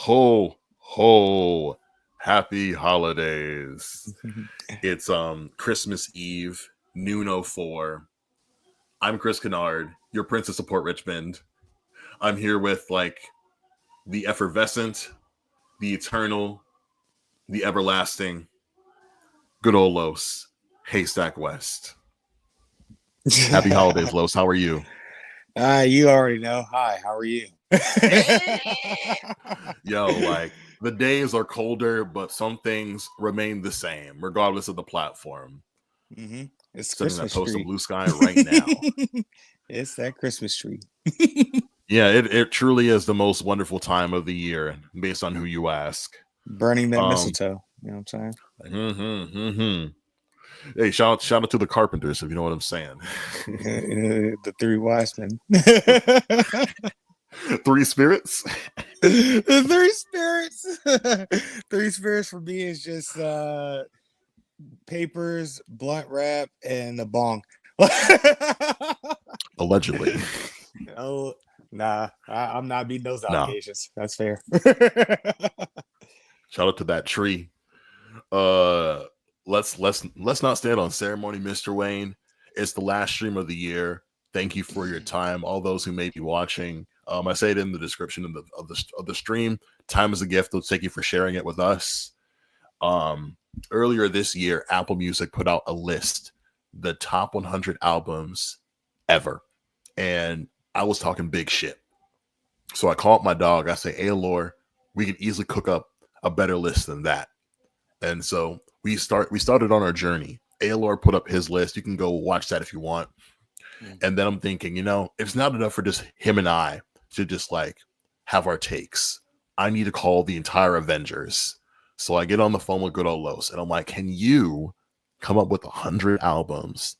Ho ho, happy holidays. It's Christmas Eve, noon 04. I'm Chris Kennard, your Princess of Port Richmond. I'm here with the effervescent, the eternal, the everlasting, good old Los, Haystack West. Happy holidays, Los. How are you? You already know. Hi, how are you? Yo, the days are colder, but some things remain the same, regardless of the platform. Mm-hmm. It's Sending that Christmas post tree. of blue sky right now. It's that Christmas tree. Yeah, it truly is the most wonderful time of the year, based on who you ask. Burning that mistletoe. You know what I'm saying? Hey, shout out to the Carpenters, if you know what I'm saying. The three wise men. Three spirits. The three spirits. Three spirits for me is just papers, blunt wrap, and a bong. Allegedly. Oh, nah, I'm not meeting those allegations. Nah. That's fair. Shout out to that tree. Let's not stand on ceremony, Mr. Wayne. It's the last stream of the year. Thank you for your time. All those who may be watching. I say it in the description of the stream. Time is a gift. Let's thank you for sharing it with us. Earlier this year, Apple Music put out a list, the top 100 albums ever, and I was talking big shit. So I called my dog. I say, "Hey, Lore, we can easily cook up a better list than that." And so we started on our journey. Aylor put up his list. You can go watch that if you want. And then I'm thinking, it's not enough for just him and I to just have our takes. I need to call the entire Avengers. So I get on the phone with good old Los, and I'm like, can you come up with 100 albums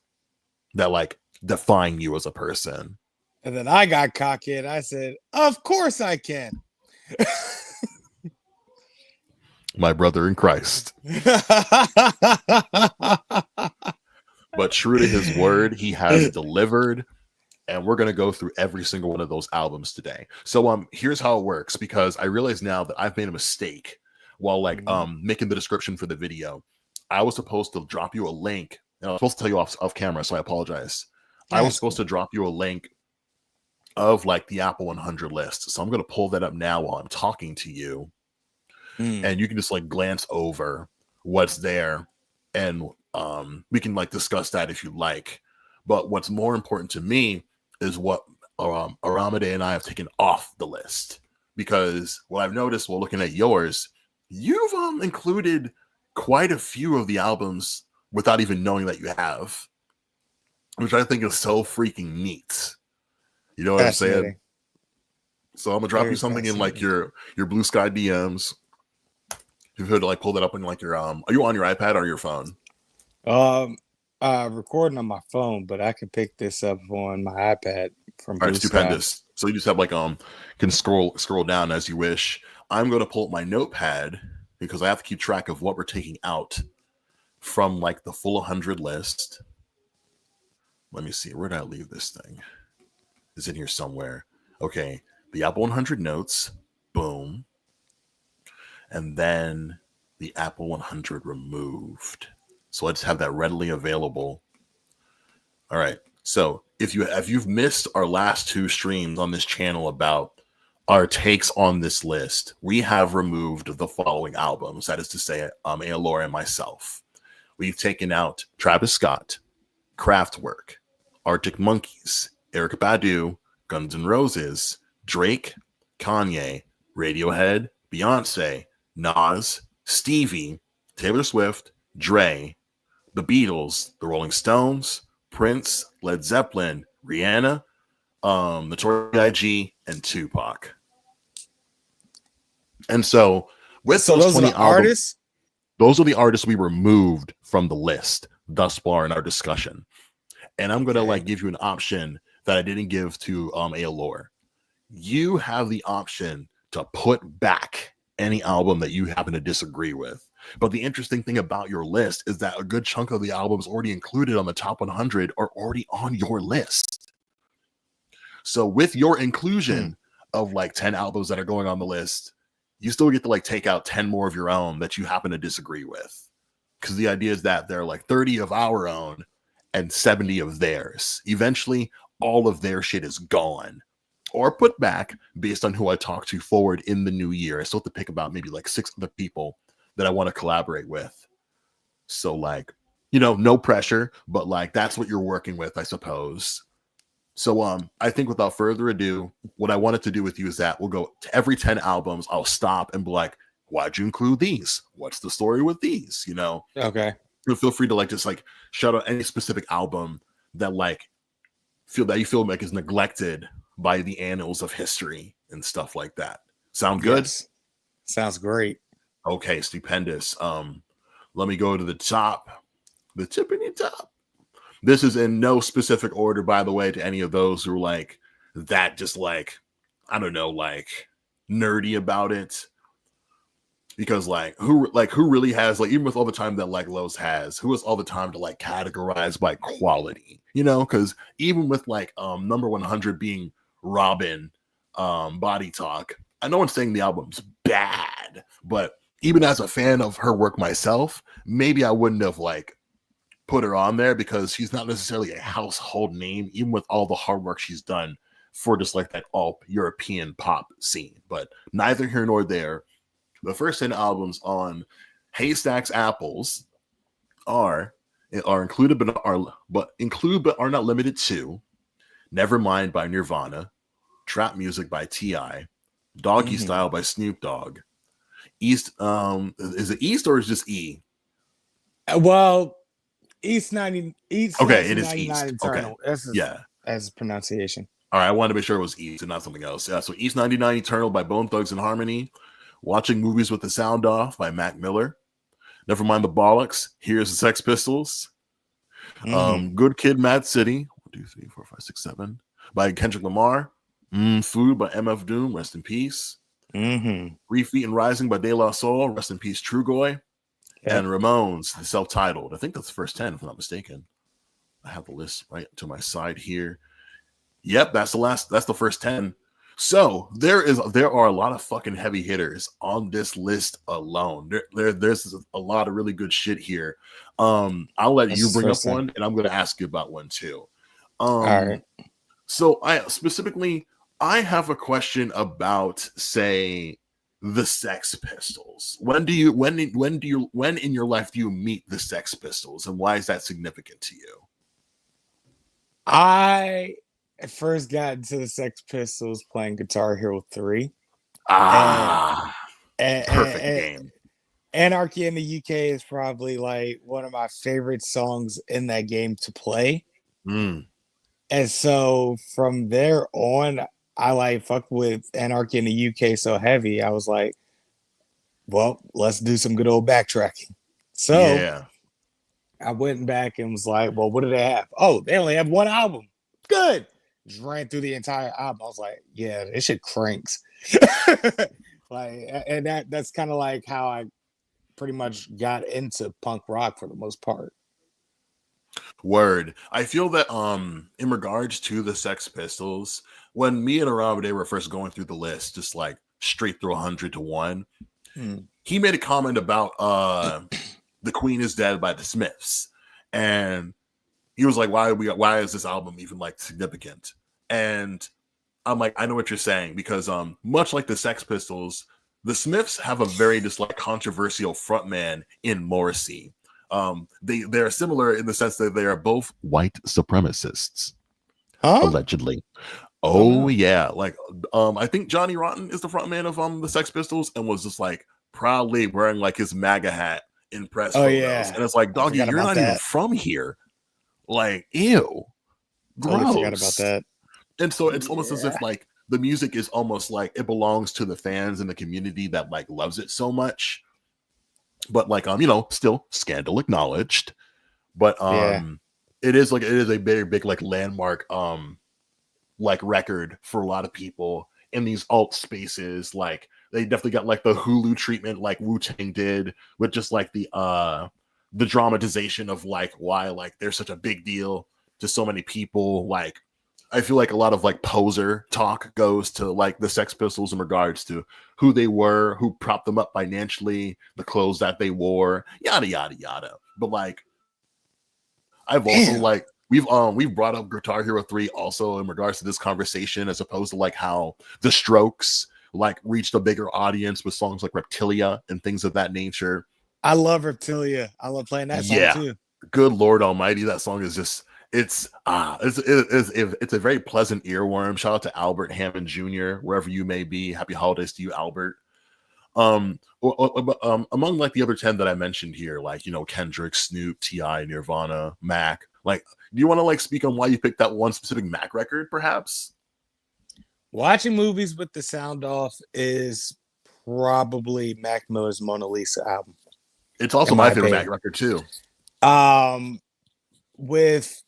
that define you as a person? And then I got cocky and I said, of course I can. My brother in Christ. But true to his word, he has delivered, and we're going to go through every single one of those albums today. So here's how it works, because I realize now that I've made a mistake while making the description for the video. I was supposed to drop you a link, and I was supposed to tell you off camera, so I apologize. I was supposed to drop you a link of the Apple 100 list. So I'm going to pull that up now while I'm talking to you. And you can just glance over what's there, and we can discuss that if you like. But what's more important to me is what Aramide and I have taken off the list, because what I've noticed while looking at yours, you've included quite a few of the albums without even knowing that you have, which I think is so freaking neat. You know what I'm saying? So I'm gonna drop you something in your Blue Sky DMs. You could pull that up on your are you on your iPad or your phone? Recording on my phone, but I can pick this up on my iPad from Blue Sky. Stupendous. So you just have can scroll down as you wish. I'm gonna pull up my notepad because I have to keep track of what we're taking out from the full 100 list. Let me see, where did I leave this thing? It's in here somewhere. Okay, the Apple 100 notes, boom. And then the Apple 100 removed. So let's have that readily available. All right. So if you've missed our last two streams on this channel about our takes on this list, we have removed the following albums. That is to say, Aylor and myself. We've taken out Travis Scott, Kraftwerk, Arctic Monkeys, Erykah Badu, Guns N' Roses, Drake, Kanye, Radiohead, Beyonce, Nas, Stevie, Taylor Swift, Dre, the Beatles, the Rolling Stones, Prince, Led Zeppelin, Rihanna, Notorious B.I.G., and Tupac. And so with those 20 artists, those are the artists we removed from the list thus far in our discussion. And I'm gonna give you an option that I didn't give to Aylor. You have the option to put back any album that you happen to disagree with. But the interesting thing about your list is that a good chunk of the albums already included on the top 100 are already on your list. So with your inclusion of 10 albums that are going on the list, you still get to like take out 10 more of your own that you happen to disagree with. Because the idea is that there are like 30 of our own and 70 of theirs. Eventually, all of their shit is gone or put back based on who I talk to forward in the new year. I still have to pick about maybe like 6 other people that I want to collaborate with. So like, you know, no pressure, but like that's what you're working with, I suppose. So I think without further ado, what I wanted to do with you is that we'll go to every 10 albums. I'll stop and be like, why'd you include these? What's the story with these? You know? Okay. Feel free to like just like shout out any specific album that like you feel like is neglected by the annals of history and stuff like that. Sound good? Yes. Sounds great. Okay, stupendous. Let me go to the top, the tippity top. This is in no specific order, by the way, to any of those who are like that, just like, I don't know, like nerdy about it. Because like who really has, like, even with all the time that like Lowe's has, who has all the time to like categorize by quality, you know? Because even with like number 100 being Robin, Body Talk, I know I'm saying the album's bad, but even as a fan of her work myself, maybe I wouldn't have like put her on there because she's not necessarily a household name, even with all the hard work she's done for just like that all European pop scene. But neither here nor there. The first 10 albums on Haystack's Apples are included but are not limited to Nevermind by Nirvana, Trap Music by T.I., Doggy Style by Snoop Dogg, East is it East or is it just E? Well, East 90 East. Okay, it is East. Eternal. Okay. As pronunciation. All right, I wanted to make sure it was East and not something else. Yeah, so East 99 Eternal by Bone Thugs and Harmony, Watching Movies with the Sound Off by Mac Miller, Nevermind the Bollocks, Here's the Sex Pistols, Good Kid, Mad City, 1, 2, 3, 4, 5, 6, 7 by Kendrick Lamar, Food by MF Doom, rest in peace, 3 Feet and Rising by De La Soul, rest in peace, Trugoy, and Ramones, the self-titled. I think that's the first 10, if I'm not mistaken. I have the list right to my side here. Yep, that's the first 10. So there are a lot of fucking heavy hitters on this list alone. There's a lot of really good shit here. I'll let you bring up one, and I'm going to ask you about one too. All right. So I have a question about, say, the Sex Pistols. When in your life do you meet the Sex Pistols, and why is that significant to you? I first got into the Sex Pistols playing Guitar Hero 3. Perfect game. Anarchy in the UK is probably like one of my favorite songs in that game to play. And so from there on, I like fucked with Anarchy in the UK so heavy. I was like, well, let's do some good old backtracking. So yeah. I went back and was like, well, what do they have? Oh, they only have one album. Good. Just ran through the entire album. I was like, yeah, this shit cranks. Like, and that's kind of like how I pretty much got into punk rock for the most part. Word. I feel that in regards to the Sex Pistols, when me and Aramide were first going through the list, just like straight through 100 to 1, he made a comment about The Queen is Dead by the Smiths. And he was like, why is this album even like significant? And I'm like, I know what you're saying, because much like the Sex Pistols, the Smiths have a very just like controversial frontman in Morrissey. They're similar in the sense that they are both white supremacists, allegedly. Yeah, like I think Johnny Rotten is the frontman of the Sex Pistols, and was just like proudly wearing like his MAGA hat in press photos. Yeah. And it's like, doggy, you're not even from here. Like, ew, gross. Totally forgot about that. And so it's almost as if like the music is almost like it belongs to the fans and the community that like loves it so much. But like still scandal acknowledged. But it is a very big like landmark like record for a lot of people in these alt spaces. Like they definitely got like the Hulu treatment like Wu-Tang did, with just like the dramatization of like why like they're such a big deal to so many people. Like I feel like a lot of like poser talk goes to like the Sex Pistols in regards to who they were, who propped them up financially, the clothes that they wore, yada yada yada. But like I've also Damn. like we've brought up Guitar Hero 3 also in regards to this conversation, as opposed to like how the Strokes like reached a bigger audience with songs like Reptilia and things of that nature. I love Reptilia. I love playing that song Yeah, too. good Lord Almighty, that song is just it's a very pleasant earworm. Shout out to Albert Hammond Jr. wherever you may be. Happy holidays to you, Albert. Among like the other 10 that I mentioned here, like Kendrick, Snoop, Ti, Nirvana, Mac. Like, do you want to like speak on why you picked that one specific Mac record, perhaps? Watching movies with the sound off is probably Mac Miller's Mona Lisa album. It's also my favorite Mac record too. With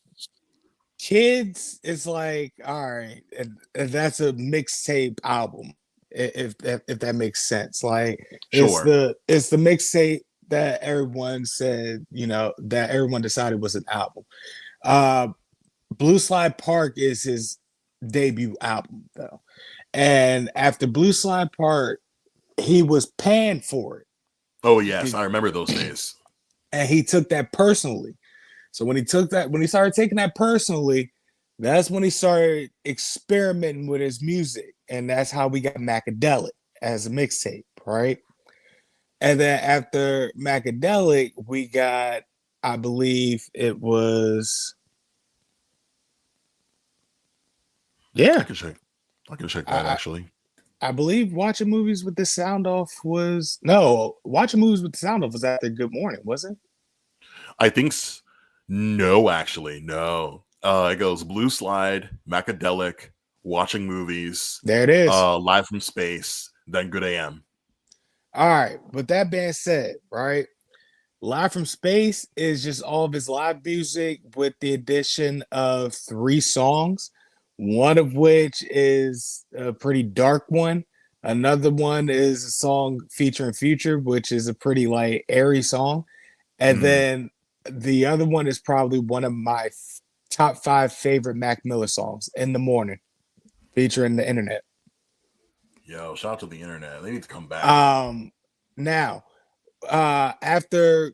kids, it's like, all right, and that's a mixtape album, if that makes sense. Like, Sure. it's the mixtape that everyone said, that everyone decided was an album. Blue Slide Park is his debut album though, and after Blue Slide Park, he was panned for it. Oh yes, I remember those days. And he took that personally. So when he started taking that personally, that's when he started experimenting with his music. And that's how we got Macadelic as a mixtape, right? And then after Macadelic, we got, I believe it was, yeah. I can check that actually. I believe Watching Movies with the Sound Off was, no, Watching Movies with the Sound Off was after Good Morning, was it? I think no, actually, no. It goes Blue Slide, Macadelic, Watching Movies, There it is. Live from Space, then Good AM. All right. With that being said, right, Live from Space is just all of his live music with the addition of 3 songs, one of which is a pretty dark one. Another one is a song featuring Future, which is a pretty like airy song. And then the other one is probably one of my top 5 favorite Mac Miller songs, In the Morning, featuring the internet. Yo, shout out to the internet. They need to come back. Now, after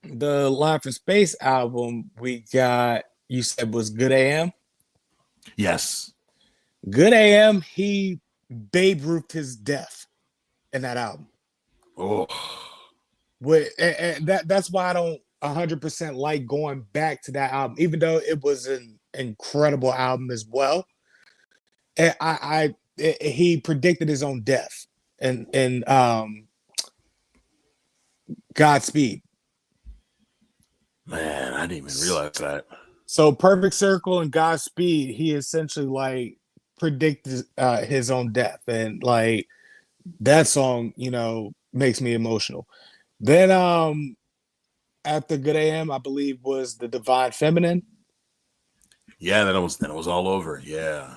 the Live from Space album, we got, you said was Good AM? Yes. Good AM, he Babe Ruthed his death in that album. Oh. And that's why I don't 100% like going back to that album, even though it was an incredible album as well. And he predicted his own death and Godspeed. Man, I didn't even realize that. So Perfect Circle and Godspeed, he essentially like predicted his own death, and like that song, makes me emotional. Then after Good AM, I believe was the Divine Feminine. Yeah, then it was all over. Yeah.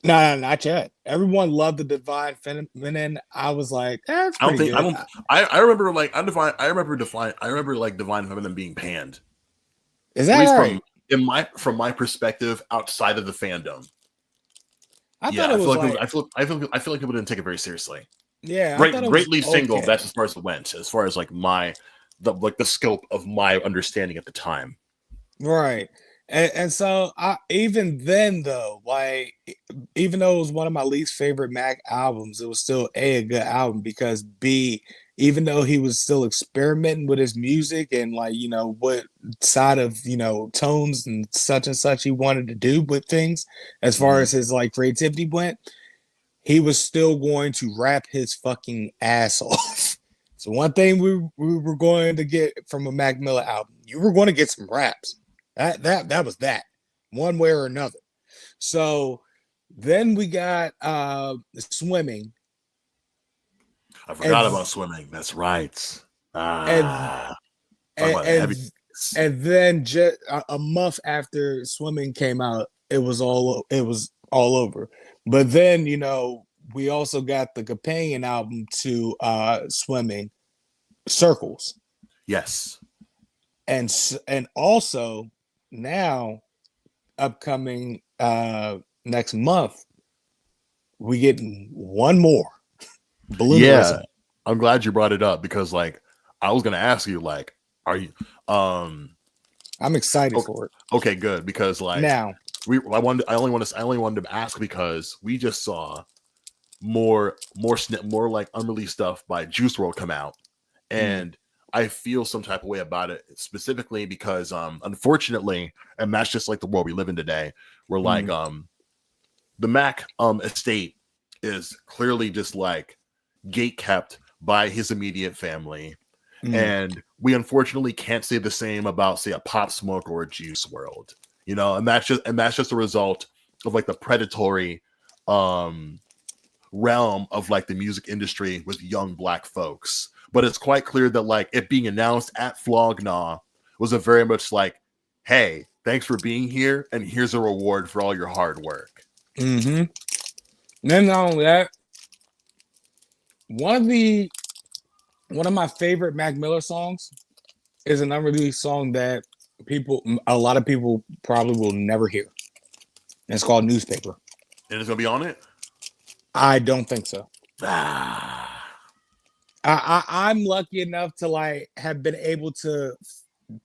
No, not yet. Everyone loved the Divine Feminine. I was like, that's pretty good. I remember like I remember like Divine Feminine being panned. Is that right? From my perspective, outside of the fandom. I thought it was I feel like people didn't take it very seriously. Yeah, great lead single. That's as far as it went. As far as like the scope of my understanding at the time. Right. And so even then though, like even though it was one of my least favorite Mac albums, it was still a good album because B, even though he was still experimenting with his music and like, what side of, tones and such he wanted to do with things as far as his like creativity went, he was still going to rap his fucking ass off. So one thing we were going to get from a Mac Miller album, you were going to get some raps. That was that, one way or another. So then we got Swimming. I forgot about Swimming. That's right. And then just a month after Swimming came out, it was all over. But then we also got the companion album to Swimming, Circles. Yes. And also now upcoming next month we get one more Balloon Yeah, I'm glad you brought it up because like I was gonna ask you like, are you I'm excited for it. Okay, good because like Now I only wanted to ask because we just saw more like unreleased stuff by Juice World come out, and I feel some type of way about it specifically because unfortunately, and that's just like the world we live in today, where like the Mac estate is clearly just like gate kept by his immediate family. And we unfortunately can't say the same about, say, a Pop Smoke or a Juice World, you know, and that's just a result of like the predatory realm of like the music industry with young black folks. But it's quite clear that like it being announced at Flognaw was a very much like, hey, thanks for being here, and here's a reward for all your hard work. Then not only that, one of my favorite Mac Miller songs is an unreleased song that a lot of people probably will never hear. And it's called Newspaper. And it's gonna be on it? I don't think so. I'm lucky enough to like have been able to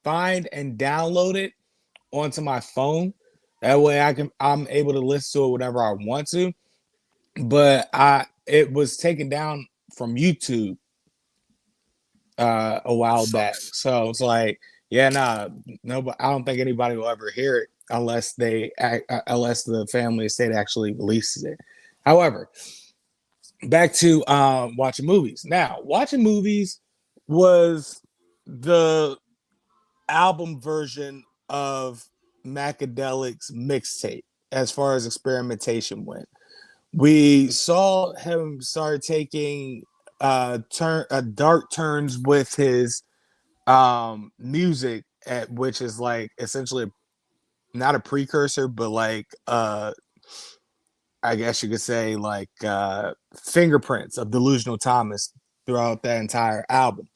find and download it onto my phone. That way I'm able to listen to it whenever I want to. But it was taken down from YouTube a while back. So it's like, yeah, no, I don't think anybody will ever hear it unless the family estate actually releases it. However, back to watching movies. Now, watching movies was the album version of Macadelic's mixtape as far as experimentation went. We saw him start taking dark turns with his music, which is like essentially not a precursor, but like I guess you could say like fingerprints of Delusional Thomas throughout that entire album.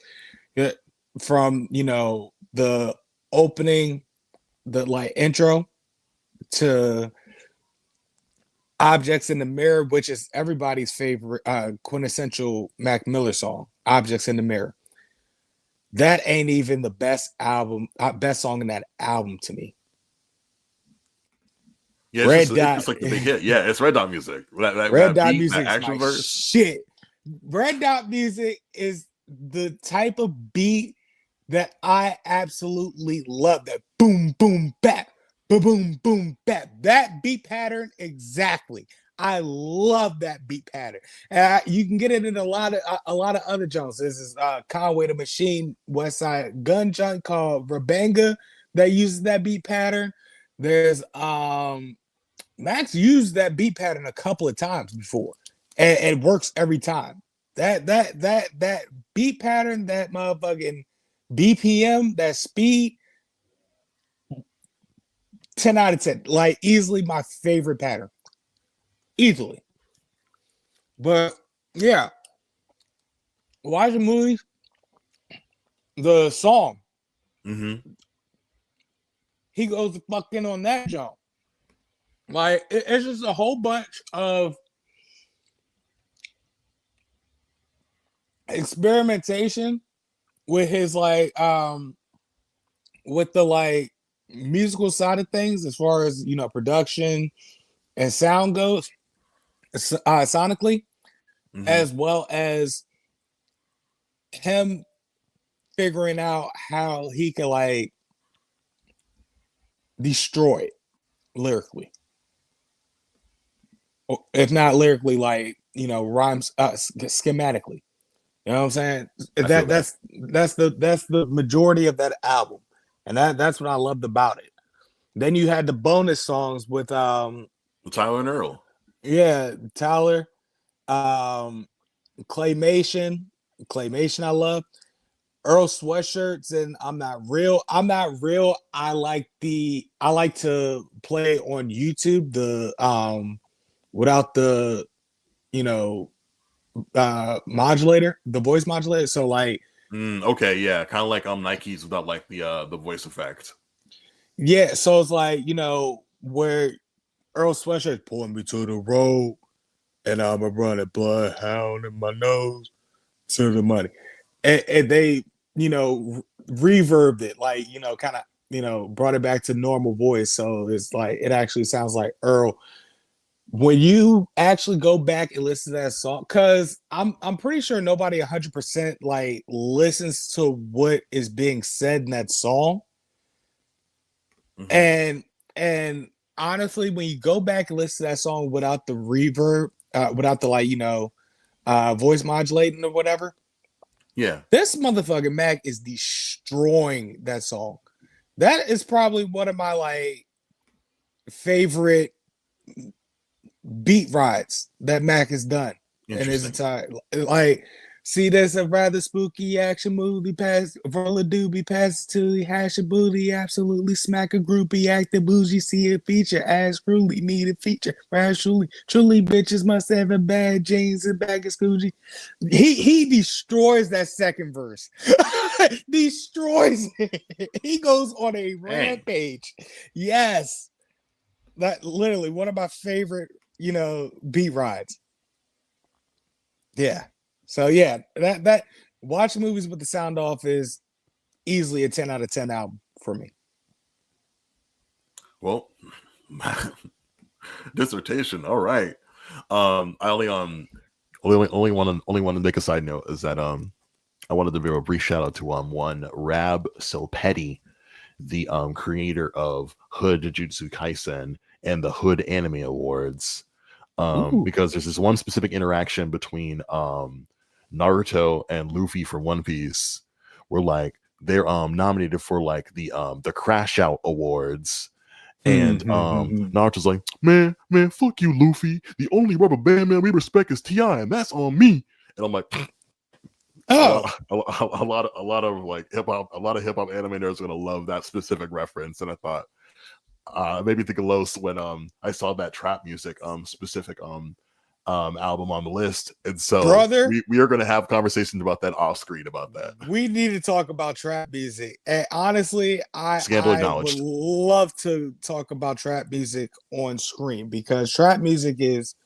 From the opening, the like intro to Objects in the Mirror, which is everybody's favorite quintessential Mac Miller song, Objects in the Mirror. That ain't even the best song in that album to me. Yeah, it's like the big hit. Yeah, it's Red Dot music. Red Dot music is my shit. Red Dot music is the type of beat that I absolutely love. That boom, boom, bap, boom, boom, boom, bap. That beat pattern, exactly. I love that beat pattern. You can get it in a lot of other genres. This is Conway the Machine, West Side Gun joint called Rabanga that uses that beat pattern. There's Max used that beat pattern a couple of times before, and it works every time. That beat pattern, that motherfucking BPM, that speed, 10 out of 10. Like easily my favorite pattern. Easily. But yeah, watching movies, the song, he goes to fuck in on that jump. Like it's just a whole bunch of experimentation with his like with the like musical side of things as far as production and sound goes, sonically, as well as him figuring out how he can like destroy it lyrically, or if not lyrically, like rhymes schematically. You know what I'm saying? That's the majority of that album, and that's what I loved about it. Then you had the bonus songs with Tyler and Earl. Yeah, Tyler, Claymation I love. Earl Sweatshirts and I'm Not Real. I like to play on YouTube the without the modulator, the voice modulator. So like okay, yeah, kind of like Nikes without like the voice effect. Yeah, so it's like where Earl Sweatshirt pulling me to the road, and I'm a running bloodhound in my nose to the money. And they, reverbed it, like, kind of, brought it back to normal voice. So it's like it actually sounds like Earl. When you actually go back and listen to that song, because I'm pretty sure nobody 100% like listens to what is being said in that song. Mm-hmm. And honestly, when you go back and listen to that song without the reverb, without the voice modulating or whatever, yeah, this motherfucking Mac is destroying that song. That is probably one of my like favorite beat rides that Mac has done in his entire like. See, there's a rather spooky action movie. Pass roll a doobie, pass it to the hash a booty, absolutely smack a groupie, act the bougie, see a feature, ass truly need a feature, truly bitches must have a bad jeans and bag of Scoogie. He destroys that second verse, destroys it. He goes on a rampage. Yes, that literally one of my favorite beat rides. Yeah. So yeah, that watch movies with the sound off is easily a 10 out of 10 album for me. Well, dissertation. All right. I only want to make a side note is that I wanted to give a brief shout out to one Rab So Petty, the creator of Hood Jujutsu Kaisen and the Hood Anime Awards. Because there's this one specific interaction between Naruto and Luffy from One Piece, where like they're nominated for like the Crash Out Awards. And Naruto's like, man, fuck you, Luffy. The only rubber band man we respect is T.I., and that's on me. And I'm like, a lot of like hip hop animators are gonna love that specific reference. And I thought, made me think of Los when I saw that trap music specific album on the list, and so brother, we are going to have conversations about that off screen about that. We need to talk about trap music, and honestly, I would acknowledged. love to talk about trap music on screen because trap music is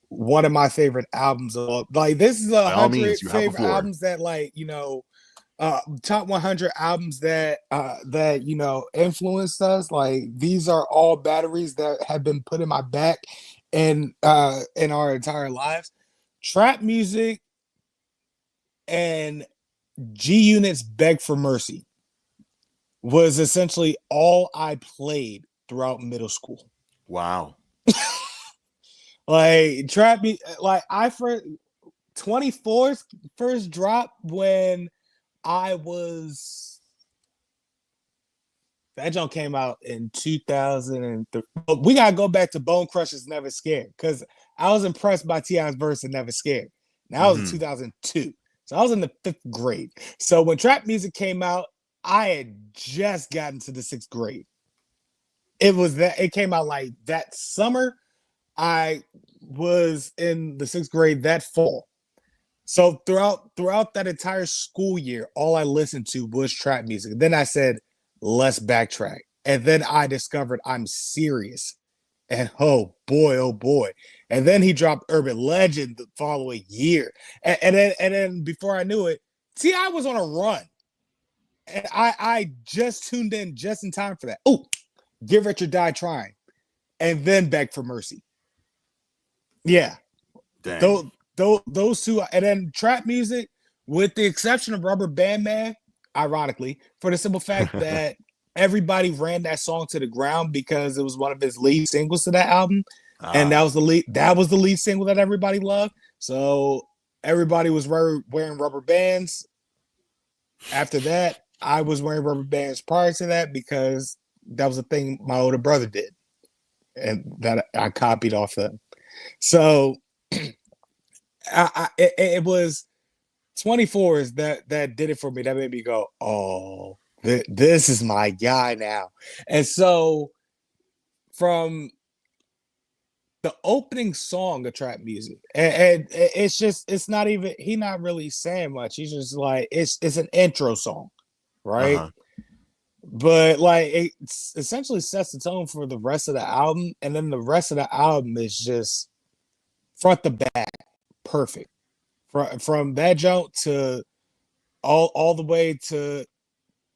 one of my favorite albums of all. Like this is 100 favorite albums that top 100 albums that influenced us. Like these are all batteries that have been put in my back and in our entire lives. Trap music and G Unit's Beg for Mercy was essentially all I played throughout middle school. Wow. Like trap me like I first 24's first drop when I was that junk came out in 2003. We gotta go back to Bone Crushers Never Scared because I was impressed by T.I.'s verse and Never Scared. Now I was in 2002. So I was in the 5th grade. So when trap music came out, I had just gotten to the 6th grade. It came out like that summer. I was in the 6th grade that fall. So throughout that entire school year, all I listened to was trap music. Then I said, let's backtrack. And then I discovered I'm serious. And oh boy. And then he dropped Urban Legend the following year. And then before I knew it, T.I. was on a run. And I just tuned in just in time for that. Oh, Get Rich or Die Trying. And then Beg for Mercy. Yeah. Dang. Those two, and then trap music, with the exception of Rubber Band Man, ironically, for the simple fact that everybody ran that song to the ground because it was one of his lead singles to that album, and that was the lead single that everybody loved. So everybody was wearing rubber bands. After that, I was wearing rubber bands prior to that because that was a thing my older brother did, and that I copied off them. So. It was 24s that did it for me. That made me go, oh, this is my guy now. And so from the opening song of trap music, and it's not even, he not really saying much. He's just like, it's an intro song, right? but like it essentially sets the tone for the rest of the album, and then the rest of the album is just front to back perfect. From that joke to all the way to,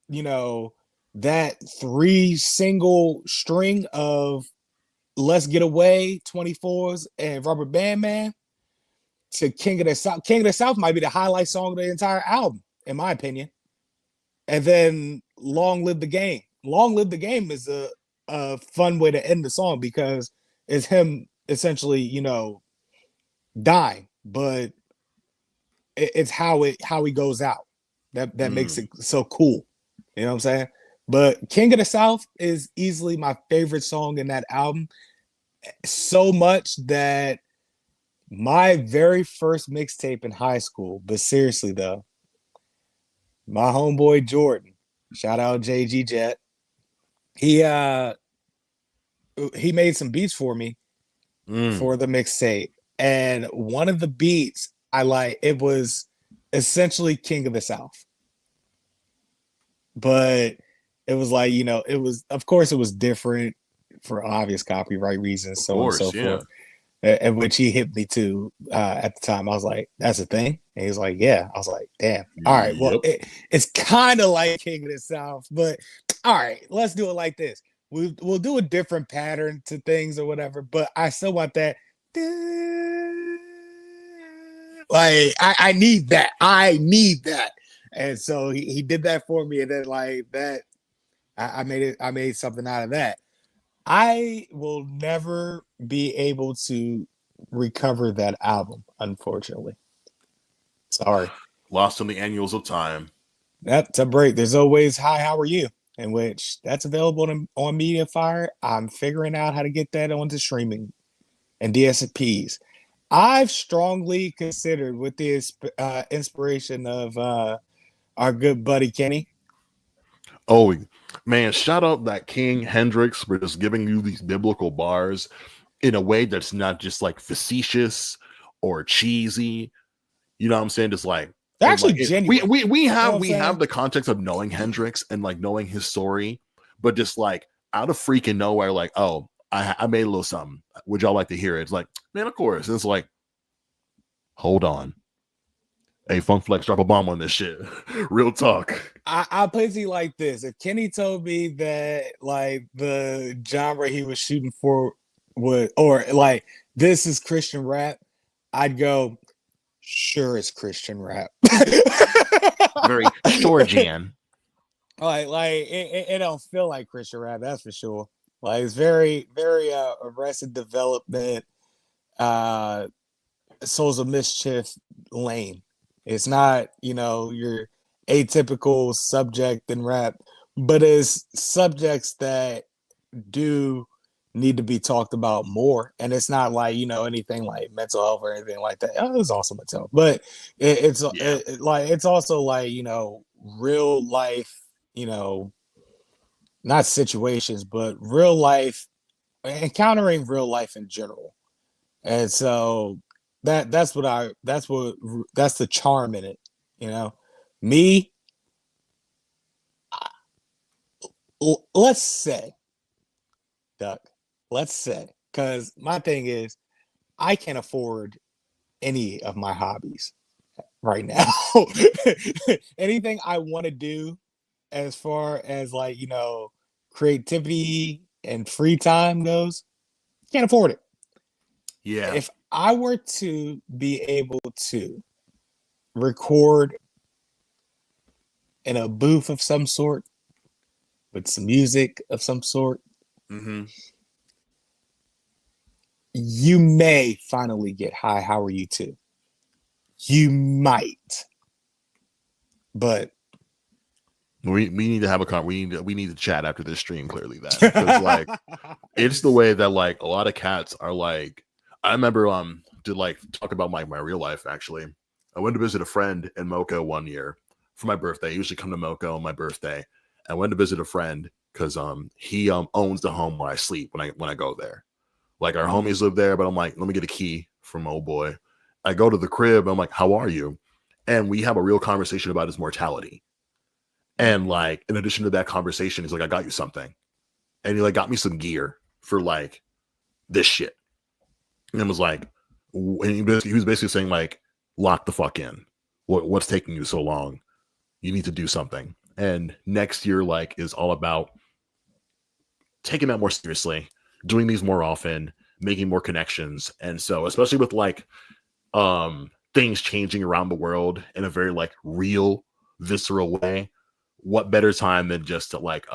you know, that 3 single string of Let's Get Away, 24s, and Rubber Band Man to King of the South. King of the South might be the highlight song of the entire album, in my opinion. And then Long Live the Game. Long Live the Game is a fun way to end the song because it's him essentially, you know, dying, but it's how he goes out that makes it so cool. You know what I'm saying? But King of the South is easily my favorite song in that album. So much that my very first mixtape in high school, but seriously though, my homeboy Jordan, shout out JG Jet, he made some beats for me for the mixtape. And one of the beats I like, it was essentially King of the South. But it was like, you know, it was, of course, it was different for obvious copyright reasons, so on and so forth. And which he hit me to at the time. I was like, that's a thing? And he was like, yeah. I was like, damn. All right, well, it's kind of like King of the South, but all right, let's do it like this. We'll do a different pattern to things or whatever, but I still want that. Like, I need that. I need that. And so he did that for me, and then like that, I made something out of that. I will never be able to recover that album, unfortunately. Sorry. Lost in the annuals of time. That's a break. There's always Hi, How Are You? In which that's available on MediaFire. I'm figuring out how to get that onto streaming and DSPs. I've strongly considered, with the inspiration of our good buddy Kenny. Oh, man, shout out that King Hendrix for just giving you these biblical bars in a way that's not just like facetious or cheesy. You know what I'm saying? Just like they're actually genuine. We have the context of knowing Hendrix and like knowing his story, but just like out of freaking nowhere, like, oh, I made a little something. Would y'all like to hear it? It's like, man, of course. And it's like, hold on. Hey, Funk Flex, drop a bomb on this shit. Real talk. I'll put it like this. If Kenny told me that like the genre he was shooting for would, or like this is Christian rap, I'd go, sure it's Christian rap. Very Georgian. Like it don't feel like Christian rap, that's for sure. Like it's very, very Arrested Development, Souls of Mischief lane. It's not, you know, your atypical subject in rap, but it's subjects that do need to be talked about more. And it's not like, you know, anything like mental health or anything like that. Oh, it's also mental health, but it's also like, you know, real life, you know, not situations, but real life, encountering real life in general. And so that's the charm in it, you know. Me, let's say, Duck, because my thing is, I can't afford any of my hobbies right now. Anything I want to do as far as like, you know, creativity and free time goes, can't afford it. Yeah. If I were to be able to record in a booth of some sort with some music of some sort, you may finally get Hi, How Are You Too? You might. But we need to have a we need to chat after this stream, clearly, that because like it's the way that like a lot of cats are like. I remember to like talk about my real life. Actually, I went to visit a friend in Mocha one year for my birthday. I usually come to Mocha on my birthday. I went to visit a friend because he owns the home where I sleep when I go there. Like our homies live there, but I'm like, let me get a key from old boy. I go to the crib. I'm like, how are you? And we have a real conversation about his mortality. And like, in addition to that conversation, he's like, I got you something. And he like got me some gear for like this shit. And was like, and he was basically saying like, lock the fuck in. What's taking you so long? You need to do something. And next year, like, is all about taking that more seriously, doing these more often, making more connections. And so, especially with like things changing around the world in a very like real, visceral way, what better time than just to like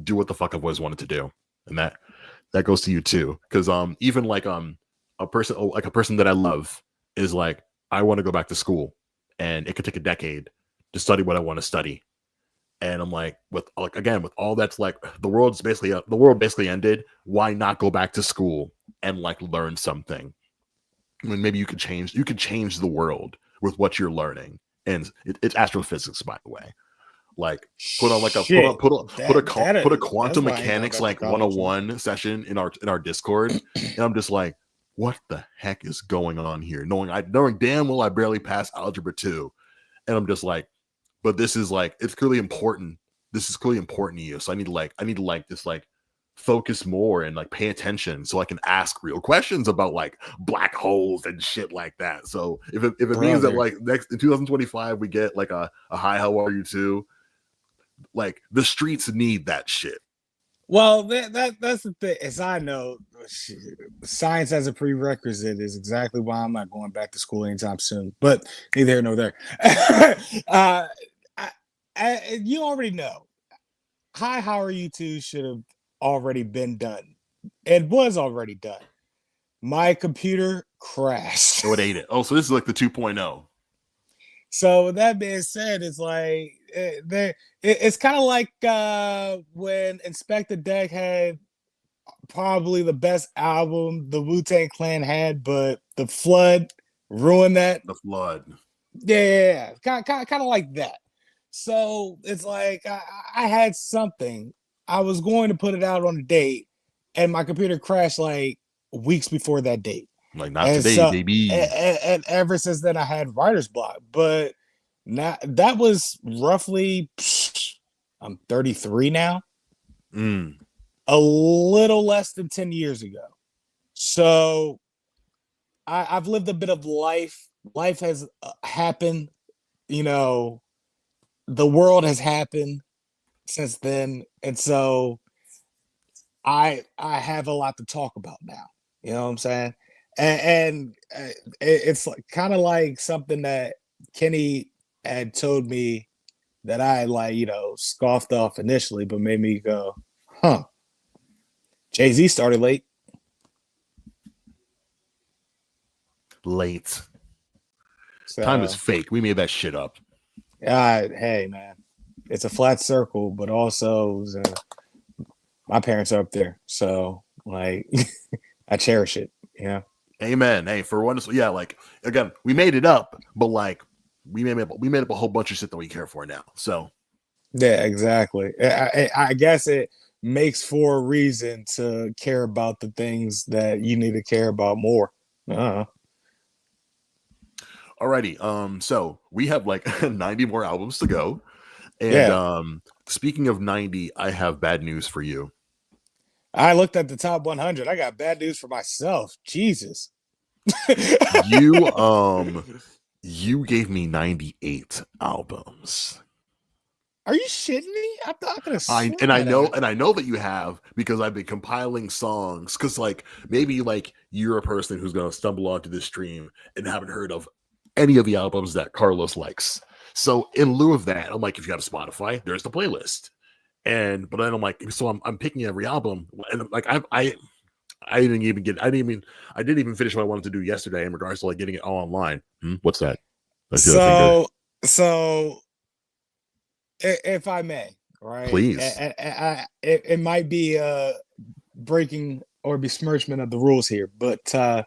do what the fuck I've always wanted to do? And that goes to you too. Because even like a person that I love is like, I want to go back to school, and it could take a decade to study what I want to study. And I'm like, with all that's like, the world basically ended. Why not go back to school and like learn something? When maybe you could change the world with what you're learning. And it's astrophysics, by the way. Like put a quantum mechanics like 101 session in our Discord, and I'm just like, what the heck is going on here? Knowing damn well I barely passed algebra 2, and I'm just like, but this is like, it's clearly important. This is clearly important to you, so I need to like just like focus more and like pay attention so I can ask real questions about like black holes and shit like that. So if it means that like next in 2025 we get like a hi, how are you too? Like the streets need that shit. Well, that's the thing. As I know, science as a prerequisite is exactly why I'm not going back to school anytime soon. But neither here nor there. You already know. Hi, how are you two should have already been done. It was already done. My computer crashed. So it ate it. Oh, so this is like the 2.0. So with that being said, it's like it's kind of like when Inspector Deck had probably the best album the Wu-Tang Clan had, but the flood ruined that. The flood. Yeah. Kind of like that. So it's like I had something. I was going to put it out on a date, and my computer crashed like weeks before that date. Like, not And today, so, baby. and ever since then, I had writer's block. But now that was roughly, I'm 33 now, a little less than 10 years ago. So I've lived a bit of life. Life has happened. You know, the world has happened since then, and so I have a lot to talk about now. You know what I'm saying? And it's like, kind of like something that Kenny had told me that I like, scoffed off initially, but made me go, huh. Jay-Z started late. Late. So, time is fake. We made that shit up. Hey, man, it's a flat circle, but also my parents are up there. So, like, I cherish it. Yeah. Amen. Hey, for once, yeah, like, again, we made it up, but like, we made up a whole bunch of shit that we care for now. So yeah, exactly. I guess it makes for a reason to care about the things that you need to care about more. Alrighty. So we have like 90 more albums to go. And Yeah. Speaking of 90, I have bad news for you. I looked at the top 100. I got bad news for myself. Jesus. You gave me 98 albums. Are you shitting me? I could have sworn I know that you have, because I've been compiling songs, because like maybe like you're a person who's gonna stumble onto this stream and haven't heard of any of the albums that Carlos likes. So in lieu of that, I'm like, if you have Spotify, there's the playlist. But then I'm like, so I'm picking every album, and like I didn't even finish what I wanted to do yesterday in regards to like getting it all online. What's that? So if I may, right? Please. It might be a breaking or besmirchment of the rules here, but that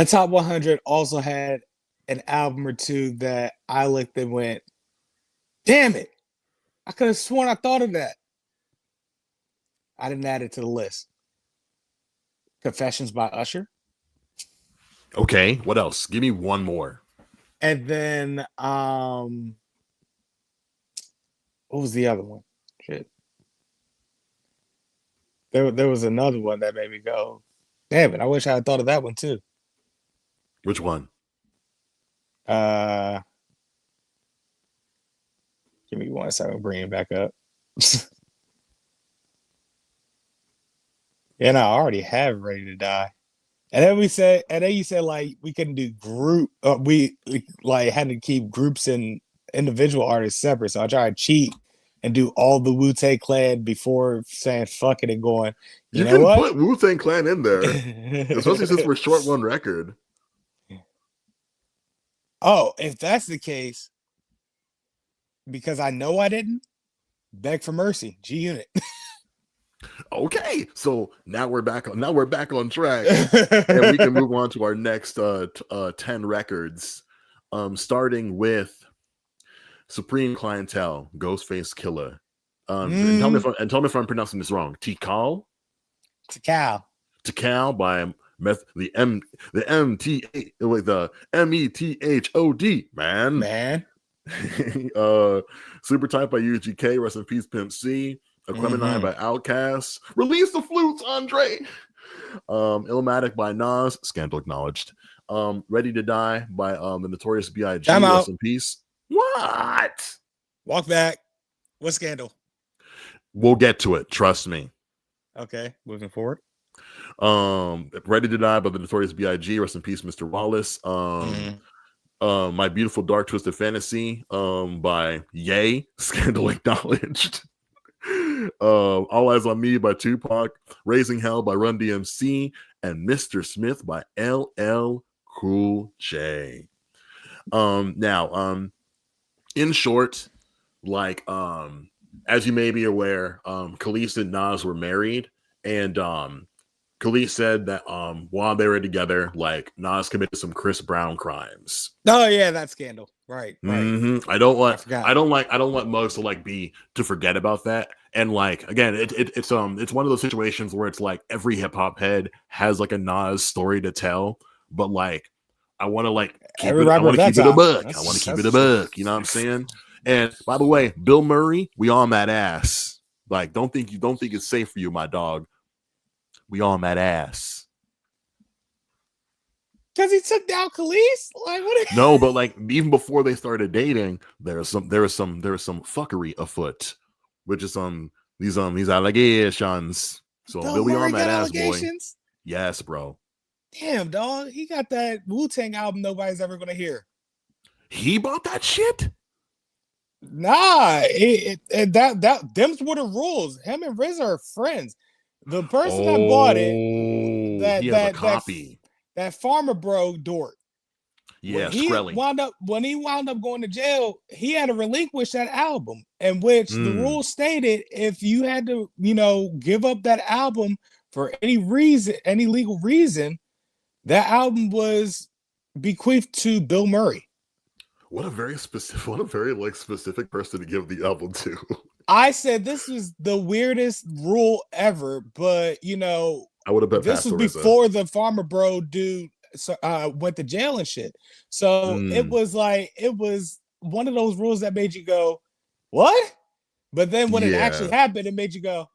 top 100 also had an album or two that I looked and went, damn it, I could have sworn I thought of that. I didn't add it to the list. Confessions by Usher. Okay, what else? Give me one more. And then What was the other one? Shit. There was another one that made me go, damn it, I wish I had thought of that one too. Which one? Uh Give me 1 second, bring it back up. I already have Ready to Die. And then you said like we couldn't do group. We like had to keep groups and individual artists separate. So I tried to cheat and do all the Wu-Tang Clan before saying fuck it and going. You know can what? put Wu-Tang Clan in there, especially since we're short one record. Oh, if that's the case, because I know I didn't, Beg for Mercy, G Unit. Okay, so now we're back on track, and we can move on to our next 10 records, starting with Supreme Clientele, Ghostface Killer. And tell me if I'm pronouncing this wrong. Tikal by the METHOD, man. Super Tight by UGK, rest in peace, Pimp C. Aquemini by Outkast. Release the flutes, Andre. Illmatic by Nas. Scandal acknowledged. Ready to Die by the Notorious B.I.G. Rest in peace. What? Walk back. What scandal? We'll get to it. Trust me. Okay, moving forward. Ready to Die by the Notorious B.I.G. Rest in peace, Mr. Wallace. My Beautiful Dark Twisted Fantasy by Ye. Scandal acknowledged. All Eyes on Me by Tupac, Raising Hell by Run DMC, and Mr. Smith by LL Cool J. Now, in short, like as you may be aware, Khalees and Nas were married, and Khalees said that while they were together, like Nas committed some Chris Brown crimes. Oh yeah, that scandal. Right. I don't want Muggs to forget about that. And like again, it's one of those situations where it's like every hip hop head has like a Nas story to tell, but like I want to keep it a buck. I want to keep it a buck. You know what I'm saying? And by the way, Bill Murray, we on that ass. Like, don't think it's safe for you, my dog. We on that ass. Because he took down Khalees? Like what? No, but like even before they started dating, there was some fuckery afoot, which is these allegations. So Bill, we on that ass, boy. Yes, bro. Damn, dog. He got that Wu-Tang album nobody's ever gonna hear. He bought that shit? Nah, them's were the rules. Him and Riz are friends. The person that bought it, he has a copy. That farmer bro Dort. Yeah, when he wound up going to jail, he had to relinquish that album, in which the rules stated if you had to, give up that album for any reason, any legal reason, that album was bequeathed to Bill Murray. What a very specific person to give the album to. I said this was the weirdest rule ever, but I would have bet this was before the farmer bro dude went to jail and shit. So it was one of those rules that made you go, what? But then when it actually happened, it made you go,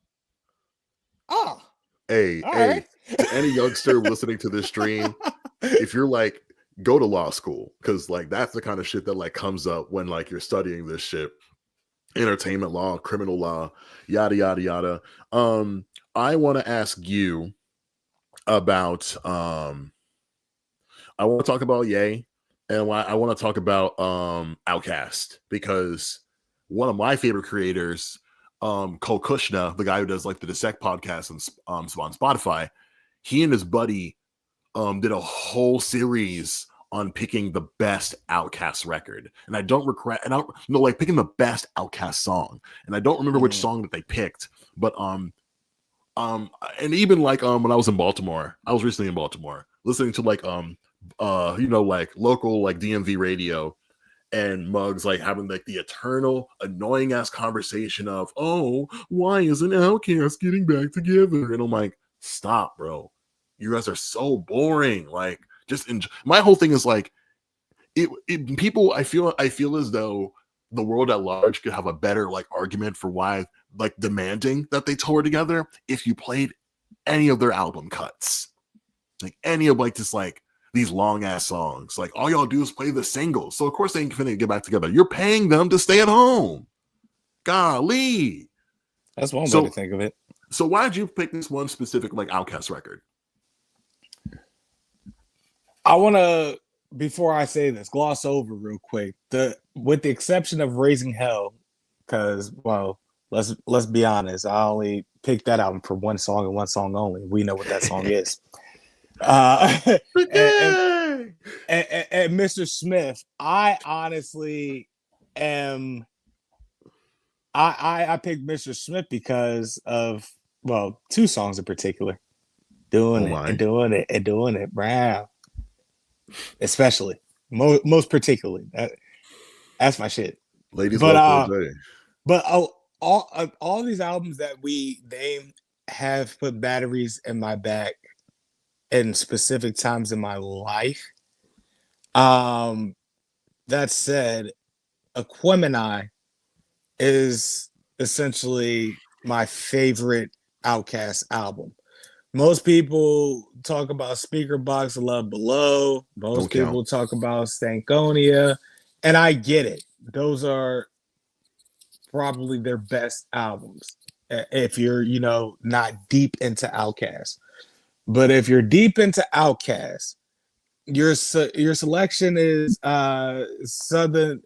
oh. Hey, right. To any youngster listening to this stream, if you're like, go to law school, because like that's the kind of shit that like comes up when like you're studying this shit. Entertainment law, criminal law, yada yada yada. I want to ask you about I want to talk about Ye, and I want to talk about Outkast, because one of my favorite creators, Cole Kushner, the guy who does like the Dissect podcast on Spotify, he and his buddy did a whole series on picking the best Outkast record, and I don't know, picking the best Outkast song, and I don't remember which song that they picked, but and even like when I was in Baltimore, I was recently in Baltimore listening to like local like DMV radio, and Muggs like having like the eternal annoying ass conversation of, oh, why isn't Outkast getting back together? And I'm like, stop, bro, you guys are so boring. Like, just my whole thing is like, people, I feel as though the world at large could have a better like argument for why like demanding that they tour together if you played any of their album cuts, like any of like just like these long ass songs. Like all y'all do is play the singles, so of course they ain't finna get back together. You're paying them to stay at home. Golly, that's one way to think of it. So why did you pick this one specific like Outkast record? I want to, before I say this, gloss over real quick. With the exception of Raising Hell, because well, let's be honest, I only picked that album for one song and one song only. We know what that song is. And Mr. Smith, I honestly am. I picked Mr. Smith because of, well, two songs in particular. Doing it, Brown. Especially, most particularly. That's my shit. Ladies love Jose. But all these albums that we named have put batteries in my back in specific times in my life. That said, Aquemini is essentially my favorite Outkast album. Most people talk about Speaker Box Love Below. Most people talk about Stankonia. And I get it. Those are probably their best albums if you're, not deep into Outkast. But if you're deep into Outkast, your selection is Southern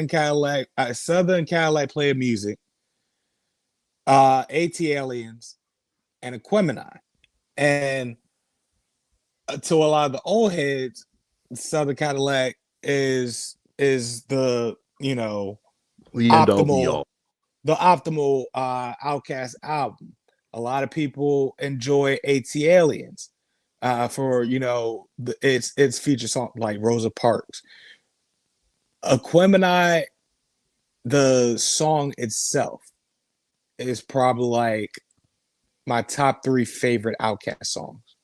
Cadillac Play of Music, AT-Aliens, and Aquemini. And to a lot of the old heads, Southern Cadillac is the optimal Outkast album. A lot of people enjoy AT-Aliens for its feature song like Rosa Parks. Aquemini, the song itself is probably like my top 3 favorite Outkast songs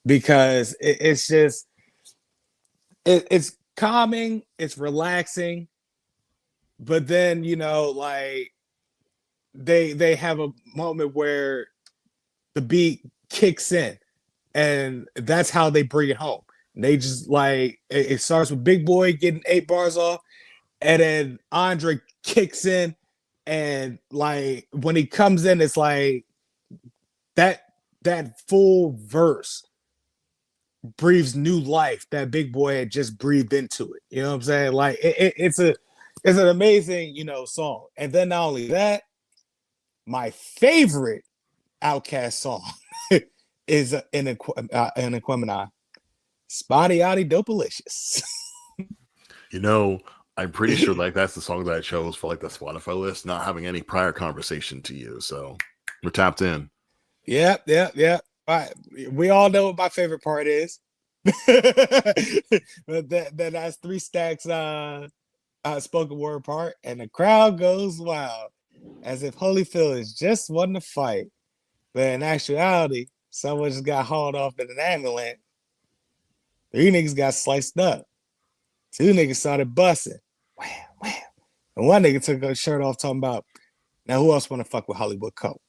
because it's just it's calming, it's relaxing, but then like they have a moment where the beat kicks in, and that's how they bring it home. They just like it starts with Big Boy getting 8 bars off, and then Andre kicks in, and like when he comes in, it's like that full verse breathes new life that Big Boy had just breathed into it. You know what I'm saying? Like it's an amazing, song. And then not only that, my favorite Outkast song is in Aquemini, Spotty Oddie Dopalicious. I'm pretty sure like that's the song that I chose for like the Spotify list, not having any prior conversation to you. So we're tapped in. Yep. Right. We all know what my favorite part is. That's 3 Stacks spoken word part, and the crowd goes wild as if Holyfield is just won the fight. But in actuality, someone just got hauled off in an ambulance. 3 niggas got sliced up. 2 niggas started busting. Wham, wham. And 1 nigga took his shirt off talking about, now who else want to fuck with Hollywood Coke?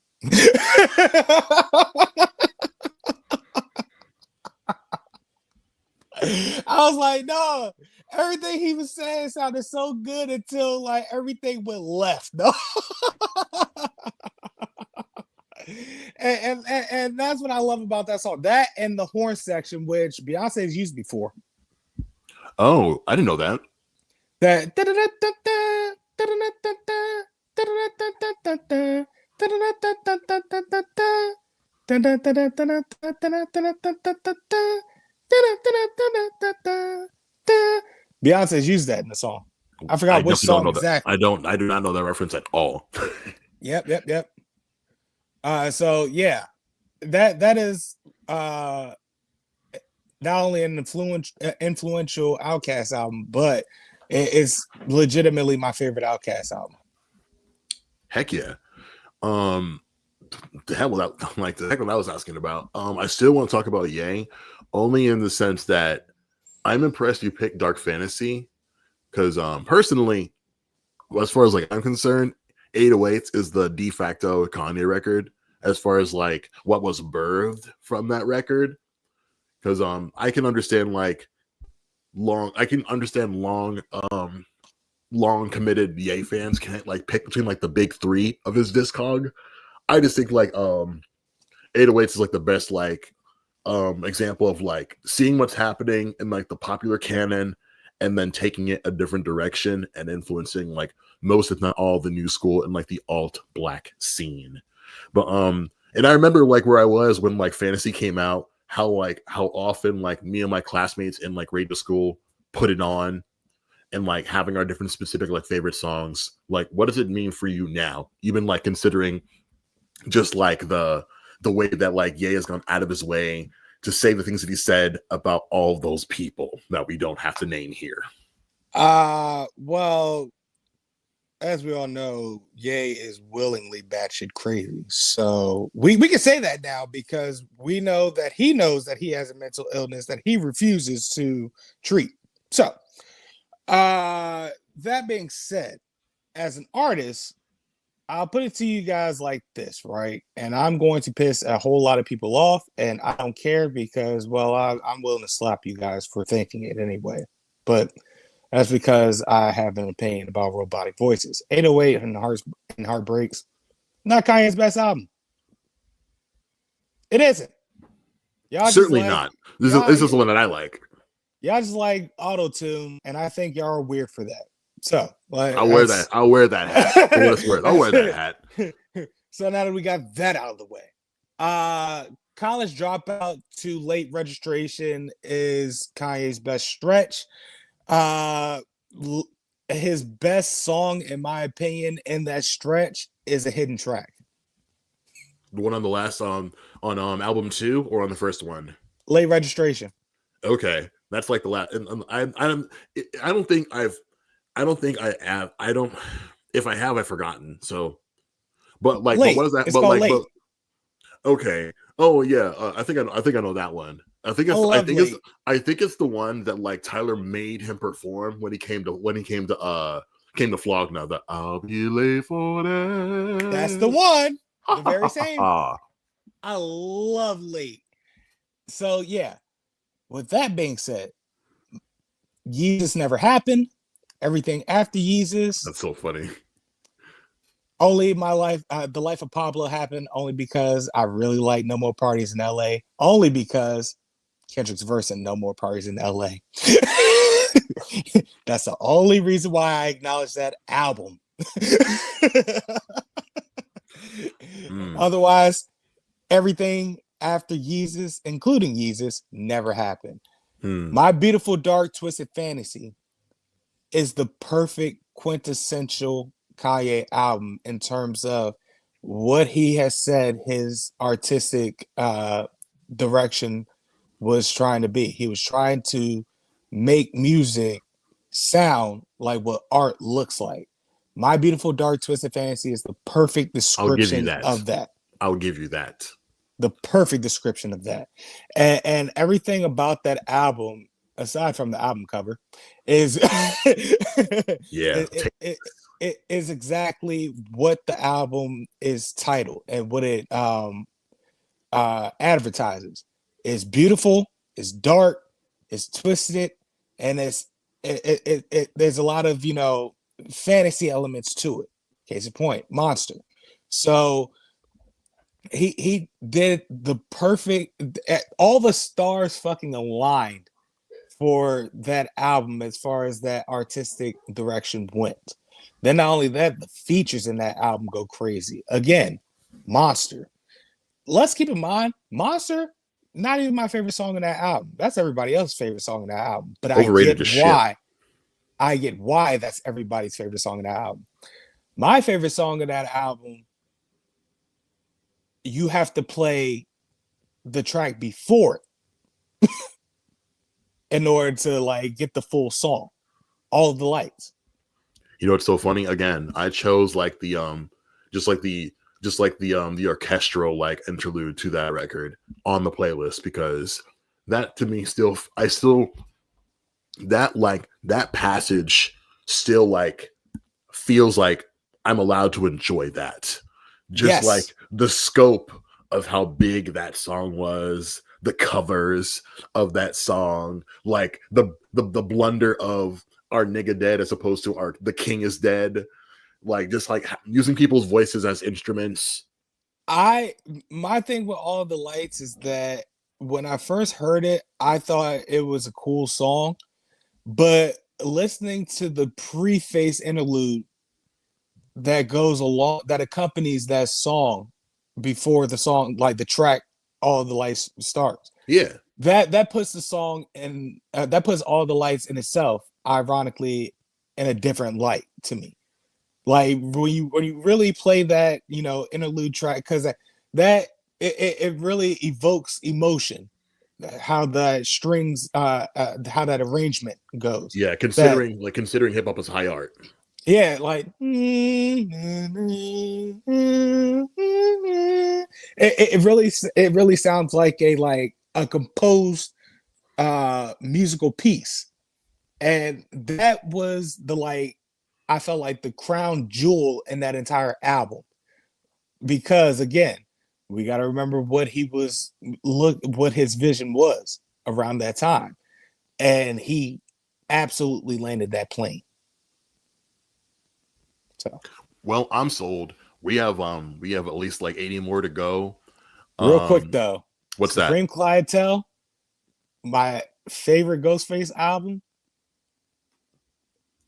I was like, no, everything he was saying sounded so good until like everything went left. No. and that's what I love about that song. That and the horn section, which Beyonce's used before. Oh, I didn't know that. Beyonce's used that in the song. I forgot which song exactly. I do not know that reference at all. Yep. So yeah, that is not only an influential Outkast album, but it's legitimately my favorite Outkast album. Heck yeah. The heck what I was asking about. I still want to talk about Ye, only in the sense that I'm impressed you picked Dark Fantasy, because personally, as far as like I'm concerned, 808s is the de facto Kanye record as far as like what was birthed from that record. Because I can understand like long long committed Ye fans can't like pick between like the big three of his discog. I just think like 808s is like the best like example of like seeing what's happening in like the popular canon and then taking it a different direction and influencing like most if not all the new school and like the alt black scene. But and I remember like where I was when like fantasy came out, how often like me and my classmates in like radio school put it on and like having our different specific like favorite songs. Like what does it mean for you now, even like considering just like the way that like Ye has gone out of his way to say the things that he said about all those people that we don't have to name here? Well, as we all know, Ye is willingly batshit crazy. So we can say that now because we know that he knows that he has a mental illness that he refuses to treat. So that being said, as an artist, I'll put it to you guys like this, right? And I'm going to piss a whole lot of people off, and I don't care because, well, I'm willing to slap you guys for thinking it anyway. But that's because I have an opinion about robotic voices. 808 and Heartbreaks, not Kanye's best album. It isn't. Y'all certainly like, not. This is the one that I like. Y'all just like auto-tune, and I think y'all are weird for that. So like, I'll wear that hat. For what it's worth. I'll wear that hat. So now that we got that out of the way, College Dropout to Late Registration is Kanye's best stretch. His best song, in my opinion, in that stretch is a hidden track. The one on the last album 2 or on the first one? Late Registration. Okay, that's like the last. I don't think I have. I don't. If I have, I've forgotten. So, but like, but what is that? It's but like, late. Okay. Oh yeah. I think I know that one. I think it's the one that like Tyler made him perform when he came to Flog Now. That I'll be late for that. That's the one. The very same. I love Late. So yeah. With that being said, Yeezus never happened. Everything after Yeezus. That's so funny. Only my life, the life of Pablo happened only because I really like No More Parties in LA. Only because Kendrick's verse in No More Parties in LA. That's the only reason why I acknowledge that album. Otherwise, everything after Yeezus, including Yeezus, never happened. My Beautiful Dark Twisted Fantasy is the perfect quintessential Kanye album in terms of what he has said his artistic direction was trying to be. He was trying to make music sound like what art looks like. My Beautiful Dark Twisted Fantasy is the perfect description of that. I'll give you that. The perfect description of that. And everything about that album, aside from the album cover, is it is exactly what the album is titled and what it advertises. It's beautiful, it's dark, it's twisted, and there's a lot of fantasy elements to it. Case in point, Monster. So he did the perfect, all the stars fucking aligned for that album as far as that artistic direction went. Then not only that, the features in that album go crazy. Again, Monster. Let's keep in mind, Monster, not even my favorite song in that album. That's everybody else's favorite song in that album. But I get why that's everybody's favorite song in that album. My favorite song in that album, you have to play the track before it in order to like get the full song. All of the lights. You know what's so funny? Again, I chose like the the orchestral like interlude to that record on the playlist because that to me that passage still like feels like I'm allowed to enjoy that. Just Yes. like the scope of how big that song was, the covers of that song, like the blunder of our nigga dead as opposed to our the king is dead, like just like using people's voices as instruments. My thing with All the Lights is that when I first heard it, I thought it was a cool song, but listening to the preface interlude that goes along that accompanies that song before the song, like the track All the Lights starts, Yeah, that puts the song in that puts All the Lights in itself ironically in a different light to me. Like when you really play that, you know, interlude track, because it really evokes emotion, how the strings how that arrangement goes. yeah. That Considering hip hop is high art. yeah, like it really sounds like a composed musical piece. And that was the like I felt like the crown jewel in that entire album. Because again, we got to remember what what his vision was around that time. And he absolutely landed that plane. So Well, I'm sold. We have at least like 80 more to go. real quick though, What's that? Supreme Clientele, my favorite Ghostface album,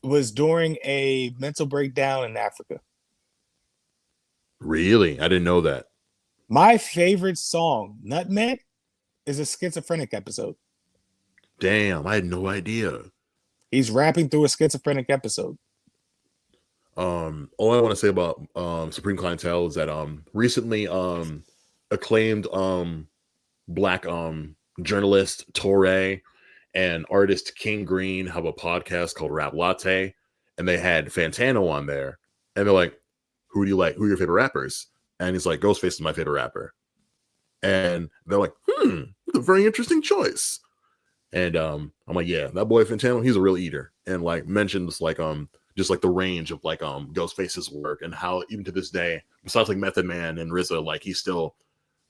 was during a mental breakdown in Africa. Really? I didn't know that. My favorite song, Nutmeg, is a schizophrenic episode. Damn, I had no idea. He's rapping through a schizophrenic episode. All I want to say about Supreme Clientele is that recently acclaimed black journalist Torre and artist King Green have a podcast called Rap Latte, and they had Fantano on there, and they're like, who do you like? Who are your favorite rappers? And he's like, Ghostface is my favorite rapper. And they're like, that's a very interesting choice. And I'm like, yeah, that boy Fantano, he's a real eater. And like mentions like just like the range of like Ghostface's work and how even to this day, besides like Method Man and RZA, like he's still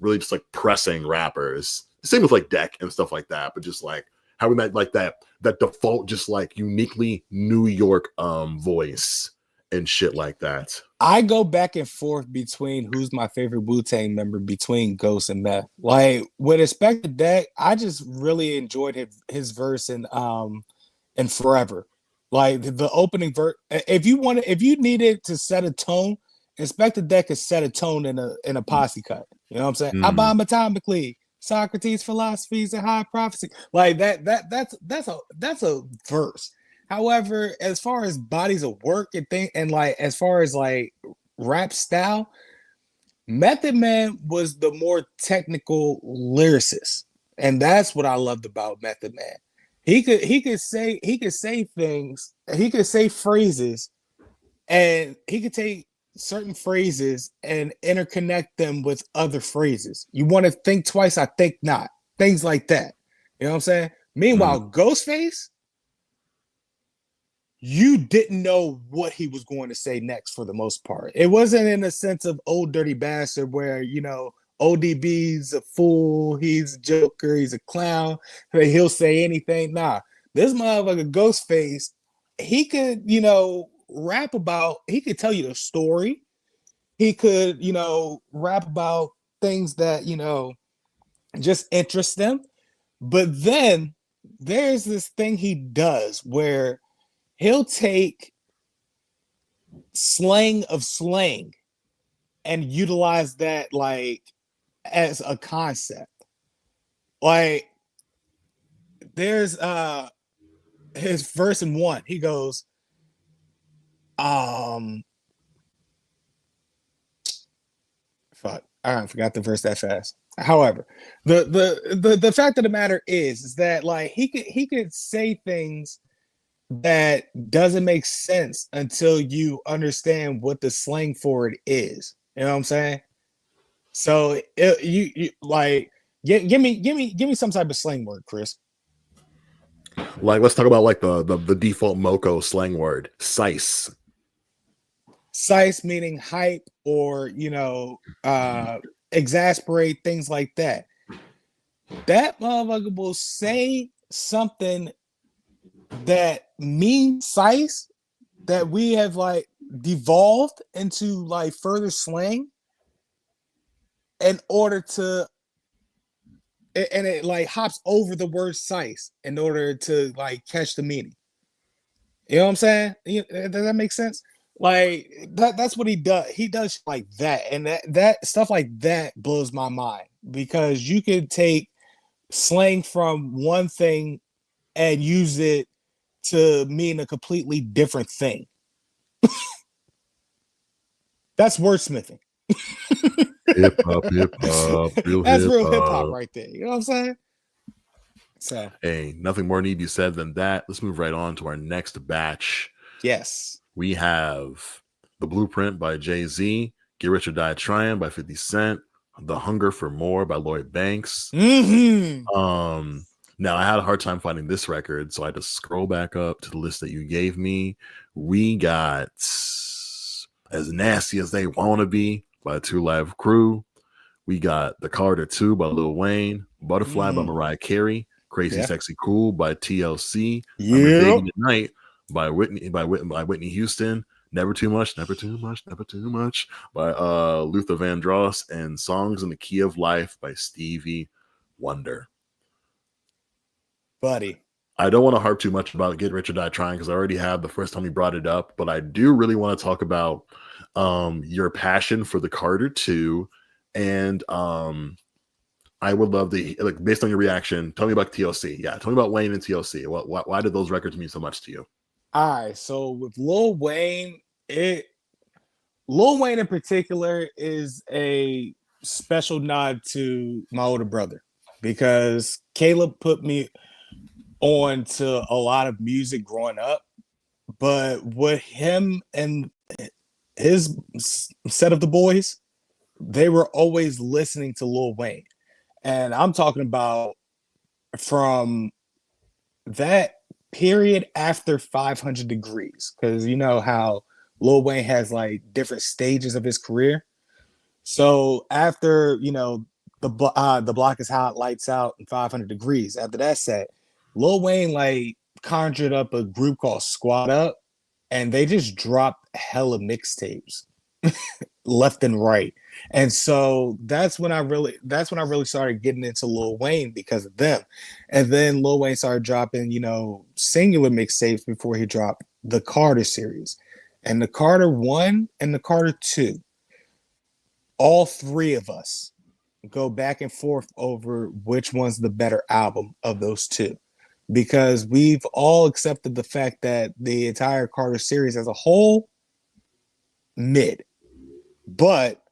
really just like pressing rappers. Same with like Deck and stuff like that, but just like having that like that default just like uniquely New York voice and shit like that. I go back and forth between who's my favorite Wu-Tang member between Ghost and Meth. Like with respect to Deck, I just really enjoyed his verse in Forever. Like the opening verse. If you needed to set a tone, Inspector Deck has set a tone in a posse cut. You know what I'm saying? I bomb atomically. Socrates' philosophies and high prophecy. Like that's a verse. However, as far as bodies of work and like as far as like rap style, Method Man was the more technical lyricist, and that's what I loved about Method Man. He could say things, he could say phrases, and he could take certain phrases and interconnect them with other phrases. You want to think twice, I think not. Things like that. You know what I'm saying? Meanwhile, Ghostface, you didn't know what he was going to say next for the most part. It wasn't in a sense of old dirty bastard where, you know, ODB's a fool, he's a joker, he's a clown, he'll say anything. Nah, this motherfucker Ghostface, he could, you know, rap about, he could tell you the story. He could, you know, rap about things that, you know, just interest them. But then there's this thing he does where he'll take slang of slang and utilize that like as a concept. Like there's his verse in one, he goes, fuck, I forgot the verse that fast. However, the fact of the matter is that like he could say things that doesn't make sense until you understand what the slang for it is. You know what I'm saying? So you like give me some type of slang word, Chris. Like let's talk about like the default Moco slang word, sice. Sice meaning hype or exasperate, things like that. That motherfucker will say something that means size that we have like devolved into like further slang in order to, and it like hops over the word size in order to like catch the meaning. You know what I'm saying? Does that make sense? Like that's what he does. He does like that, and that stuff like that blows my mind because you could take slang from one thing and use it to mean a completely different thing. That's wordsmithing. Hip hop, real That's hip real hip hop hop. right there. You know what I'm saying? So, hey, nothing more need to be said than that. Let's move right on to our next batch. yes. We have The Blueprint by Jay-Z, Get Rich or Die Trying by 50 Cent, The Hunger for More by Lloyd Banks. Now I had a hard time finding this record, so I had to scroll back up to the list that you gave me. We got As Nasty as They Wanna Be by 2 Live Crew. We got The Carter 2 by Lil Wayne, Butterfly by Mariah Carey, Crazy Sexy Cool by TLC, I'm Invading the Night by Whitney Houston, Never Too Much, Never Too Much, Never Too Much by Luther Vandross, and Songs in the Key of Life by Stevie Wonder. Buddy, I don't want to harp too much about Get Rich or Die Trying because I already have the first time you brought it up, but I do really want to talk about your passion for the Carter 2, and I would love to, like, based on your reaction, tell me about TLC. Yeah, tell me about Wayne and TLC. Why did those records mean so much to you? all right. So with Lil Wayne, Lil Wayne in particular is a special nod to my older brother because Caleb put me on to a lot of music growing up, but with him and his set of the boys, they were always listening to Lil Wayne. And I'm talking about from that period after 500 Degrees, because you know how Lil Wayne has like different stages of his career. So after the block is hot, lights out, and 500 Degrees. After that set, Lil Wayne like conjured up a group called Squad Up, and they just dropped hella mixtapes left and right. And so that's when I really started getting into Lil Wayne because of them. And then Lil Wayne started dropping, singular mixtapes before he dropped the Carter series. And the Carter 1 and the Carter 2, all three of us go back and forth over which one's the better album of those two. Because we've all accepted the fact that the entire Carter series as a whole, mid. But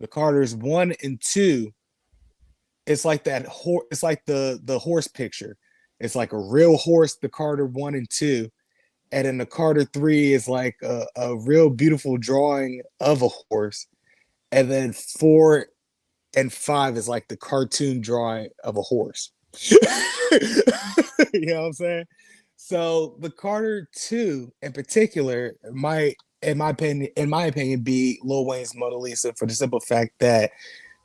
the Carters 1 and 2, it's like that it's like the horse picture. It's like a real horse, the Carter 1 and 2. And then the Carter 3 is like a real beautiful drawing of a horse. And then 4 and 5 is like the cartoon drawing of a horse. You know what I'm saying? So the Carter 2 in particular might, in my opinion, be Lil Wayne's Mona Lisa for the simple fact that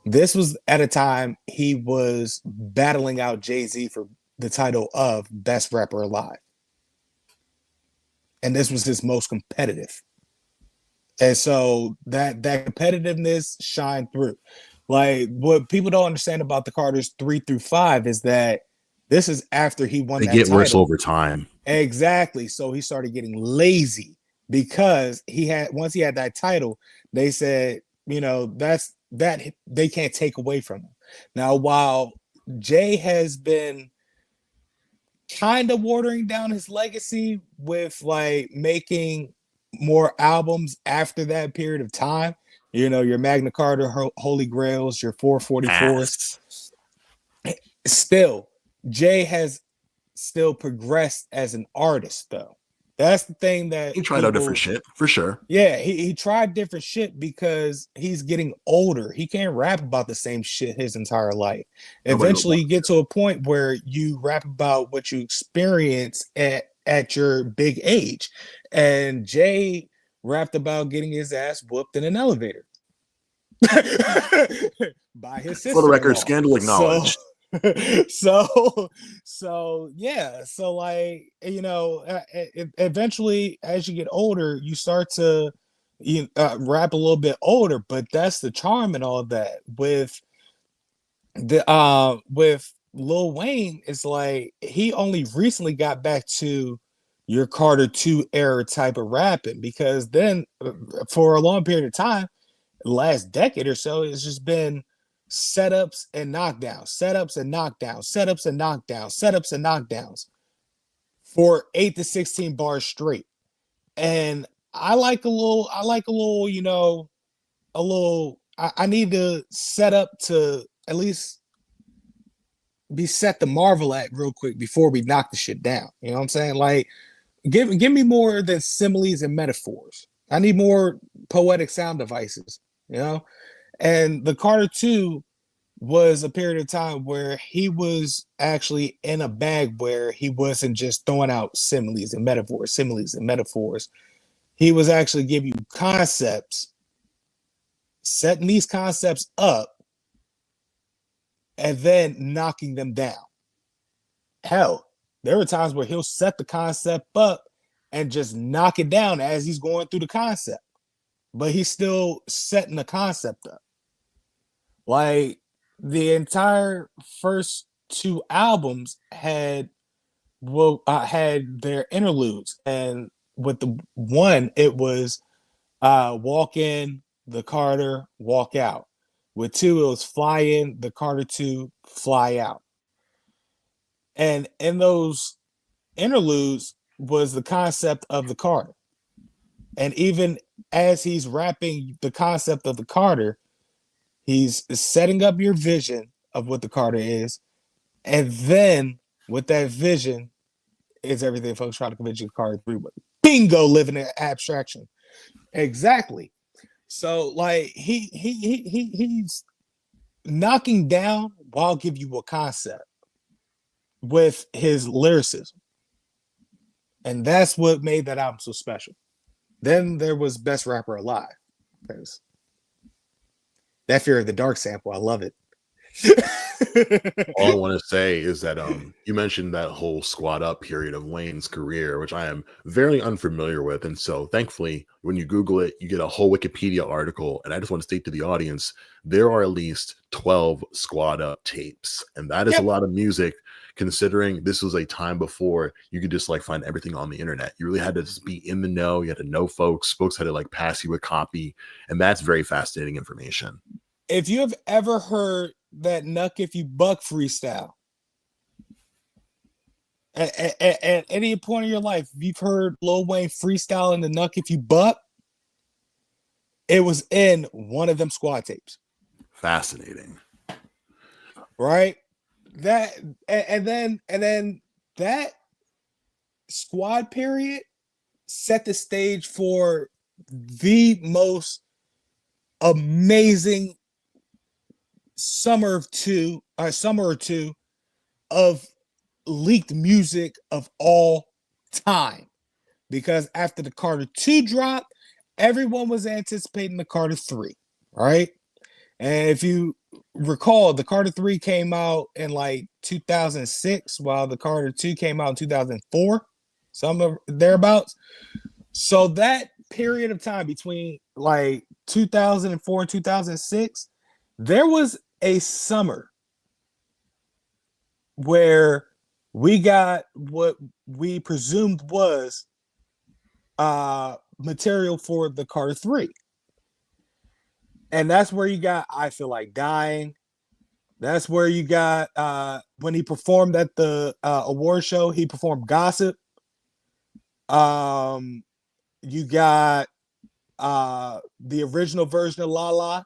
this was at a time he was battling out Jay-Z for the title of Best Rapper Alive. And this was his most competitive. And so that competitiveness shined through. Like, what people don't understand about the Carters 3 through 5 is that this is after he won that title. They get worse over time. Exactly. So he started getting lazy because once he had that title, they said, that's that they can't take away from him. Now, while Jay has been kind of watering down his legacy with like making more albums after that period of time, your Magna Carta, Holy Grails, your 444s. Still, Jay has still progressed as an artist, though. That's the thing that he tried out different shit for sure. Yeah, he tried different shit because he's getting older. He can't rap about the same shit his entire life. Eventually, you get to a point where you rap about what you experience at your big age. And Jay rapped about getting his ass whooped in an elevator by his For the record, sister-in-law. scandal So, acknowledged. so yeah. So like, eventually, as you get older, you start to rap a little bit older, but that's the charm and all that. With Lil Wayne, it's like he only recently got back to your Carter 2 era type of rapping, because then for a long period of time, last decade or so, it's just been setups and knockdowns, setups and knockdowns, setups and knockdowns, setups and knockdowns for 8 to 16 bars straight. And I need to set up to at least be set to marvel at real quick before we knock the shit down. You know what I'm saying? Like, give me more than similes and metaphors. I need more poetic sound devices, you know? And the Carter 2 was a period of time where he was actually in a bag where he wasn't just throwing out similes and metaphors, similes and metaphors. He was actually giving you concepts, setting these concepts up, and then knocking them down. Hell, there were times where he'll set the concept up and just knock it down as he's going through the concept, but he's still setting the concept up. Like, the entire first two albums had their interludes, and with the one, it was walk in, the Carter, walk out. With two, it was fly in, the Carter 2, fly out. And in those interludes was the concept of the Carter. And even as he's rapping the concept of the Carter, he's setting up your vision of what the Carter is. And then with that vision is everything folks try to convince you the Carter 3 with. Bingo, living in abstraction. Exactly. So like he's knocking down while give you a concept with his lyricism. And that's what made that album so special. Then there was Best Rapper Alive. Because that Fear of the Dark sample, I love it. All I want to say is that you mentioned that whole squad up period of Wayne's career, which I am very unfamiliar with. And so thankfully, when you Google it, you get a whole Wikipedia article. And I just want to state to the audience, there are at least 12 squad up tapes. And that is a lot of music, considering this was a time before you could just like find everything on the internet. You really had to just be in the know. You had to know folks. Folks had to like pass you a copy. And that's very fascinating information. If you have ever heard that Nuck If You Buck freestyle, at any point in your life, if you've heard Lil Wayne freestyling the Nuck If You Buck, it was in one of them squad tapes. Fascinating. Right? That and then that squad period set the stage for the most amazing summer or two of leaked music of all time. Because after the Carter 2 dropped, everyone was anticipating the Carter 3, right? And if you recall, the Carter 3 came out in like 2006, while the Carter 2 came out in 2004, some thereabouts. So that period of time between like 2004 and 2006, there was a summer where we got what we presumed was material for the Carter 3. And that's where you got I Feel Like Dying. That's where you got when he performed at the award show, he performed Gossip. You got the original version of La La,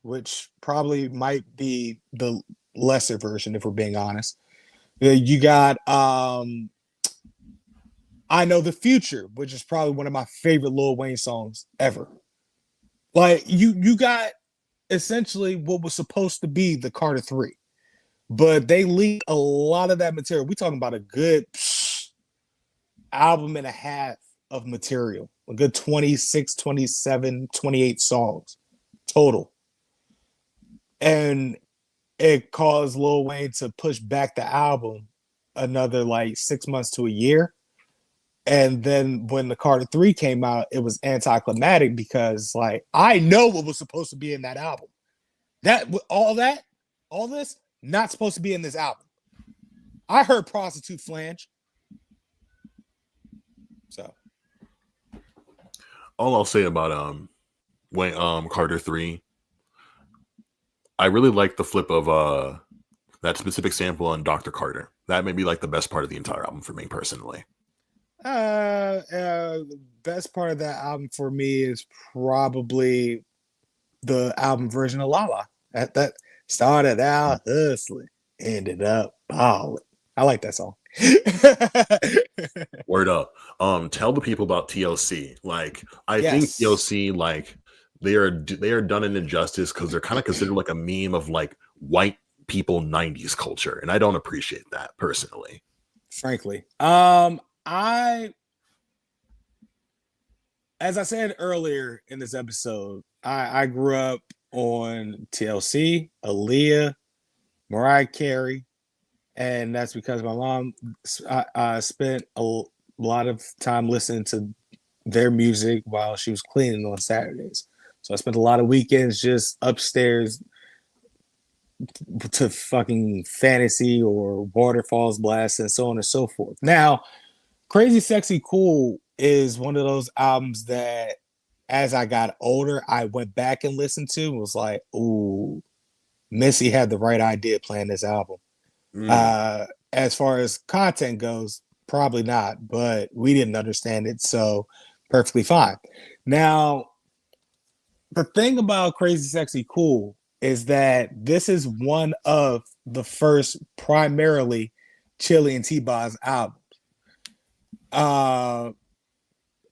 which probably might be the lesser version if we're being honest. You got I Know the Future, which is probably one of my favorite Lil Wayne songs ever. Like you got essentially what was supposed to be the Carter 3, but they leaked a lot of that material. We're talking about a good album and a half of material. a good 26, 27, 28 songs total. And it caused Lil Wayne to push back the album another like 6 months to a year. And then when the Carter 3 came out, it was anticlimactic because like I know what was supposed to be in that album. All this, not supposed to be in this album. I heard Prostitute Flange. So all I'll say about Carter 3, I really like the flip of that specific sample on Dr. Carter. That may be like the best part of the entire album for me personally. The best part of that album for me is probably the album version of Lala. That started out hustling, ended up balling. I like that song. Word up. Tell the people about TLC. Like, I think Yes. TLC, like, they are done an injustice because they're kind of considered like a meme of like white people 90s culture, and I don't appreciate that personally. Frankly, as I said earlier in this episode, I grew up on TLC, Aaliyah, Mariah Carey, and that's because my mom spent a lot of time listening to their music while she was cleaning on Saturdays. So I spent a lot of weekends just upstairs to fucking Fantasy or Waterfalls Blast and so on and so forth. Now, Crazy Sexy Cool is one of those albums that as I got older, I went back and listened to and was like, ooh, Missy had the right idea playing this album. As far as content goes, probably not, but we didn't understand it, so perfectly fine. Now, the thing about Crazy Sexy Cool is that this is one of the first primarily Chili and T-Boz albums.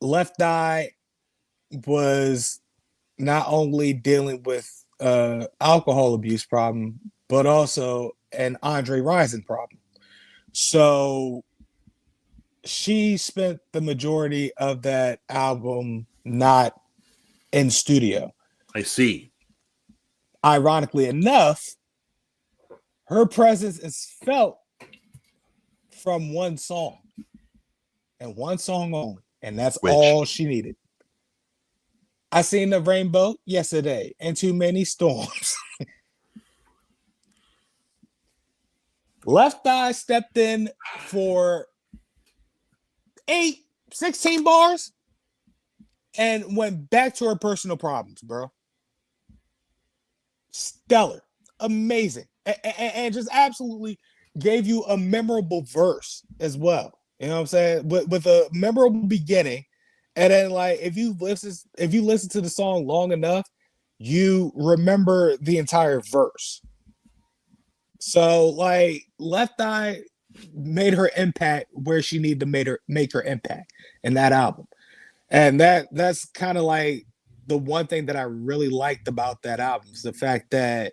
Left Eye was not only dealing with alcohol abuse problem, but also an Andre Rison problem. So she spent the majority of that album not in studio. I see. Ironically enough, her presence is felt from one song and one song only, and that's all she needed. I seen the rainbow yesterday and too many storms. Left Eye stepped in for 16 bars and went back to her personal problems, bro. Stellar, amazing, and just absolutely gave you a memorable verse as well. You know what I'm saying? With a memorable beginning, and then like if you listen to the song long enough, you remember the entire verse. So like Left Eye made her impact where she needed to make her impact in that album. And that's kind of like the one thing that I really liked about that album is the fact that,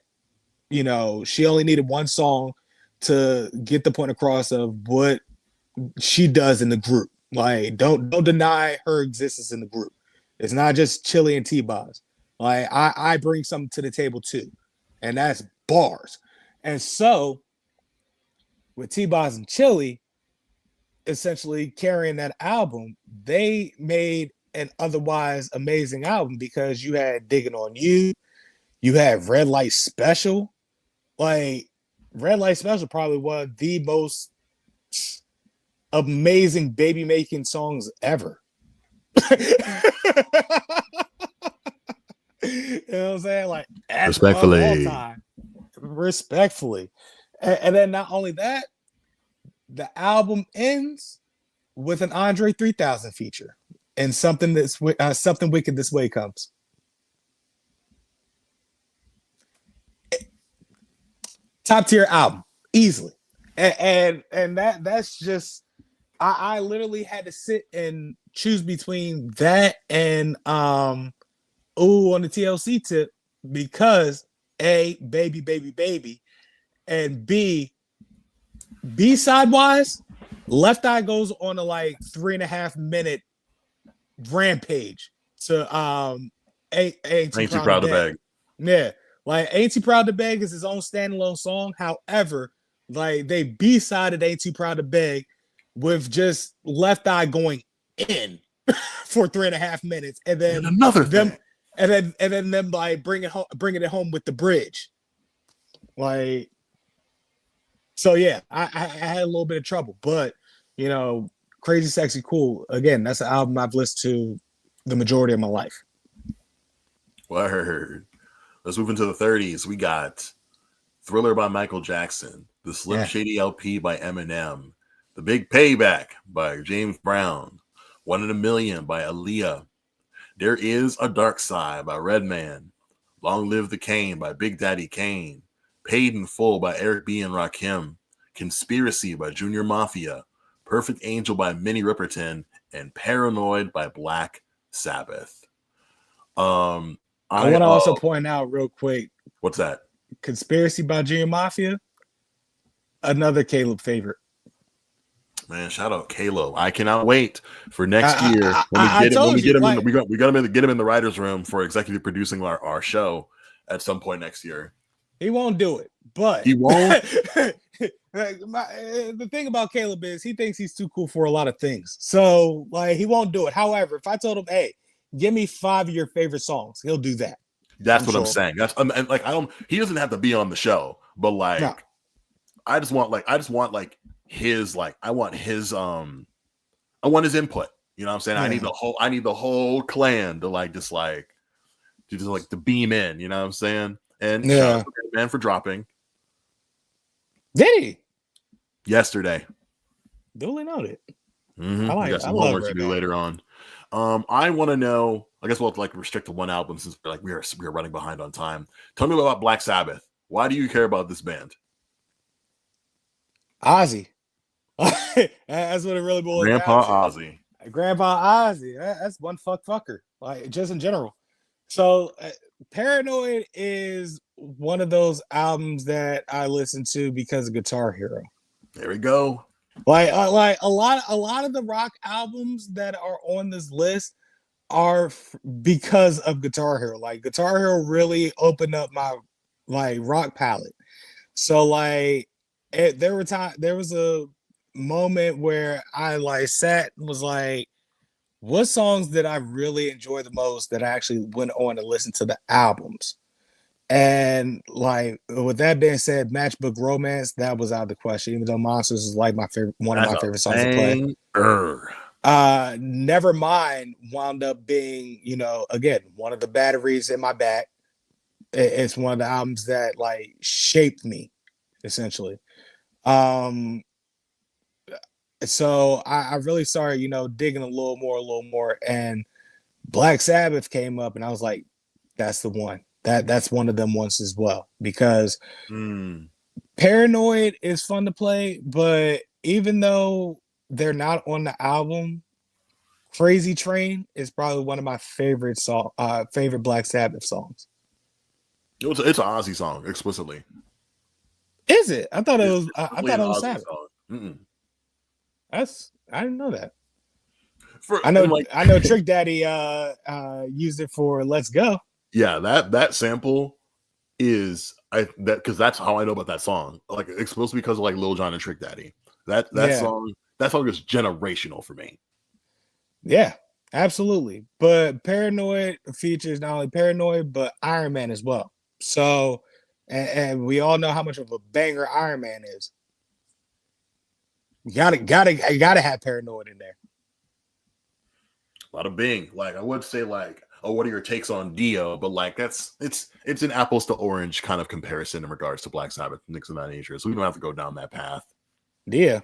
you know, she only needed one song to get the point across of what she does in the group. Like, don't deny her existence in the group. It's not just Chili and T-Boz. Like, I bring something to the table too, and that's bars. And so, with T-Boz and Chili essentially carrying that album, they made an otherwise amazing album because you had Digging on You, you had Red Light Special. Like, Red Light Special probably one of the most amazing baby making songs ever. You know what I'm saying? Like, respectfully. All time. Respectfully. And then not only that, the album ends with an Andre 3000 feature and something wicked this way comes. Top tier album, easily. And that's just I literally had to sit and choose between that and on the TLC tip because A, baby, and B side wise, Left Eye goes on a like 3.5 minute Rampage to Ain't Too Ain't too Proud to proud to Beg. beg. Yeah, like Ain't Too Proud to Beg is his own standalone song. However, like they B-sided Ain't Too Proud to Beg with just Left Eye going in for 3.5 minutes, and then another them thing. and then them like bringing it home with the bridge. Like, so yeah, I had a little bit of trouble, but you know, Crazy Sexy Cool, again, that's an album I've listened to the majority of my life. Word. Let's move into the 30s. We got Thriller by Michael Jackson, the Slim Shady LP by Eminem, The Big Payback by James Brown, One in a Million by Aaliyah, There Is a Dark Side by Redman, Long Live the Kane by Big Daddy Kane, Paid in Full by Eric B. and Rakim, Conspiracy by Junior Mafia, Perfect Angel by Minnie Riperton, and Paranoid by Black Sabbath. I want to also point out real quick. What's that? Conspiracy by Junior Mafia. Another Caleb favorite. Man, shout out Caleb. I cannot wait for next year when we get him in the writer's room for executive producing our show at some point next year. He won't do it, but he won't. The thing about Caleb is he thinks he's too cool for a lot of things. So like he won't do it. However, if I told him, hey, give me 5 of your favorite songs, he'll do that. That's what I'm saying. That's and like he doesn't have to be on the show, but like no. I want his input. You know what I'm saying? Yeah. I need the whole clan to beam in, you know what I'm saying? And shout out to man for dropping. Did he? Yesterday. Duly noted. Mm-hmm. I got some homework to do later on. I want to know. I guess we'll have to restrict to one album since we are running behind on time. Tell me about Black Sabbath. Why do you care about this band? Ozzy. That's what it really boils down to. Ozzy. Grandpa Ozzy. That's one fucker. Like just in general. So Paranoid is one of those albums that I listen to because of Guitar Hero. There we go. Like a lot of the rock albums that are on this list are because of Guitar Hero. Like Guitar Hero really opened up my rock palette. So there was a moment where I sat and was like, what songs did I really enjoy the most that I actually went on to listen to the albums? And with that being said, Matchbook Romance, that was out of the question, even though Monsters is one of my favorite songs to play. Nevermind wound up being, again, one of the batteries in my back. It's one of the albums that shaped me, essentially. So I really started, digging a little more, and Black Sabbath came up, and I was like, that's the one. That's one of them ones as well, because Paranoid is fun to play, but even though they're not on the album, Crazy Train is probably one of my favorite Black Sabbath songs. It's an Ozzy song explicitly. Is it? I thought it was. I thought it was Sabbath. I didn't know that. I know Trick Daddy used it for "Let's Go." Yeah, that sample is because that's how I know about that song. Like it's supposed to be because of Lil Jon and Trick Daddy. That song is generational for me. Yeah, absolutely. But Paranoid features not only Paranoid but Iron Man as well. So, and we all know how much of a banger Iron Man is. You gotta have Paranoid in there. A lot of Bing. I would say what are your takes on Dio? But it's an apples to orange kind of comparison in regards to Black Sabbath and things of that nature. So we don't have to go down that path. Yeah.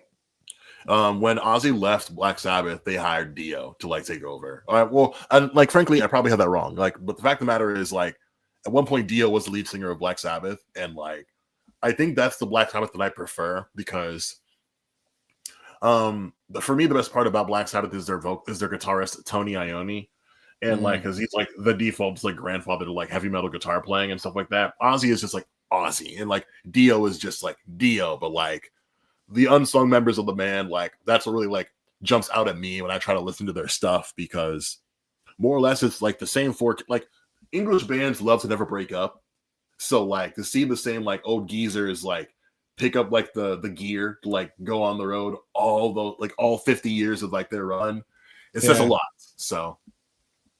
When Ozzy left Black Sabbath, they hired Dio to take over. Frankly, I probably had that wrong. But the fact of the matter is, at one point, Dio was the lead singer of Black Sabbath, and I think that's the Black Sabbath that I prefer because, for me, the best part about Black Sabbath is their guitarist Tony Iommi, and because he's the default grandfather to heavy metal guitar playing and stuff like that. Ozzy is just Ozzy, and Dio is just Dio, but the unsung members of the band, that's what really jumps out at me when I try to listen to their stuff, because more or less it's like the same four, like English bands love to never break up. So like to see the same like old geezers like pick up like the gear to like go on the road all 50 years of like their run, it says a lot. So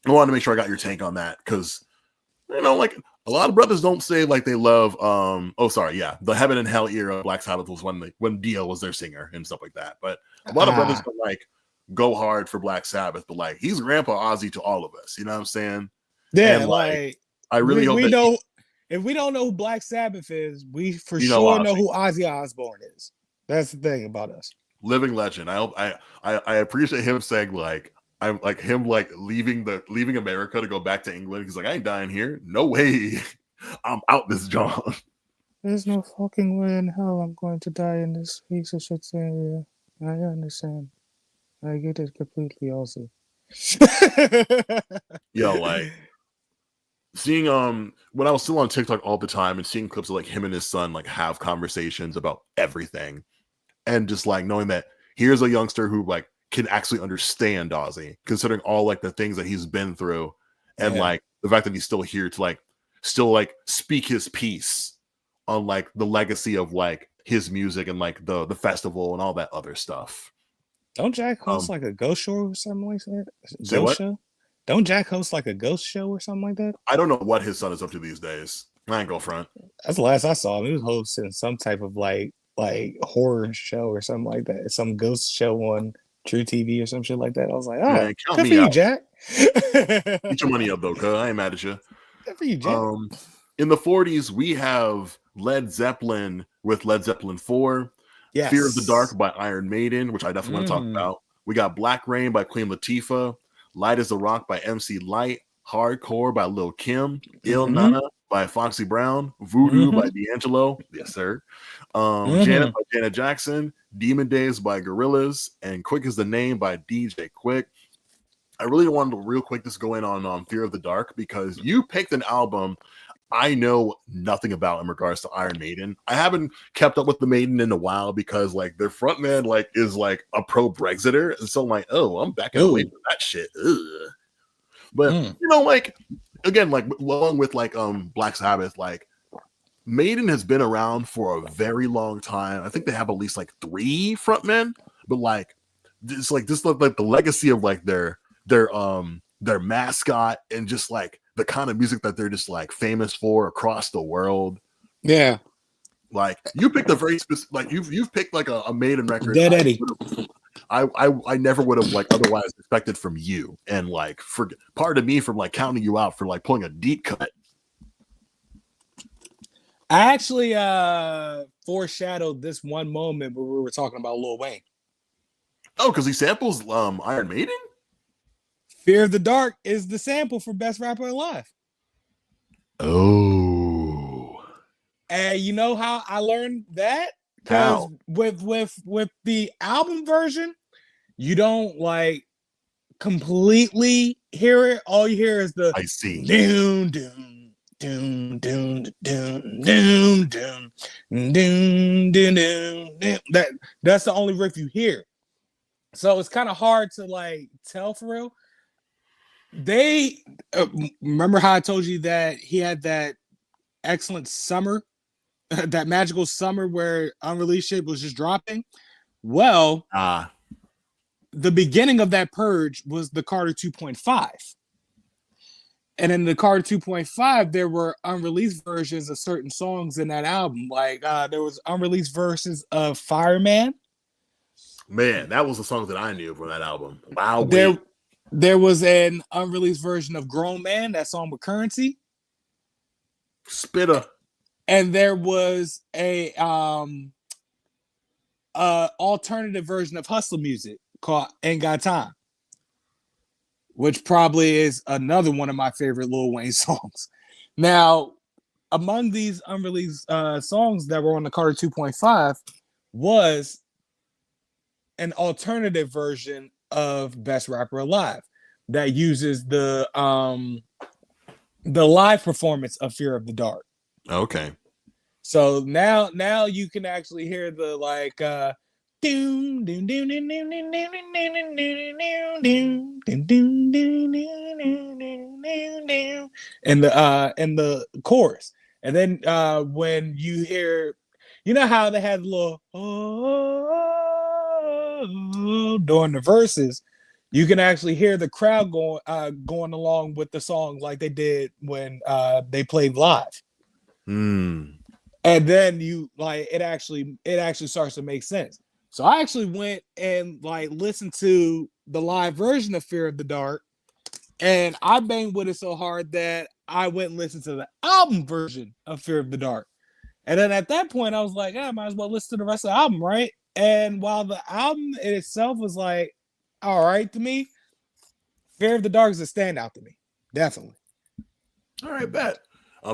I wanted to make sure I got your take on that, because like a lot of brothers don't say like they love the Heaven and Hell era of Black Sabbath was when Dio was their singer and stuff like that. But a lot of brothers don't like go hard for Black Sabbath, but like he's Grandpa Ozzy to all of us, you know what I'm saying? Yeah, and like I really hope we that know if we don't know who Black Sabbath is, we for sure know who Ozzy Osbourne is. That's the thing about us. Living legend. I hope I appreciate him saying like I'm like him like leaving America to go back to England. He's like, I ain't dying here. No way. I'm out this John. There's no fucking way in hell I'm going to die in this piece of shit area. I understand. I get it completely also. Yo, like seeing when I was still on TikTok all the time and seeing clips of like him and his son like have conversations about everything, and just like knowing that here's a youngster who like can actually understand Ozzy, considering all like the things that he's been through, and like the fact that he's still here to like still like speak his piece on like the legacy of like his music and like the festival and all that other stuff. Don't Jack host like a ghost show or something like that? Ghost show? Don't Jack host like a ghost show or something like that? I don't know what his son is up to these days. I ain't go front. That's the last I saw him. He was hosting some type of like horror show or something like that. Some ghost show on True TV or some shit like that. I was like, oh, man, count me out. You, Jack. Get your money up though, cuz I ain't mad at you. Good for you, Jack. In the 40s, we have Led Zeppelin with Led Zeppelin 4. Yes. Fear of the Dark by Iron Maiden, which I definitely want to talk about. We got Black Rain by Queen Latifah, Light as a Rock by MC Light, Hardcore by Lil Kim, Il Nana by Foxy Brown, Voodoo by D'Angelo, yes sir, Janet by Janet Jackson, Demon Days by Gorillaz, and Quick is the Name by DJ Quick. I really wanted to real quick just go in on Fear of the Dark, because you picked an album I know nothing about in regards to Iron Maiden. I haven't kept up with the Maiden in a while because like their frontman like is like a pro-Brexiter, and so I'm like, oh, I'm backing away from that shit. Ugh. But you know, like again, like along with like Black Sabbath, like Maiden has been around for a very long time. I think they have at least like 3 frontmen, but like it's like this like the legacy of like their mascot and just like the kind of music that they're just like famous for across the world. Yeah, like you picked a very specific, like you've picked like a Maiden record. Dead Eddie. I never would have like otherwise expected from you, and like for part of me from like counting you out for like pulling a deep cut. I actually foreshadowed this one moment where we were talking about Lil Wayne. Oh, because he samples Iron Maiden? Fear of the Dark is the sample for Best Rapper Alive. Oh. And you know how I learned that? Because with the album version, you don't like completely hear it. All you hear is the I see. Doom, doom, doom, doom, doom, doom, doom, doom, doom, doom. That's the only riff you hear. So it's kind of hard to like tell for real. They remember how I told you that he had that excellent summer, that magical summer where unreleased shit was just dropping. Well, the beginning of that purge was the Carter 2.5. And in the Carter 2.5, there were unreleased versions of certain songs in that album. Like there was unreleased versions of Fireman. Man, that was the song that I knew from that album. Wow. There was an unreleased version of Grown Man, that song with Currency. Spitter. And there was a alternative version of Hustle Music called Ain't Got Time, which probably is another one of my favorite Lil Wayne songs. Now, among these unreleased songs that were on the Carter 2.5 was an alternative version of Best Rapper Alive that uses the live performance of Fear of the Dark. Okay. So now you can actually hear the like And the chorus. And then when you hear, you know how they had the little during the verses, you can actually hear the crowd going along with the song like they did when they played live. Mm. And then you like it actually starts to make sense. So I actually went and like listened to the live version of Fear of the Dark, and I banged with it so hard that I went and listened to the album version of Fear of the Dark. And then at that point, I was like, I might as well listen to the rest of the album, right? And while the album in itself was like, all right to me, Fear of the Dark is a standout to me. Definitely. All right, bet.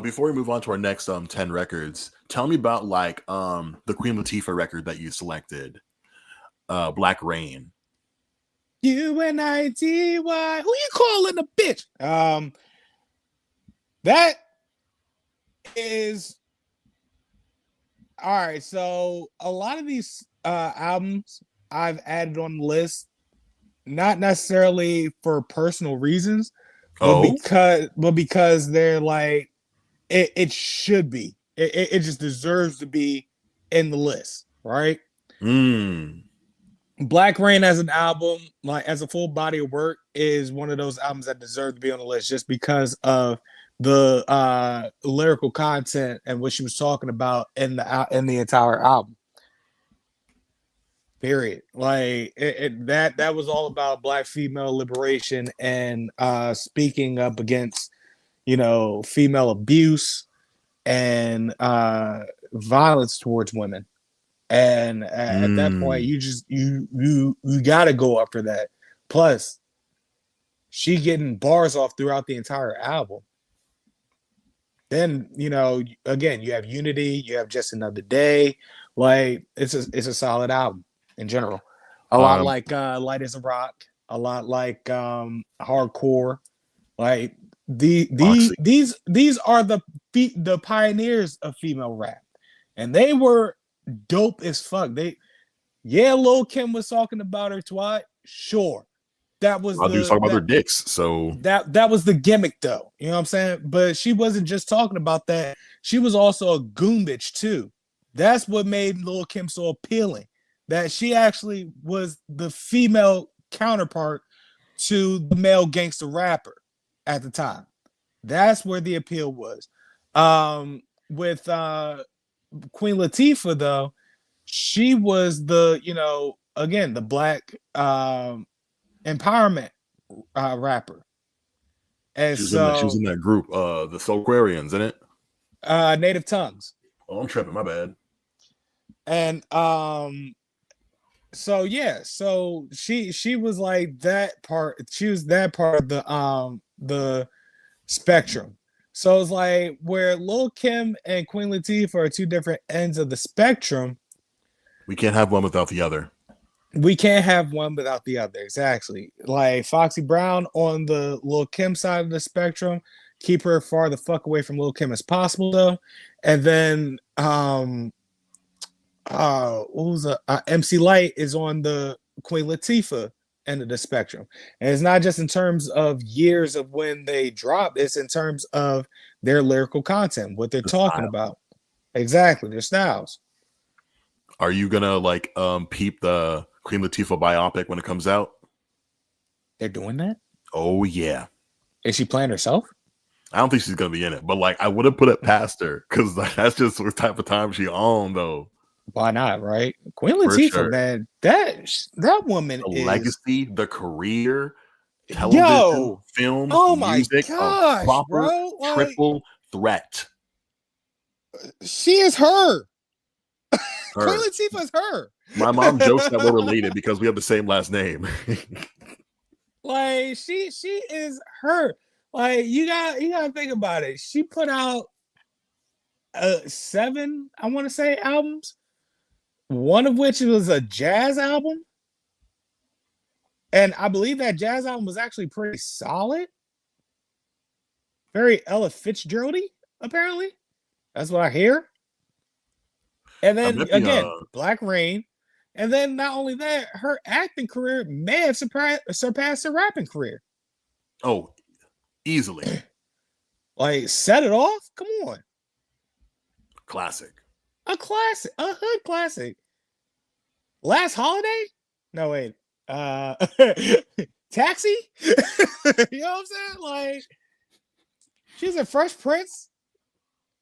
Before we move on to our next 10 records, tell me about like the Queen Latifah record that you selected, Black Rain. UNITY. Who you calling a bitch? That is all right. So a lot of these albums I've added on the list, not necessarily for personal reasons, but because they're like it should be. It just deserves to be in the list, right? Black Rain as an album, like as a full body of work, is one of those albums that deserve to be on the list just because of the lyrical content and what she was talking about in the entire album. Period. Like that was all about Black female liberation and speaking up against, female abuse and violence towards women. And at that point, you got to go up for that. Plus, she getting bars off throughout the entire album. Then again, you have Unity, you have Just Another Day. Like it's a solid album in general. A lot like Light as a Rock. A lot like Hardcore. Like these are the pioneers of female rap, and they were dope as fuck. Lil Kim was talking about her twat. Sure. That was talking about their dicks. So that was the gimmick though. You know what I'm saying? But she wasn't just talking about that. She was also a goon bitch too. That's what made Lil Kim so appealing. That she actually was the female counterpart to the male gangster rapper at the time. That's where the appeal was. With Queen Latifah though, she was the again the Black empowerment rapper, and she was in that group, the Soulquarians, in it. Native Tongues. Oh, I'm tripping. My bad. And so she was like that part. She was that part of the spectrum. So it's like where Lil Kim and Queen Latifah are two different ends of the spectrum. We can't have one without the other. We can't have one without the other. Exactly. Like Foxy Brown on the Lil Kim side of the spectrum. Keep her far the fuck away from Lil Kim as possible, though. And then MC Light is on the Queen Latifah end of the spectrum. And it's not just in terms of years of when they dropped, it's in terms of their lyrical content, what they're talking about. Exactly, their styles. Are you gonna like peep the Queen Latifah biopic when it comes out? They're doing that? Oh yeah. Is she playing herself? I don't think she's gonna be in it, but like I would have put it past her because that's just the type of time she on though. Why not, right? Queen Latifah, sure. Man, that woman the is legacy, the career, television, film, music, gosh, proper bro, triple threat. She is her. Queen Latifah is her. My mom jokes that we're related because we have the same last name. Like she is her. Like you gotta think about it. She put out 7, I want to say, albums. One of which was a jazz album. And I believe that jazz album was actually pretty solid. Very Ella Fitzgerald-y, apparently. That's what I hear. And then again, Black Rain. And then not only that, her acting career may have surpassed her rapping career. Oh, easily. Like, Set It Off? Come on. Classic. A classic. A hood classic. Last Holiday? No, wait. Taxi? You know what I'm saying? Like, she's a Fresh Prince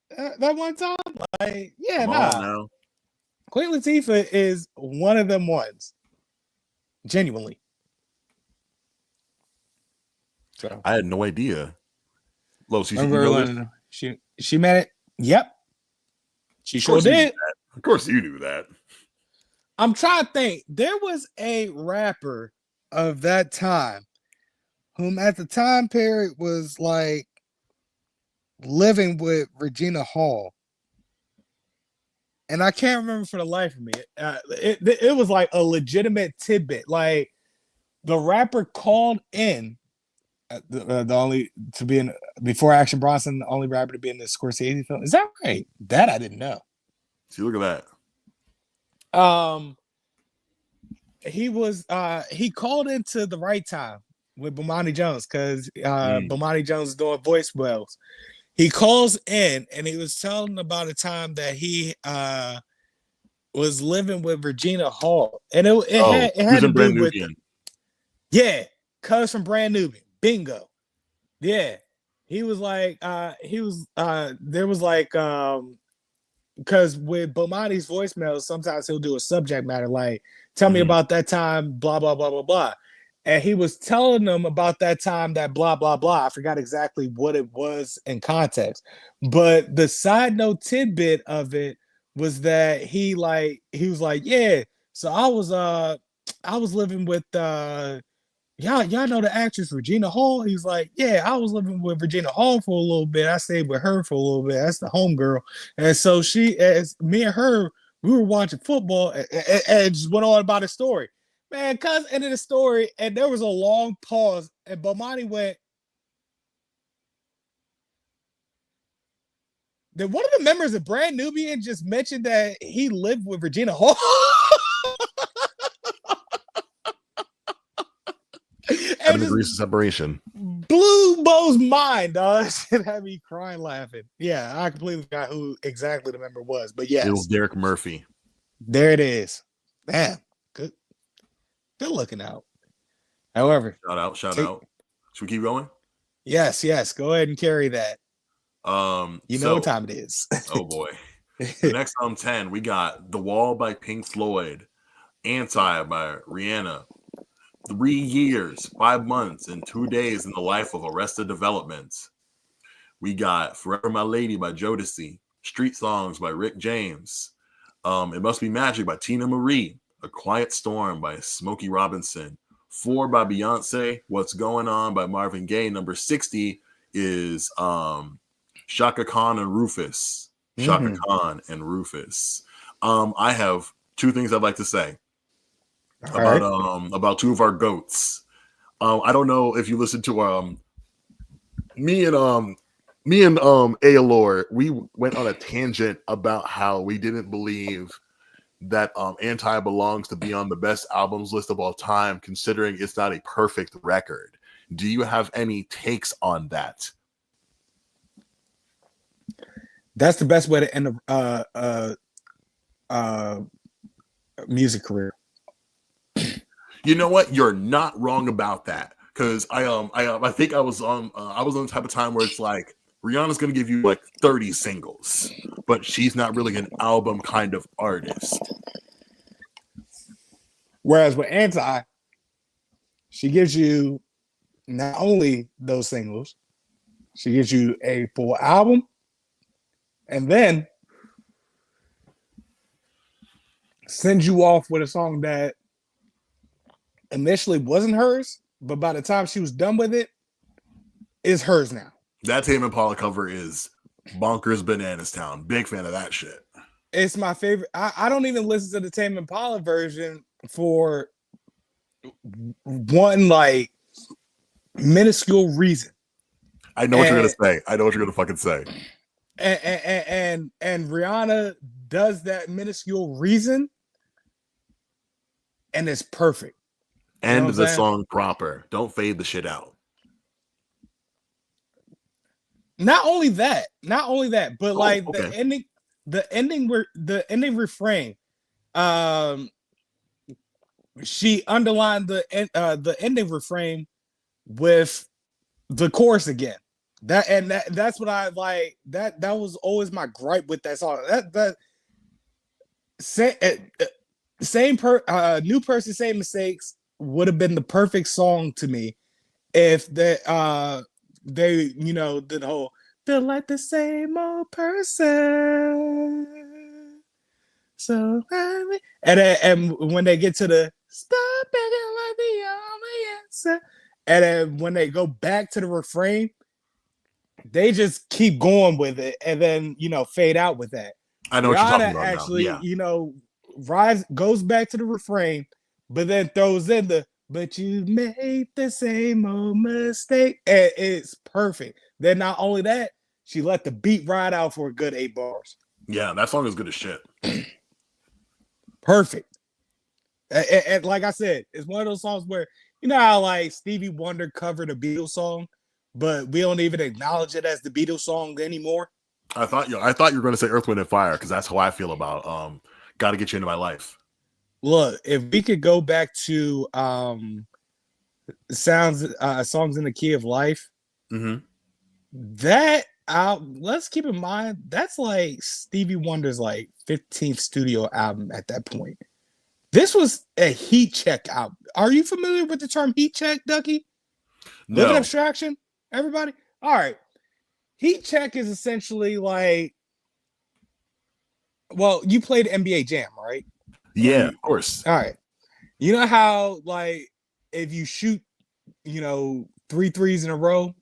that one time. Like, yeah, Come nah. on now. Queen Latifah is one of them ones. Genuinely. So I had no idea. Los, you remember know this? when she met it? Yep. She sure did. Of course you knew that. I'm trying to think. There was a rapper of that time whom at the time period was like living with Regina Hall. And I can't remember for the life of me. It was like a legitimate tidbit. Like the rapper called in the only to be in before Action Bronson, the only rapper to be in the Scorsese film. Is that right? That I didn't know. See, look at that. He was he called into the right time with Bomani Jones because Bomani Jones is doing voicemails. He calls in and he was telling about a time that he was living with Regina Hall, and it had to do with Cuz from Brand Nubian. Bingo. Yeah. He was like there was like because with Bomani's voicemails, sometimes he'll do a subject matter like, tell me about that time, blah, blah, blah, blah, blah. And he was telling them about that time that blah, blah, blah. I forgot exactly what it was in context. But the side note tidbit of it was that he was like, yeah, so I was living with y'all know the actress Regina Hall? He's like, yeah, I was living with Regina Hall for a little bit. I stayed with her for a little bit. That's the homegirl. And so as me and her, we were watching football and just went on about his story. Man, cuz ended the story, and there was a long pause, and Bomani went, did one of the members of Brand Nubian just mentioned that he lived with Regina Hall? And degrees of separation. Blew Bo's mind, dog. It had me crying laughing. Yeah, I completely forgot who exactly the member was, but yes. It was Derek Murphy. There it is. Damn. Good looking out. However. Shout out. Should we keep going? Yes. Go ahead and carry that. You know what time it is. Oh boy. The next 10, we got The Wall by Pink Floyd, Anti by Rihanna, 3 years, 5 months, and 2 days in the life of Arrested Development. We got Forever My Lady by Jodeci, Street Songs by Rick James, It Must Be Magic by Tina Marie, A Quiet Storm by Smokey Robinson, 4 by Beyonce, What's Going On by Marvin Gaye. Number 60 is Shaka Khan and Rufus. Khan and Rufus. I have 2 things I'd like to say about 2 of our goats. I don't know if you listened to me and Aylor, we went on a tangent about how we didn't believe that Anti belongs to be on the best albums list of all time, considering it's not a perfect record. Do you have any takes on that? That's the best way to end a music career. You know what? You're not wrong about that. Because I think I was on the type of time where it's like Rihanna's gonna give you like 30 singles, but she's not really an album kind of artist. Whereas with Anti, she gives you not only those singles, she gives you a full album, and then sends you off with a song that initially wasn't hers, but by the time she was done with it, is hers now. That Tame Impala cover is bonkers bananas town. Big fan of that shit. It's my favorite. I don't even listen to the Tame Impala version for one like minuscule reason. I know what you're gonna say. I know what you're gonna fucking say. And Rihanna does that minuscule reason and it's perfect. End the song proper. Don't fade the shit out. Not only that, but the ending refrain. She underlined the ending refrain with the chorus again. That's what I like. That was always my gripe with that song. New person, same mistakes would have been the perfect song to me if they did the whole feel like the same old person. So and when they get to the stop begging like the only answer, and then when they go back to the refrain, they just keep going with it, and then fade out with that. I know what you're talking about actually, now. Yeah. Goes back to the refrain, but then throws in the "but you made the same old mistake," and it's perfect. Then not only that, she let the beat ride out for a good 8 bars. Yeah, that song is good as shit. Perfect. And like I said, it's one of those songs where how like Stevie Wonder covered a Beatles song, but we don't even acknowledge it as the Beatles song anymore. I thought you were going to say Earth, Wind, and Fire because that's how I feel about "Gotta Get You Into My Life." Look, if we could go back to songs in the Key of Life, that let's keep in mind that's like Stevie Wonder's like 15th studio album at that point. This was a heat check album. Are you familiar with the term heat check, Ducky? No. Living Abstraction, everybody? All right. Heat check is essentially like, well, you played NBA Jam, right? Yeah, of course. All right. You know how like if you shoot, 3 threes in a row,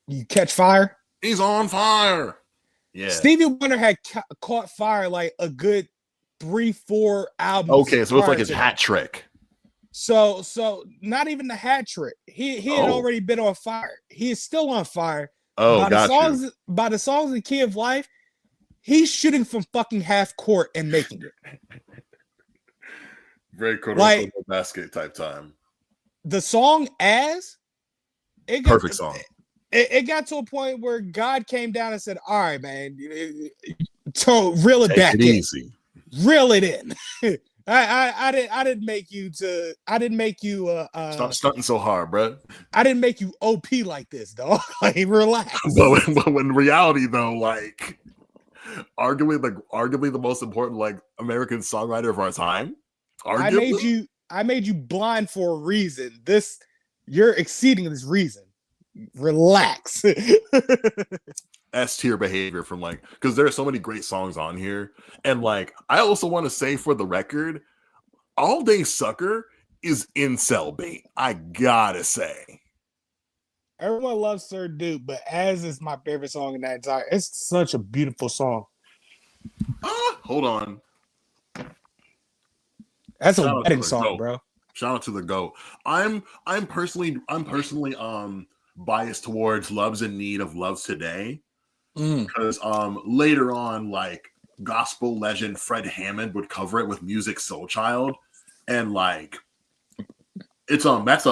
you catch fire? He's on fire. Yeah. Stevie Wonder had caught fire like a good 3-4 albums. Okay, so it's like his hat trick. So not even the hat trick. He had already been on fire. He is still on fire. Oh, by the songs in Key of Life, he's shooting from fucking half court and making it. Very quote-unquote basket type time. The song perfect song. It got to a point where God came down and said, "All right, man, reel it back in. Easy. Reel it in." I didn't make you stop stunting so hard, bro. I didn't make you OP like this, dog. Like, relax. But in reality, though, like arguably the most important like American songwriter of our time. Arguably? I made you blind for a reason. You're exceeding this reason. Relax. S tier behavior from like, because there are so many great songs on here, and like I also want to say for the record, All Day Sucker is incel bait. I gotta say, everyone loves Sir Duke, but As is my favorite song in that entire. It's such a beautiful song. Hold on, that's a wedding song, bro. Shout out to the GOAT. I'm personally biased towards Love's in Need of Loves Today. Because later on, like gospel legend Fred Hammond would cover it with Music Soul Child, and like it's that's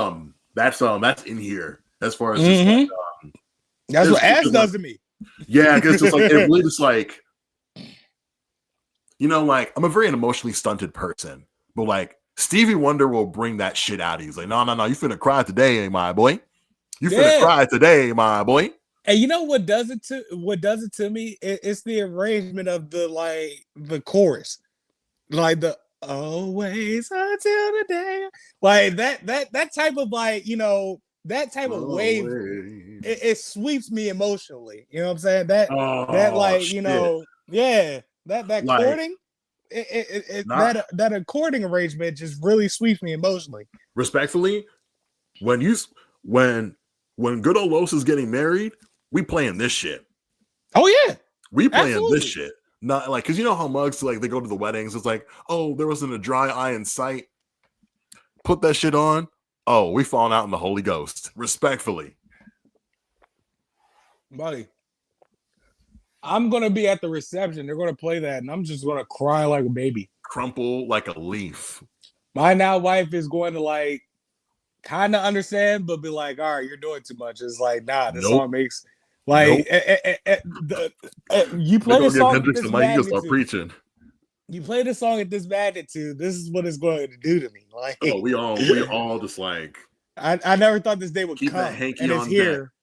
in here as far as just, like, that's what As does to me. Yeah, because it's just like it really just like like I'm a very emotionally stunted person, but like Stevie Wonder will bring that shit out of you. He's like, no, you finna cry today, my boy. You finna cry today, my boy. And you know what does it to me? It's the arrangement of the chorus, like the always until the day, like that type of that type of wave. It sweeps me emotionally. You know what I'm saying? That that chording. That according arrangement just really sweeps me emotionally. Respectfully, when Good Old Los is getting married, we playing this shit. Oh yeah, we playing this shit. Not like because you know how mugs like they go to the weddings. It's like, oh, there wasn't a dry eye in sight. Put that shit on. Oh, we falling out in the Holy Ghost. Respectfully, buddy. I'm gonna be at the reception. They're gonna play that, and I'm just gonna cry like a baby. Crumple like a leaf. My now wife is going to like kind of understand, but be like, all right, you're doing too much. It's like, nah, this Nope. song makes Nope. like you They're play gonna the give song at Hendrix the this mic. You gotta start magnitude. preaching. You play the song at this magnitude. This is what it's going to do to me. Like, Oh, we all just like I never thought this day would keep that come, hanky and it's on deck. here.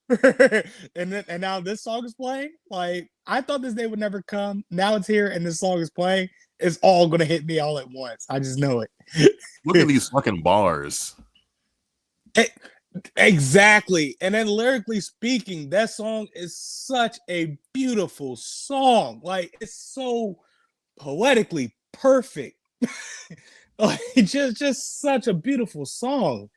And now this song is playing. Like, I thought this day would never come. Now it's here, and this song is playing. It's all gonna hit me all at once. I just know it. Look at these fucking bars. Exactly. And then lyrically speaking, that song is such a beautiful song. Like, it's so poetically perfect. Like, just such a beautiful song.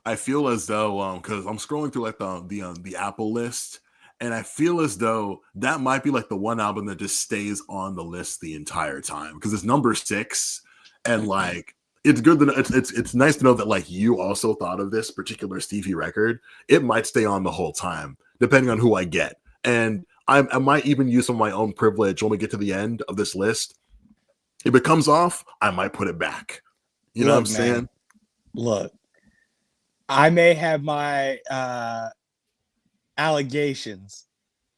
I feel as though because I'm scrolling through like the Apple list, and I feel as though that might be like the one album that just stays on the list the entire time because it's number 6, and like it's good that it's nice to know that like you also thought of this particular Stevie record. It might stay on the whole time depending on who I get, and I might even use some of my own privilege when we get to the end of this list. If it comes off, I might put it back. You know what I'm saying? Look, I may have my allegations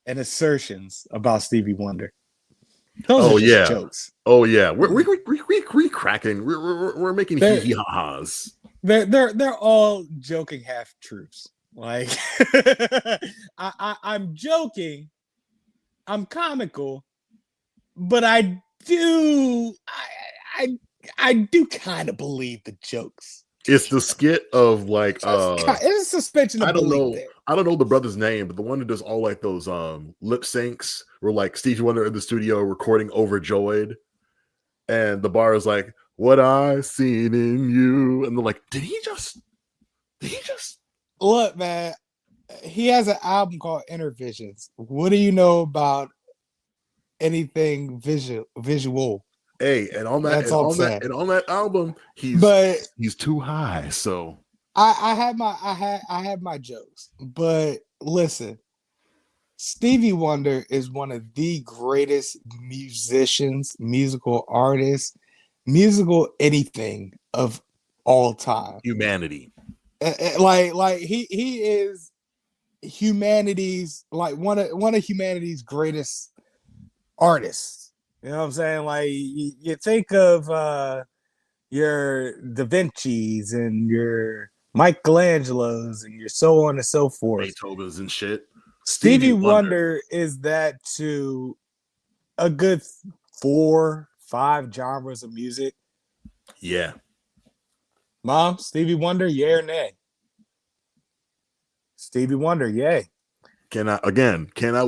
and assertions about Stevie Wonder. Those are just jokes. Oh yeah, we're cracking. We're making hee hee ha ha's. They're all joking half truths. Like I'm joking, I'm comical, but I do kind of believe the jokes. It's the skit of like it's a suspension of belief there. I don't know the brother's name, but the one who does all like those lip syncs where like Stevie Wonder in the studio recording Overjoyed, and the bar is like, "What I seen in you," and they're like, Did he just look, man? He has an album called Inner Visions. What do you know about anything visual? Hey, and on that, and on that album, he's too high. So I had my jokes, but listen, Stevie Wonder is one of the greatest musicians, musical artists, musical anything of all time. Humanity, like he is humanity's like one of humanity's greatest artists. You know what I'm saying? Like you think of your Da Vinci's and your Michelangelos and your so on and so forth. Beethoven's and shit. Stevie Wonder is that to a good 4-5 genres of music. Yeah. Mom, Stevie Wonder, yeah or nay? Stevie Wonder, yay. Cannot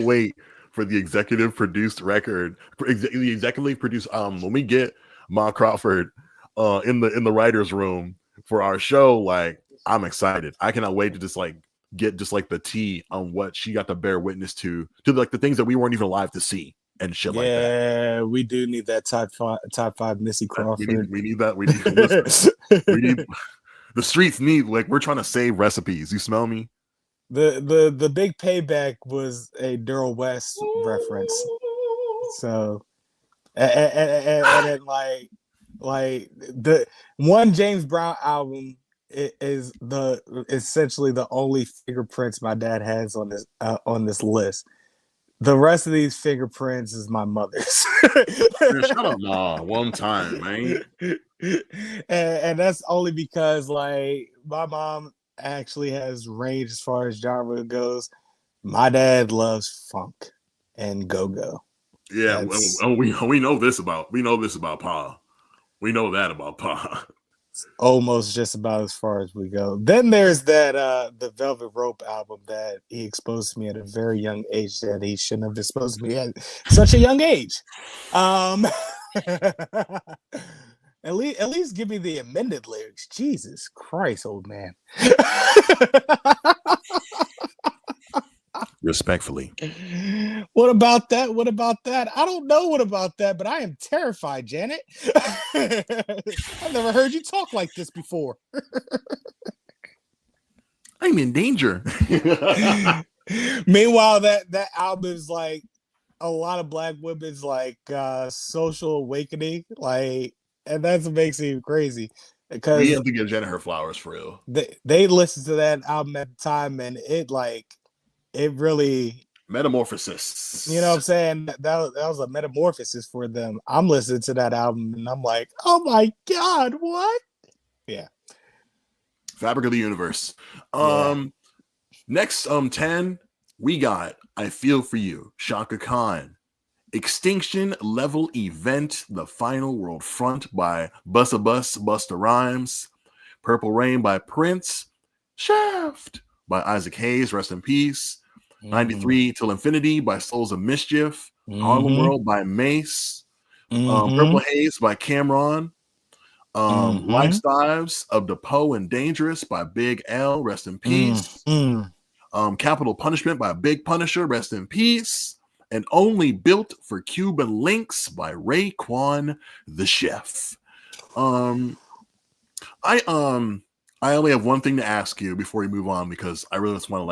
wait for the executive produced record. The executively produced when we get Ma Crawford in the writer's room for our show, like I'm excited. I cannot wait to just like get just like the tea on what she got to bear witness to like the things that we weren't even alive to see and shit like that. Yeah, we do need that top five Missy Crawford. We need that. We need the streets need, like, we're trying to save recipes. You smell me? The big payback was a Daryl West reference. So and then like the one James Brown album is essentially the only fingerprints my dad has on this list. The rest of these fingerprints is my mother's. Shut up, Ma. One time, man. And that's only because like my mom actually has range as far as genre goes. My dad loves funk and go-go. Yeah, we know this about Pa. We know that about Pa. It's almost just about as far as we go. Then there's that the Velvet Rope album that he exposed to me at a very young age that he shouldn't have exposed to me at such a young age. At least give me the amended lyrics. Jesus Christ, old man. Respectfully. What about that? I don't know what about that, but I am terrified, Janet. I've never heard you talk like this before. I'm in danger. Meanwhile, that album is like a lot of black women's like social awakening. Like And that's what makes it crazy We because have to give Jenna her flowers for real. they listened to that album at the time and it really, you know what I'm Metamorphosis. saying? That was a metamorphosis for them. I'm listening to that album and I'm like, oh my God, what? Yeah. Fabric of the Universe. Yeah. Next 10, we got I Feel For You, Shaka Khan. Extinction Level Event, The Final World Front by Busta Bus, Busta Rhymes. Purple Rain by Prince. Shaft by Isaac Hayes, rest in peace. 93 Till Infinity by Souls of Mischief. Harlem Mm-hmm. World by Mace. Mm-hmm. Purple Haze by Cameron. Mm-hmm. Lifestyles of Depoe and Dangerous by Big L, rest in peace. Mm-hmm. Capital Punishment by Big Punisher, rest in peace. And Only Built for Cuban Links by Raekwon the Chef. I only have one thing to ask you before we move on, because I really just want to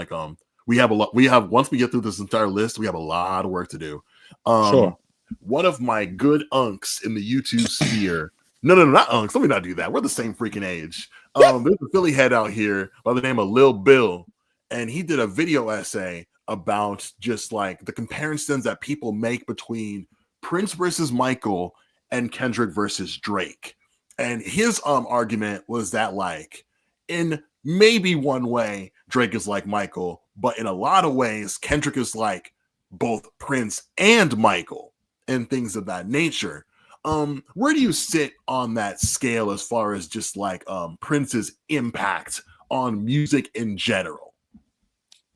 once we get through this entire list, we have a lot of work to do. Sure. One of my good unks in the YouTube sphere. No, not unks. Let me not do that. We're the same freaking age. There's a Philly head out here by the name of Lil Bill, and he did a video essay about just like the comparisons that people make between Prince versus Michael and Kendrick versus Drake. And his argument was that, like, in maybe one way, Drake is like Michael, but in a lot of ways, Kendrick is like both Prince and Michael and things of that nature. Where do you sit on that scale as far as just like Prince's impact on music in general?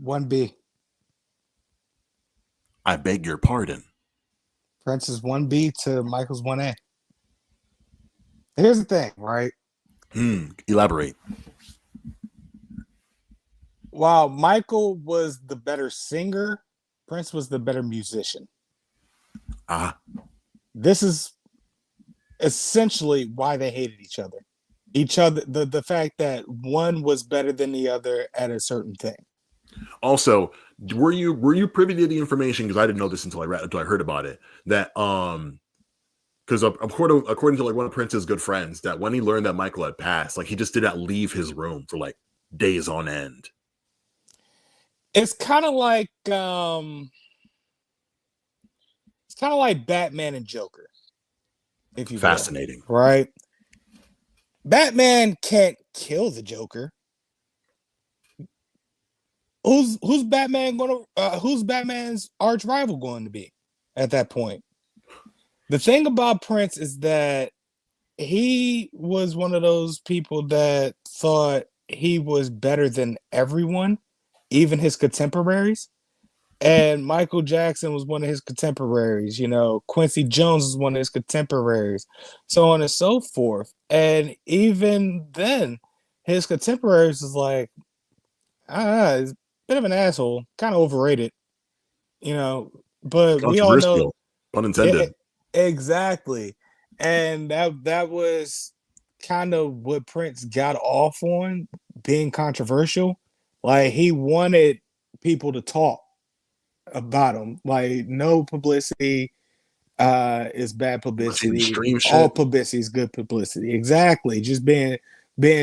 1B. I beg your pardon. Prince is 1B to Michael's 1A. Here's the thing, right? Elaborate. While Michael was the better singer, Prince was the better musician. This is essentially why they hated each other. The fact that one was better than the other at a certain thing. Also, were you privy to the information? Because I didn't know this until I heard about it. That because according to like one of Prince's good friends, that when he learned that Michael had passed, like he just did not leave his room for like days on end. It's kind of like Batman and Joker, if you will. Fascinating, right? Batman can't kill the Joker. Who's Batman's arch rival going to be at that point? The thing about Prince is that he was one of those people that thought he was better than everyone, even his contemporaries. And Michael Jackson was one of his contemporaries. You know, Quincy Jones was one of his contemporaries, so on and so forth. And even then, his contemporaries was like, he's a bit of an asshole, kind of overrated, you know. But we all know, controversial, pun intended. Exactly. And that was kind of what Prince got off on, being controversial. Like he wanted people to talk about him. Like no publicity is bad publicity. Stream All shit. publicity is good publicity. Exactly. Just being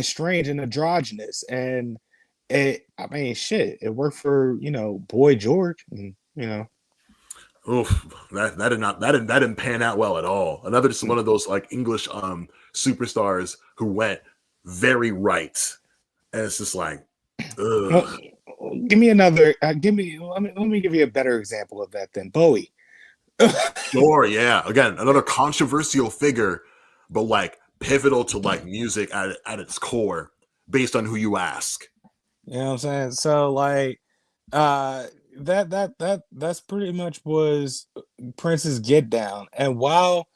strange and androgynous. And shit, it worked for, Boy George, and, Oof, that didn't pan out well at all. Another just one of those like English superstars who went very right, and it's just like, ugh. Give me another. Let me give you a better example of that than Bowie. Sure, yeah. Again, another controversial figure, but like pivotal to like music at its core, based on who you ask. You know what I'm saying? So like, that's pretty much was Prince's get down. And while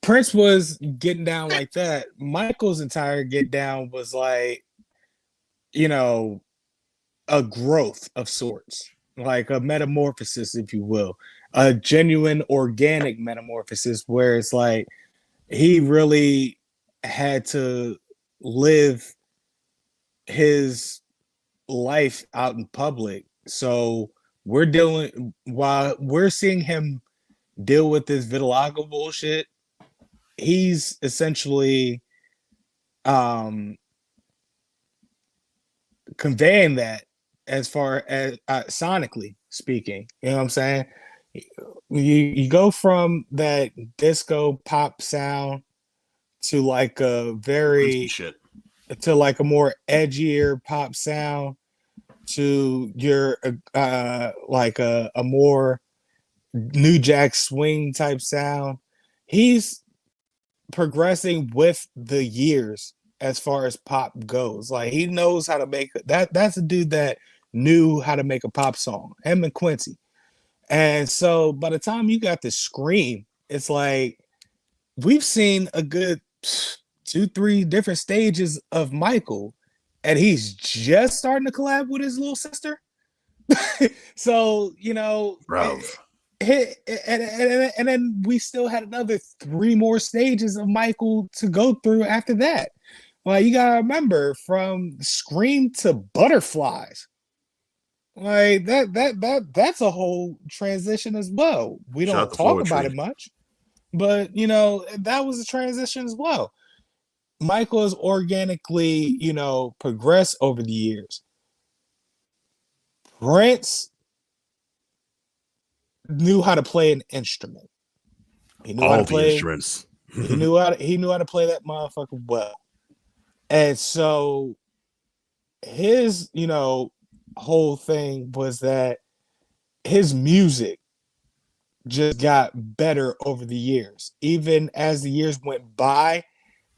Prince was getting down like that, Michael's entire get down was like, a growth of sorts, like a metamorphosis, if you will, a genuine organic metamorphosis, where it's like he really had to live his life out in public. So while we're seeing him deal with this vitiligo bullshit, he's essentially conveying that as far as sonically speaking. You know what I'm saying? You go from that disco pop sound to like a Princey very shit. to like a more edgier pop sound to your like a more New Jack Swing type sound. He's progressing with the years as far as pop goes. Like he knows how to make that. That's a dude that knew how to make a pop song. Him and Quincy. And so by the time you got to Scream, it's like we've seen a good 2, 3 different stages of Michael, and he's just starting to collab with his little sister. So Bro. and then we still had another 3 more stages of Michael to go through after that. Well, you gotta remember from Scream to Butterflies, like that's a whole transition as well. We Shout don't out to talk about Poetry. it much, but that was a transition as well. Michael has organically, progressed over the years. Prince knew how to play an instrument. He knew how All to the play. instruments. He knew how to play that motherfucker well. And so his, whole thing was that his music just got better over the years. Even as the years went by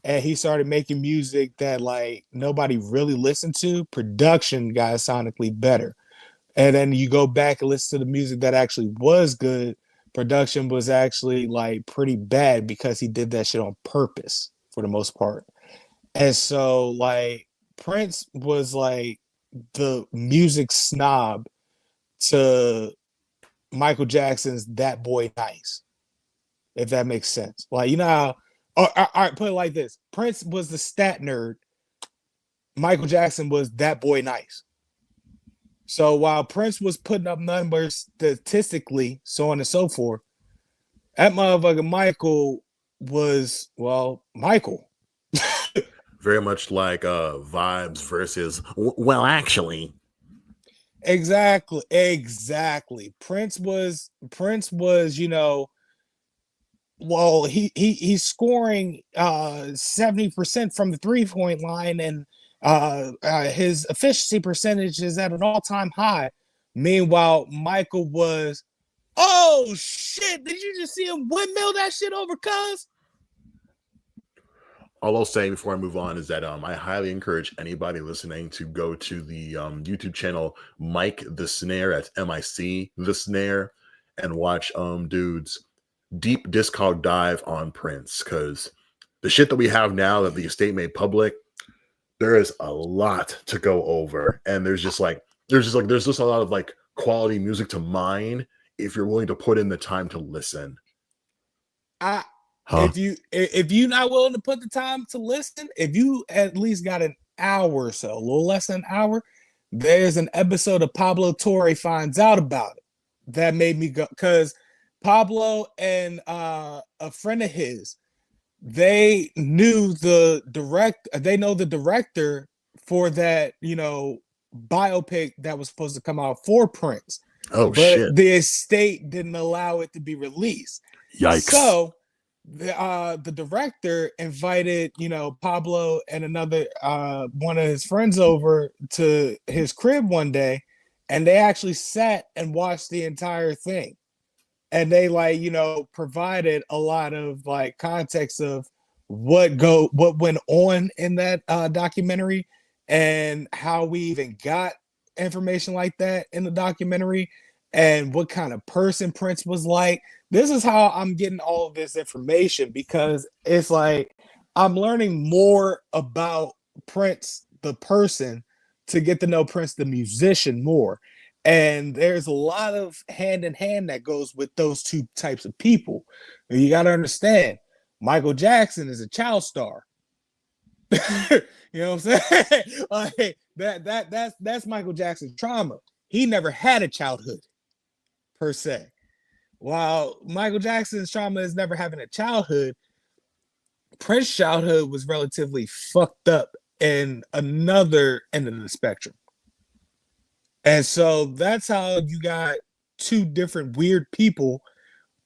and he started making music that like nobody really listened to, production got sonically better. And then you go back and listen to the music that actually was good, production was actually like pretty bad because he did that shit on purpose for the most part. And so like Prince was like the music snob to Michael Jackson's That Boy Nice, if that makes sense. Like, how, all right, put it like this. Prince was the stat nerd. Michael Jackson was That Boy Nice. So while Prince was putting up numbers statistically, so on and so forth, that motherfucker Michael was, well, Michael. Very much like Vibes versus well, actually. Exactly. Prince was, well, he's scoring 70% from the 3-point line, and his efficiency percentage is at an all-time high. Meanwhile, Michael was, oh shit, did you just see him windmill that shit over cuz? All I'll say before I move on is that I highly encourage anybody listening to go to the YouTube channel Mike the Snare, that's MIC the Snare, and watch dude's deep discog dive on Prince, because the shit that we have now that the estate made public, there is a lot to go over, and there's just a lot of like quality music to mine if you're willing to put in the time to listen. If you not willing to put the time to listen, if you at least got an hour or so, a little less than an hour, there's an episode of Pablo Torre Finds Out About It that made me go, because Pablo and a friend of his, they know the director for that, biopic that was supposed to come out for Prince. Oh But shit. the estate didn't allow it to be released. Yikes. So the director invited, Pablo and another one of his friends over to his crib one day, and they actually sat and watched the entire thing. And they like, provided a lot of like context of what went on in that documentary, and how we even got information like that in the documentary, and what kind of person Prince was like. This is how I'm getting all of this information, because it's like I'm learning more about Prince the person to get to know Prince the musician more. And there's a lot of hand in hand that goes with those two types of people. You got to understand, Michael Jackson is a child star. You know what I'm saying? Like that's Michael Jackson's trauma. He never had a childhood per se. While Michael Jackson's trauma is never having a childhood, Prince's childhood was relatively fucked up in another end of the spectrum. And so that's how you got two different weird people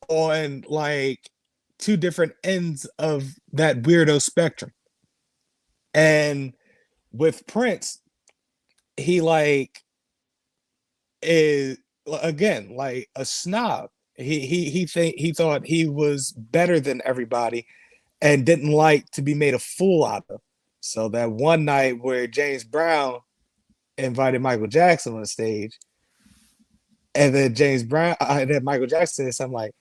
on like two different ends of that weirdo spectrum. And with Prince, he like is again like a snob. He thought he was better than everybody and didn't like to be made a fool out of. So that one night where James Brown invited Michael Jackson on the stage, and then then Michael Jackson said something like,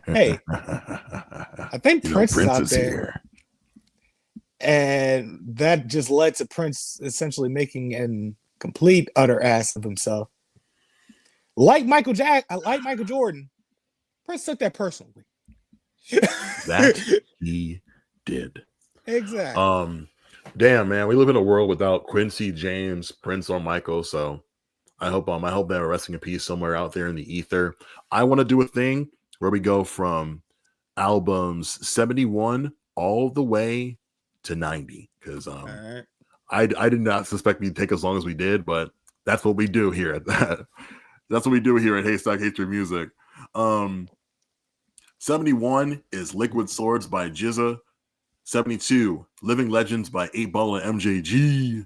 "Hey, I think Prince is out there." Here. And that just led to Prince essentially making an complete utter ass of himself. Like Michael Jordan, Prince took that personally. That he did. Exactly. Damn, man, we live in a world without Quincy, James, Prince, or Michael. So I hope they are resting in peace somewhere out there in the ether. I want to do a thing where we go from albums 71 all the way to 90 because right. I did not suspect we'd take as long as we did, but that's what we do here at that. That's what we do here at Haystack Hatred Music. 71 is Liquid Swords by Jizza. 72, Living Legends by 8Ball and MJG.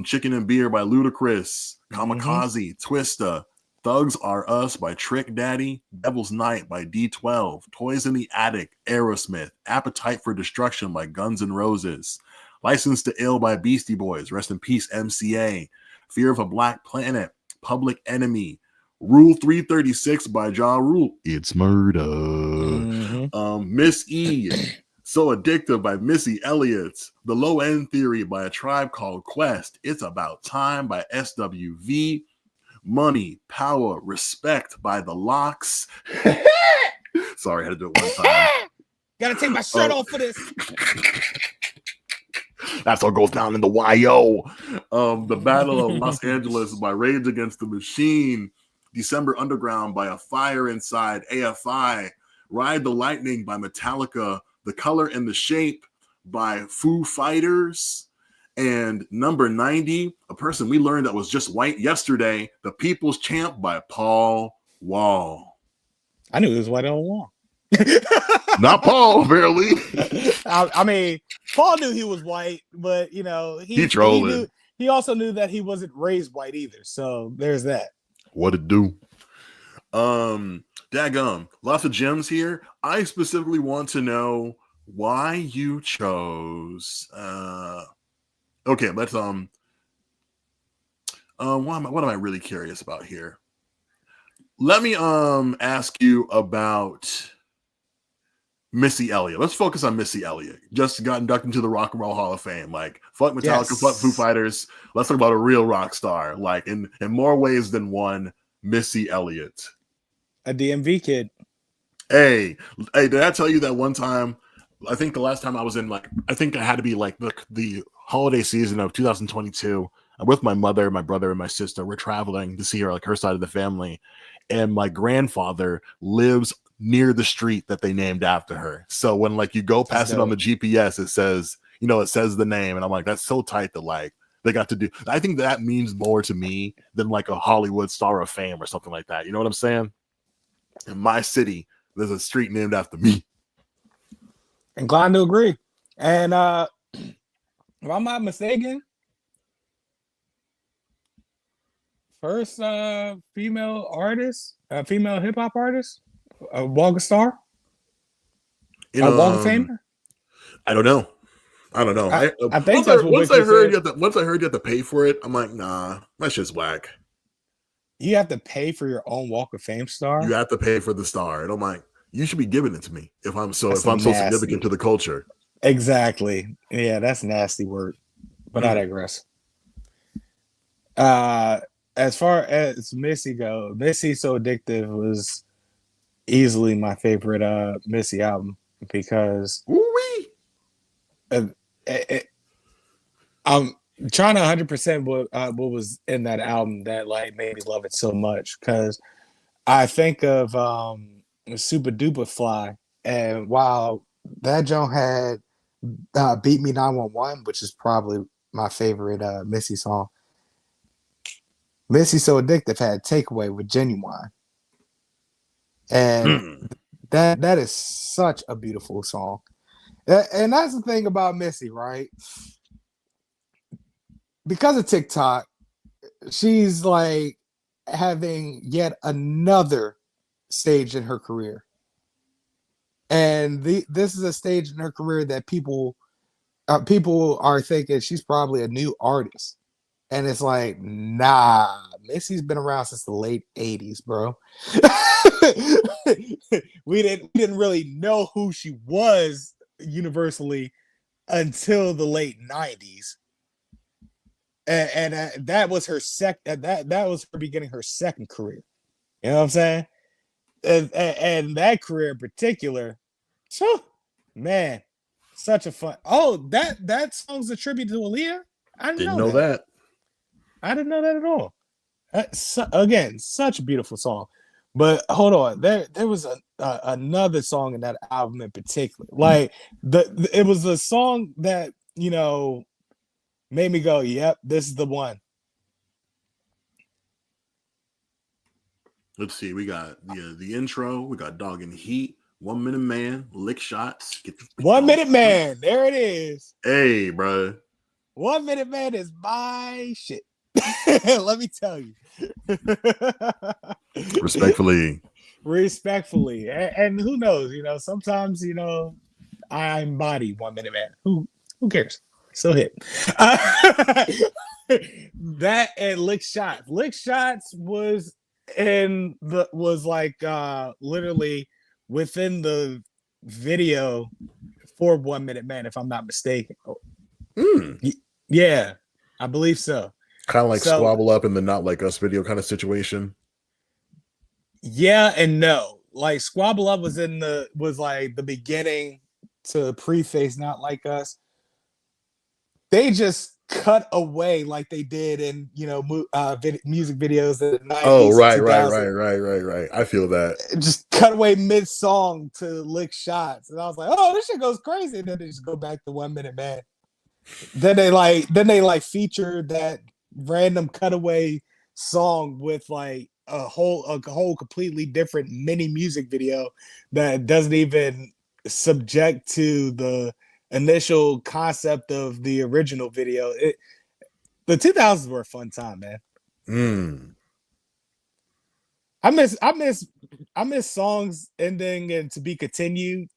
Chicken and Beer by Ludacris. Kamikaze, Twista. Thugs Are Us by Trick Daddy. Devil's Night by D12. Toys in the Attic, Aerosmith. Appetite for Destruction by Guns N' Roses. License to Ill by Beastie Boys. Rest in peace, MCA. Fear of a Black Planet. Public Enemy. Rule 336 by Ja Rule. It's murder. Miss E. So Addictive by Missy Elliott. The Low End Theory by A Tribe Called Quest. It's About Time by SWV. Money, Power, Respect by The Locks. Sorry, I had to do it one time. Gotta take my shirt off for this. That's what goes down in the YO. The Battle of Los Angeles by Rage Against the Machine. December Underground by A Fire Inside, AFI. Ride the Lightning by Metallica. The Color and the Shape by Foo Fighters. And number 90, a person we learned that was just white yesterday, The People's Champ by Paul Wall. I knew he was white all along. Not Paul, barely. I mean, Paul knew he was white, but you know, he trolling. He also knew that he wasn't raised white either. So there's that. What it do? Daggum, lots of gems here. I specifically want to know why you chose. Okay, let's what am I really curious about here? Let me ask you about Missy Elliott. Let's focus on Missy Elliott. Just got inducted into the Rock and Roll Hall of Fame. Like, fuck Metallica, yes. Fuck Foo Fighters. Let's talk about a real rock star. Like, in more ways than one, Missy Elliott. A DMV kid. Hey, did I tell you that one time? I think the last time I was in, like, I think I had to be like the holiday season of 2022. I'm with my mother, my brother, and my sister. We're traveling to see her, like her side of the family. And my grandfather lives near the street that they named after her. So when like you go past it on the GPS, it says, you know, it says the name. And I'm like, that's so tight that like they got to do. I think that means more to me than like a Hollywood star of fame or something like that. You know what I'm saying? In my city, there's a street named after me. Inclined to agree. And if I'm not mistaken, first female artist, female hip hop artist, a Walk of Star, a Walk of Famer. I don't know. I think that's what once I heard you have to pay for it, I'm like, nah, that's just whack. You have to pay for your own Walk of Fame star. You have to pay for the star, and I'm like, you should be giving it to me if I'm so significant to the culture. Exactly. Yeah, that's nasty word, but I digress. As far as Missy go, Missy So Addictive was easily my favorite Missy album because I'm trying to 100% what was in that album that like made me love it so much, because I think of Super Duper Fly, and while that joint had Beat Me 911, which is probably my favorite Missy song. Missy So Addictive had Takeaway with Genuine. And that is such a beautiful song. And that's the thing about Missy, right? Because of TikTok, she's like having yet another stage in her career. And this is a stage in her career that people are thinking she's probably a new artist. And it's like, nah, Missy's been around since the late 80s, bro. we didn't really know who she was universally until the late 90s. And that was her that was her beginning her second career. You know what I'm saying? And that career in particular, man, such a fun. Oh, that song's a tribute to Aaliyah. I didn't know that. I didn't know that at all. Again, such a beautiful song. But hold on, there was another song in that album in particular. Like it was a song that made me go, "Yep, this is the one." Let's see. We got the intro. We got Dog in Heat, 1 Minute Man, Lick Shots. 1 Minute Man. There it is. Hey, bro. 1 Minute Man is my shit. Let me tell you. Respectfully. And who knows, sometimes, I embody 1 Minute Man. Who cares? So hit. That and Lick Shots. Lick Shots was literally within the video for 1 Minute Man, if I'm not mistaken. Yeah, I believe so. Kind of like Squabble Up in the Not Like Us video kind of situation. Yeah and no. Like Squabble Up was like the beginning to preface Not Like Us. They just cut away like they did in music videos in the 90s. Oh, right. I feel that. Just cut away mid-song to Lick Shots. And I was like, oh, this shit goes crazy. And then they just go back to 1 Minute Man. Then they feature that random cutaway song with like a whole completely different mini music video that doesn't even subject to the initial concept of the original video. The 2000s were a fun time, man. I miss songs ending and to be continued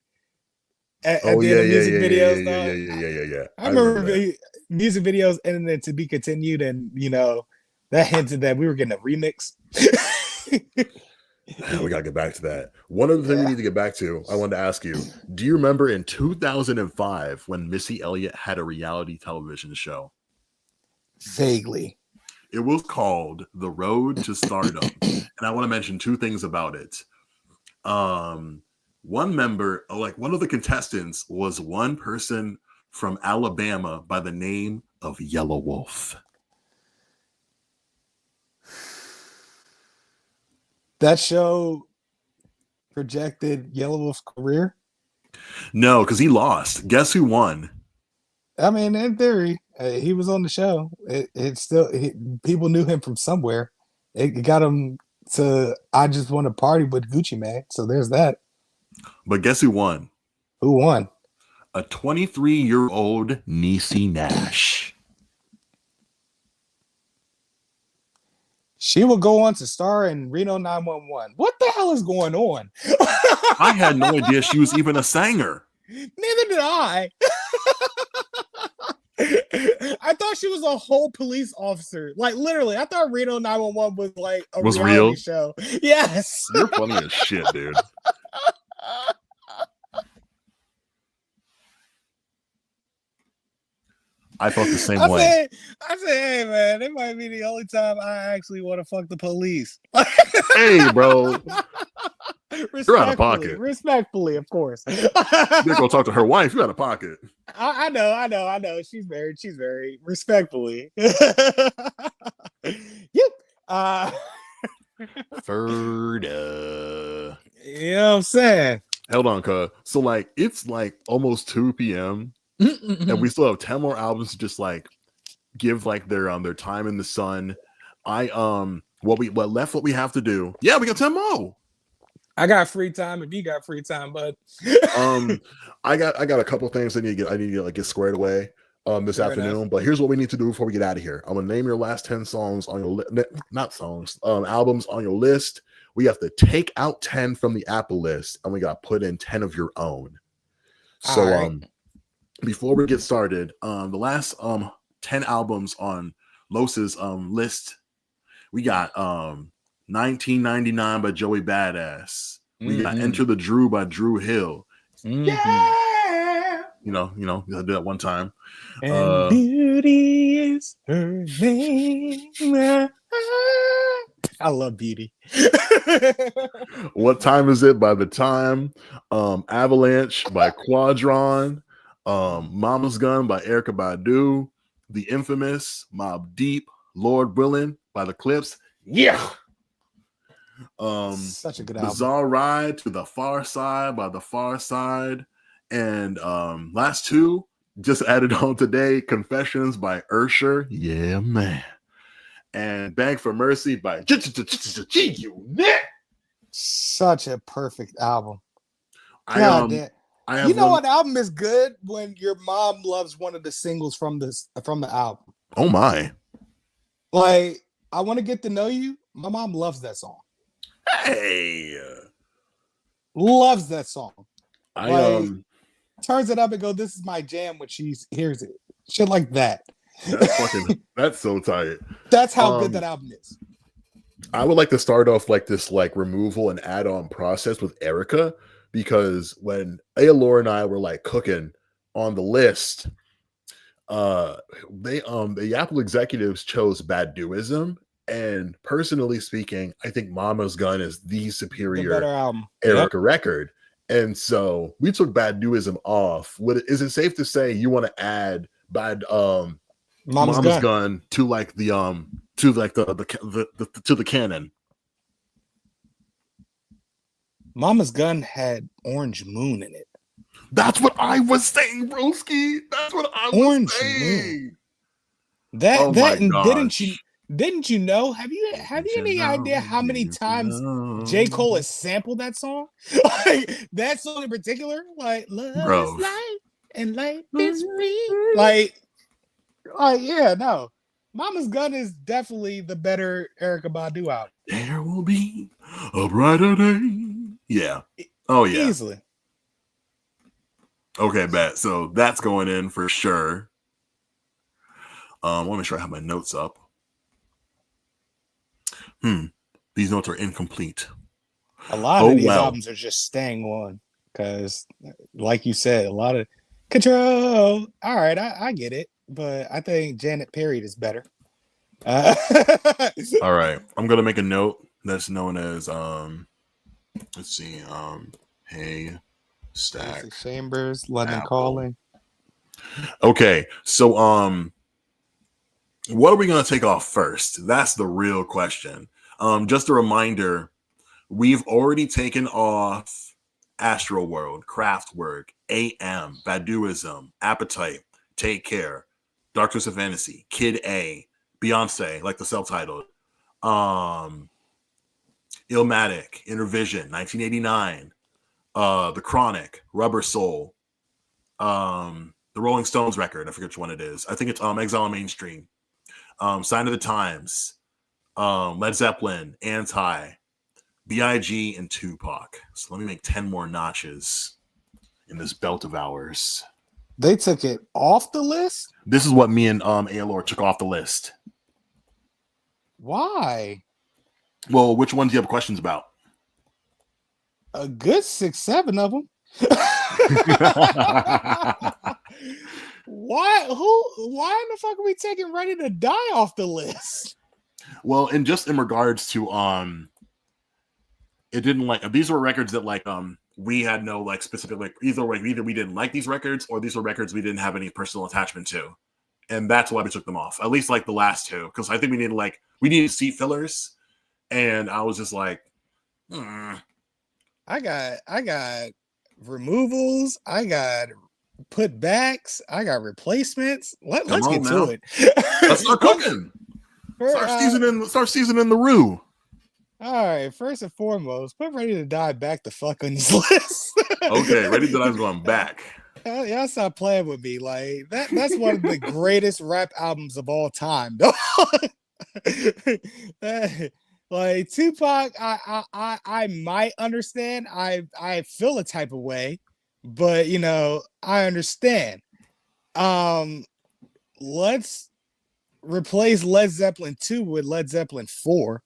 at the end of music videos. Yeah. I remember music videos ending and to be continued, and that hinted that we were getting a remix. We gotta get back to that. One other thing we need to get back to, I wanted to ask you, do you remember in 2005 when Missy Elliott had a reality television show? Vaguely. It was called The Road to Stardom. And I want to mention two things about it. One of the contestants was one person from Alabama by the name of Yellow Wolf. That show projected Yellow Wolf's career? No, because he lost. Guess who won? I mean, in theory, he was on the show. People knew him from somewhere. It got him to I Just Want to Party with Gucci Mane. So there's that. But guess who won? Who won? A 23-year-old Niecy Nash. She will go on to star in Reno 911. What the hell is going on? I had no idea she was even a singer. Neither did I. I thought she was a whole police officer. Like literally, I thought Reno 911 was like a reality show. Yes. You're funny as shit, dude. I felt the same way. I said, hey man, it might be the only time I actually want to fuck the police. Hey, bro. You're out of pocket. Respectfully, of course. You're gonna talk to her wife. You're out of pocket. I know. She's very respectfully. Yep. Ferda. You know what I'm saying? Hold on, cuz. So like it's like almost 2 p.m. and we still have 10 more albums to just like give like their time in the sun. What we have to do. Yeah, we got 10 more. I got free time if you got free time, bud. I got a couple of things I need to like get squared away this Fair afternoon. enough. But here's what we need to do before we get out of here. I'm gonna name your last 10 songs on your not songs, albums on your list. We have to take out 10 from the Apple list, and we got to put in 10 of your own. So right. Before we get started, the last 10 albums on Los's list, we got 1999 by Joey Badass. We got Enter the Drew by Drew Hill. Yeah, you know, I did that one time. And beauty is her name. I love Beauty. What Time Is It by The Time? Avalanche by Quadron. Mama's Gun by Erykah Badu. The Infamous Mobb Deep, Lord Willin' by The Clips. Yeah. Such a good album. Bizarre Ride to the Far Side by The Far Side. And last two just added on today, Confessions by Usher. Yeah, man. And Beg for Mercy by G-Unit. Such a perfect album. You know what album is good? When your mom loves one of the singles from the album. Oh my. Like, I Want to Get to Know You. My mom loves that song. Hey. Loves that song. Turns it up and go, this is my jam when she hears it. Shit like that. That's so tight. That's how good that album is. I would like to start off like this like removal and add-on process with Erykah, because when Aylor and I were like cooking on the list, the Apple executives chose Baduism, and personally speaking, I think Mama's Gun is the superior better album. Erykah record. And so we took Baduism off. Is it safe to say you want to add Mama's Gun to like the to the canon? Mama's Gun had Orange Moon in it. That's what I was saying, broski. That's what I was saying. Moon. Didn't you know? Have you any idea how many times J. Cole has sampled that song? Like that song in particular, like love is life and life is free. Like yeah, no. Mama's Gun is definitely the better Erykah Badu album. There will be a brighter day. Yeah. Oh yeah. Easily. Okay, bet. So that's going in for sure. Let me make sure I have my notes up. These notes are incomplete. A lot of these albums are just staying on because, like you said, a lot of control. All right, I get it, but I think Janet Perry is better. All right, I'm gonna make a note that's known as let's see, Haystack Chambers, London Calling. Okay, so what are we gonna take off first? That's the real question. Just a reminder, we've already taken off Astro World, Kraftwerk, AM, Baduism, Appetite, Take Care, Dark Twisted Fantasy, Kid A, Beyonce, like the self-titled, Illmatic, Intervision, 1989, The Chronic, Rubber Soul, the Rolling Stones record, I forget which one it is. I think it's Exile on Main Street, Sign of the Times, Led Zeppelin, Anti, B.I.G., and Tupac. So let me make 10 more notches in this belt of ours. They took it off the list? This is what me and Aylor took off the list. Why? Well, which ones do you have questions about? A good 6-7 of them. Why in the fuck are we taking Ready to Die off the list? Well, and just in regards to it didn't like these were records that like we had no like specific like either we didn't like these records or these were records we didn't have any personal attachment to, and that's why we took them off. At least like the last two, because I think we needed seat fillers, and I was just like, I got removals, I got putbacks. I got replacements. Come Let's on get to now. it. Let's start cooking. Start seasoning the roux. All right, first and foremost, put Ready to Die back the fuck on this list. Okay, Ready to Die's going back. Y'all stop playing with me. Like that's one of the greatest rap albums of all time. Like Tupac, I might understand. I feel a type of way, but you know, I understand. Let's replace Led Zeppelin 2 with Led Zeppelin 4.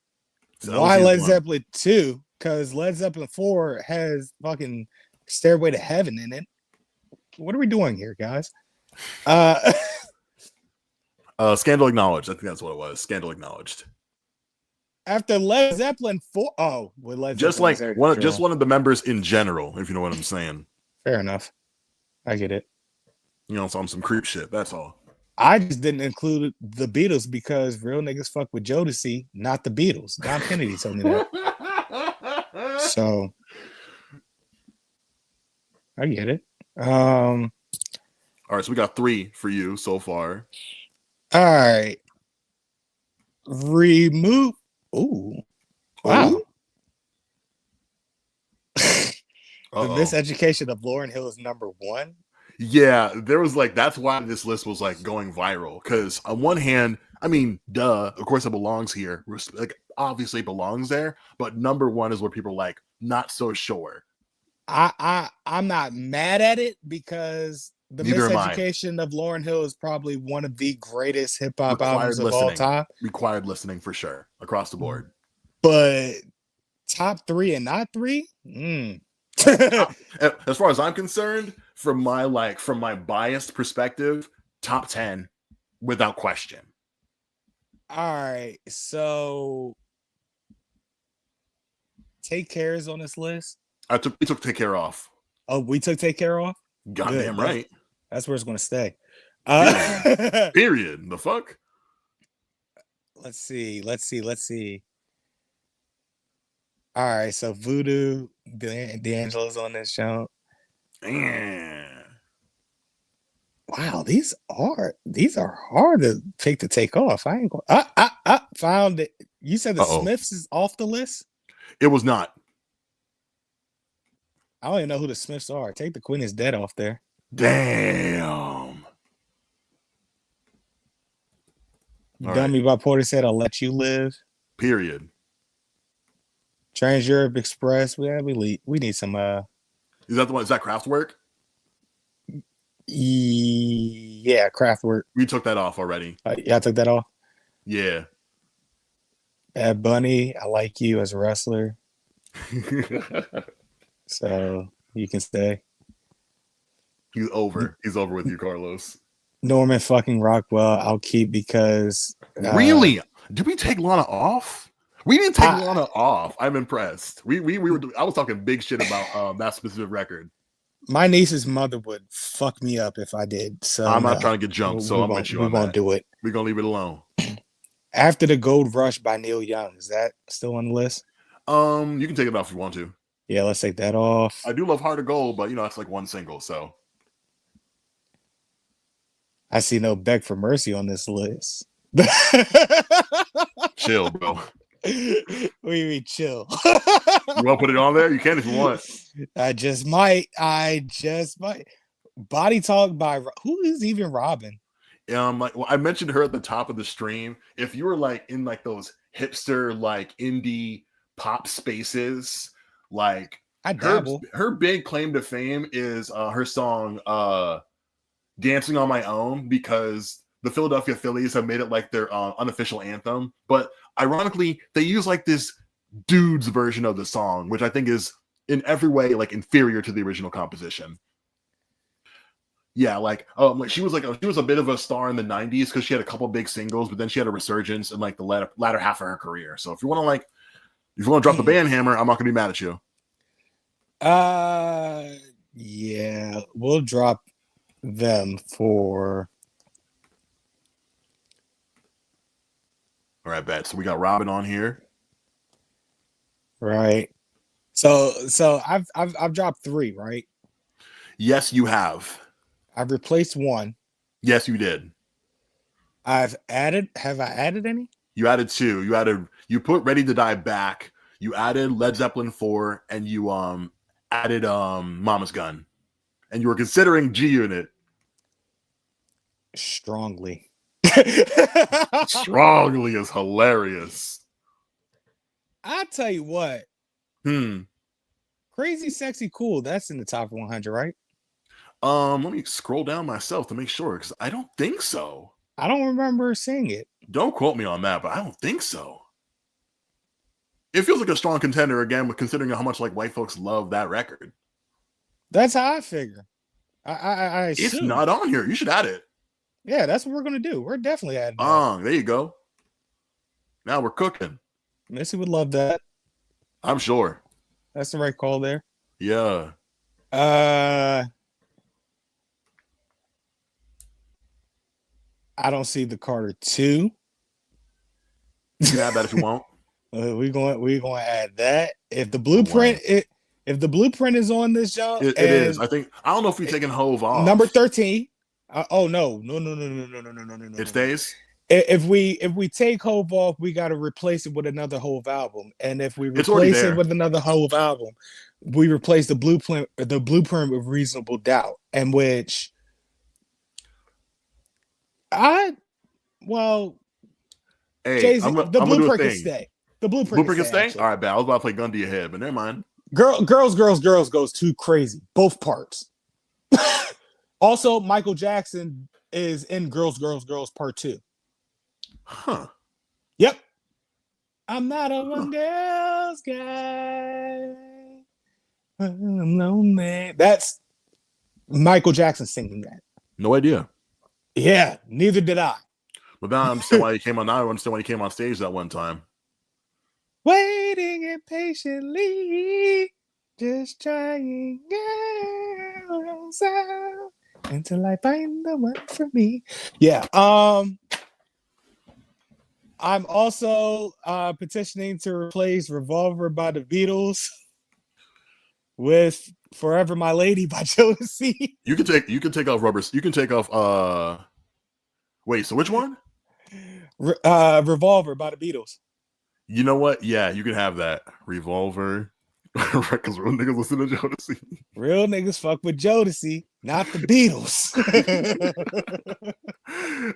So Why Led one. Zeppelin 2? Because Led Zeppelin 4 has fucking Stairway to Heaven in it. What are we doing here, guys? Scandal acknowledged. I think that's what it was. Scandal acknowledged. After Led Zeppelin 4, with Led Just Zeppelin like one of the members in general, if you know what I'm saying. Fair enough. I get it. You know, some creep shit. That's all. I just didn't include the Beatles because real niggas fuck with Jodeci, not the Beatles. Don Kennedy told me that. So I get it. All right, so we got 3 for you so far. All right. Remove. Ooh. Wow. The Miseducation of Lauryn Hill is number 1. Yeah, there was like, that's why this list was like going viral. Because on one hand, I mean, duh, of course it belongs here. Like, obviously it belongs there. But number 1 is where people are like, not so sure. I'm not mad at it because the Neither Miseducation of Lauryn Hill is probably one of the greatest hip hop albums of all time. Required listening for sure across the board. But top 3 and not 3? As far as I'm concerned, from my biased perspective, top 10 without question. All right, so Take Care is on this list. We took Take Care off. Oh, we took Take Care off? Goddamn right. That's where it's going to stay. Period. The fuck? Let's see. All right, so Voodoo, D'Angelo's on this show. Yeah. Wow, these are hard to take off. I ain't going. Found it. You said the Smiths is off the list? It was not. I don't even know who the Smiths are. Take The Queen Is Dead off there. Damn. Dummy by Portishead, I'll Let You Live. Period. Trans Europe Express. We need some. Is that the one? Is that Kraftwerk? Yeah, Kraftwerk. We took that off already. Yeah, I took that off. Yeah. Bad Bunny, I Like You as a wrestler. So you can stay. He's over. He's over with you, Carlos. Norman fucking Rockwell, I'll keep because. Really? Did we take Lana off? We didn't take Lana off. I'm impressed. We were. I was talking big shit about that specific record. My niece's mother would fuck me up if I did. So I'm not trying to get jumped. So I'm with you on that. We won't do it. We're gonna leave it alone. After the Gold Rush by Neil Young, is that still on the list? You can take it off if you want to. Yeah, let's take that off. I do love Heart of Gold, but it's like one single. So I see no Beg for Mercy on this list. Chill, bro. What do you mean chill? You want to put it on there? You can if you want. I just might. Body Talk by who is even Robin? I mentioned her at the top of the stream. If you were like in like those hipster like indie pop spaces, like I dabble. Her big claim to fame is her song "Dancing on My Own" because the Philadelphia Phillies have made it like their unofficial anthem. But ironically, they use like this dude's version of the song, which I think is in every way like inferior to the original composition. Yeah, like she was a bit of a star in the 90s because she had a couple big singles, but then she had a resurgence in like the latter half of her career. So if you want to drop the band hammer, I'm not gonna be mad at you. Yeah, we'll drop them for. All right, bet. So we got Robin on here. Right. So I've dropped 3, right? Yes, you have. I've replaced one. Yes, you did. Have I added any? You added 2. You put Ready to Die back. You added Led Zeppelin 4, and you added Mama's Gun. And you were considering G Unit. Strongly. Strongly is hilarious. I tell you what. Crazy, Sexy, Cool. That's in the top 100, right? Let me scroll down myself to make sure, because I don't think so. I don't remember seeing it. Don't quote me on that, but I don't think so. It feels like a strong contender again, considering how much like white folks love that record. That's how I figure. I assume. It's not on here. You should add it. Yeah, that's what we're gonna do. We're definitely adding that. There you go. Now we're cooking. Missy would love that. I'm sure. That's the right call there. Yeah. I don't see the Carter 2. You can add that if you want. We're going to add that. If the blueprint if the blueprint is on this job, it is. I don't know if we're taking Hove off. Number 13. No. It stays. If we take Hove off, we got to replace it with another Hove album. And if we replace it with another Hove album, we replace the blueprint with Reasonable Doubt, and which Hey, Jay-Z, I'm the gonna do a blueprint can thing. stay. The blueprint can stay. All right, I was about to play Gun to Your Head, but never mind. Girls goes too crazy. Both parts. Also, Michael Jackson is in Girls Part 2. Huh. Yep. I'm not a one girl's guy. I'm lonely. That's Michael Jackson singing that. No idea. Yeah, neither did I. But now I understand why he came on. Now I understand why he came on stage that one time. Waiting impatiently, just trying until I find the one for me. Yeah. I'm also petitioning to replace Revolver by the Beatles with Forever My Lady by Jodeci. You can take off rubbers. You can take off wait, so which one? Revolver by the Beatles. You know what? Yeah, you can have that. Revolver. Because real niggas listen to Jodeci. Real niggas fuck with Jodeci, not the Beatles.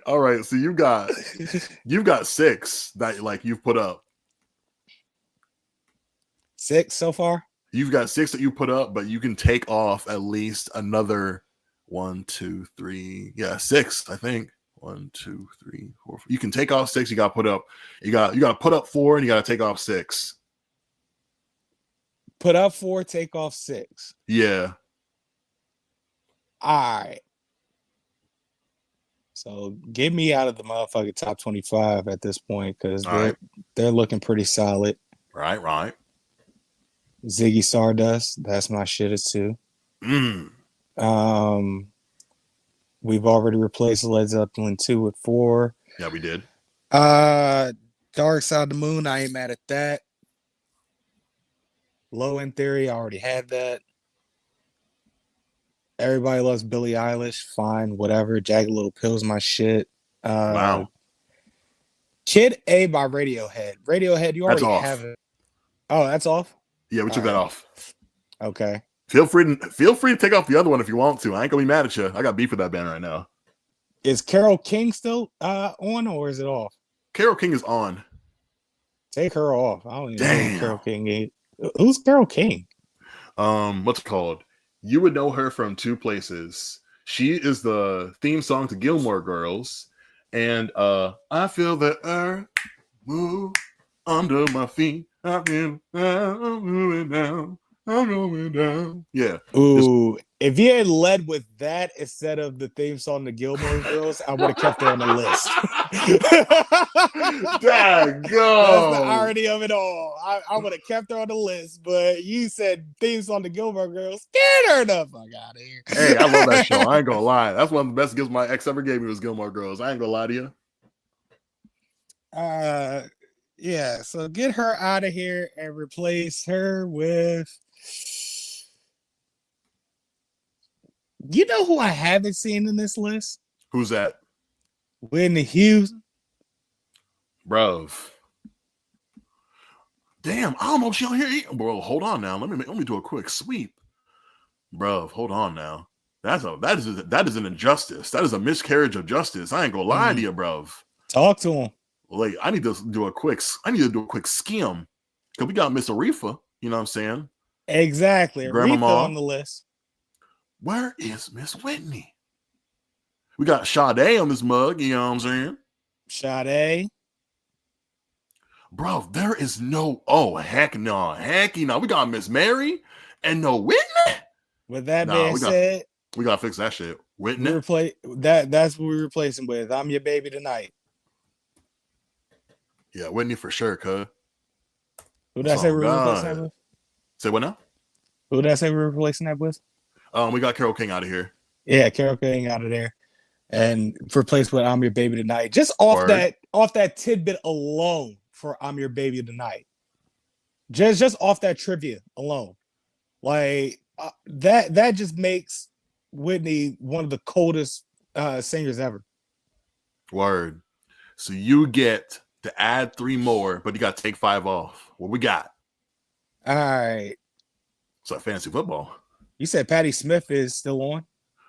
All right, so you've got 6 that like you've put up. 6 so far? You've got 6 that you put up, but you can take off at least another 1, 2, 3. Yeah, 6, I think. 1, 2, 3, 4. You can take off 6. You got to put up. You got to put up 4, and you got to take off 6. Put up 4, take off 6. Yeah. All right. So get me out of the motherfucking top 25 at this point, because they're looking pretty solid. Right. Ziggy Stardust, that's my shit as too. We've already replaced Led Zeppelin 2 with 4. Yeah, we did. Dark Side of the Moon, I ain't mad at that. Low End Theory, I already had that. Everybody Loves Billie Eilish, fine, whatever. Jagged Little Pill's my shit. Wow. Kid A by Radiohead. Radiohead, you already have it. Oh, that's off? Yeah, we took that off. Okay. Feel free to take off the other one if you want to. I ain't gonna be mad at you. I got beef with that band right now. Is Carole King still on, or is it off? Carole King is on. Take her off. I don't even know who Carole King is. Who's Carole King? What's it called? You would know her from 2 places. She is the theme song to Gilmore Girls, and I feel the earth move under my feet. I'm moving down. I'm going down. Yeah. Ooh, if you had led with that instead of the theme song to Gilmore Girls, I would have kept her on the list. That's the irony of it all. I would have kept her on the list, but you said theme song to Gilmore Girls. Get her the fuck out of here. Hey, I love that show. I ain't gonna lie. That's one of the best gifts my ex ever gave me was Gilmore Girls. I ain't gonna lie to you. Yeah, so get her out of here and replace her with You know who I haven't seen in this list? Who's that? Whitney Houston. Bruv. Damn, I don't know if she on here. Bro, hold on now. Let me do a quick sweep. Bruv, hold on now. That is an injustice. That is a miscarriage of justice. I ain't gonna lie to you, bruv. Talk to him. Like, I need to do a quick skim. Cause we got Miss Aretha, you know what I'm saying? Exactly. Aretha on the list. Where is Miss Whitney? We got Sade on this mug, you know what I'm saying? Sade. Bro, there is no, heck no. We got Miss Mary and no Whitney. With that being said, we gotta fix that shit. Whitney. That's what we're replacing with. I'm Your Baby Tonight. Yeah, Whitney for sure, cuz. Who did I say we were replacing that with? Say what now? Who did I say we were replacing that with? We got Carole King out of here. Yeah, Carole King out of there. And replaced with I'm Your Baby Tonight. Just off that tidbit alone for I'm Your Baby Tonight. Just off that trivia alone. Like that just makes Whitney one of the coldest singers ever. Word. So you get to add 3 more, but you got to take 5 off. What we got? All right. It's like fantasy football. You said Patti Smith is still on?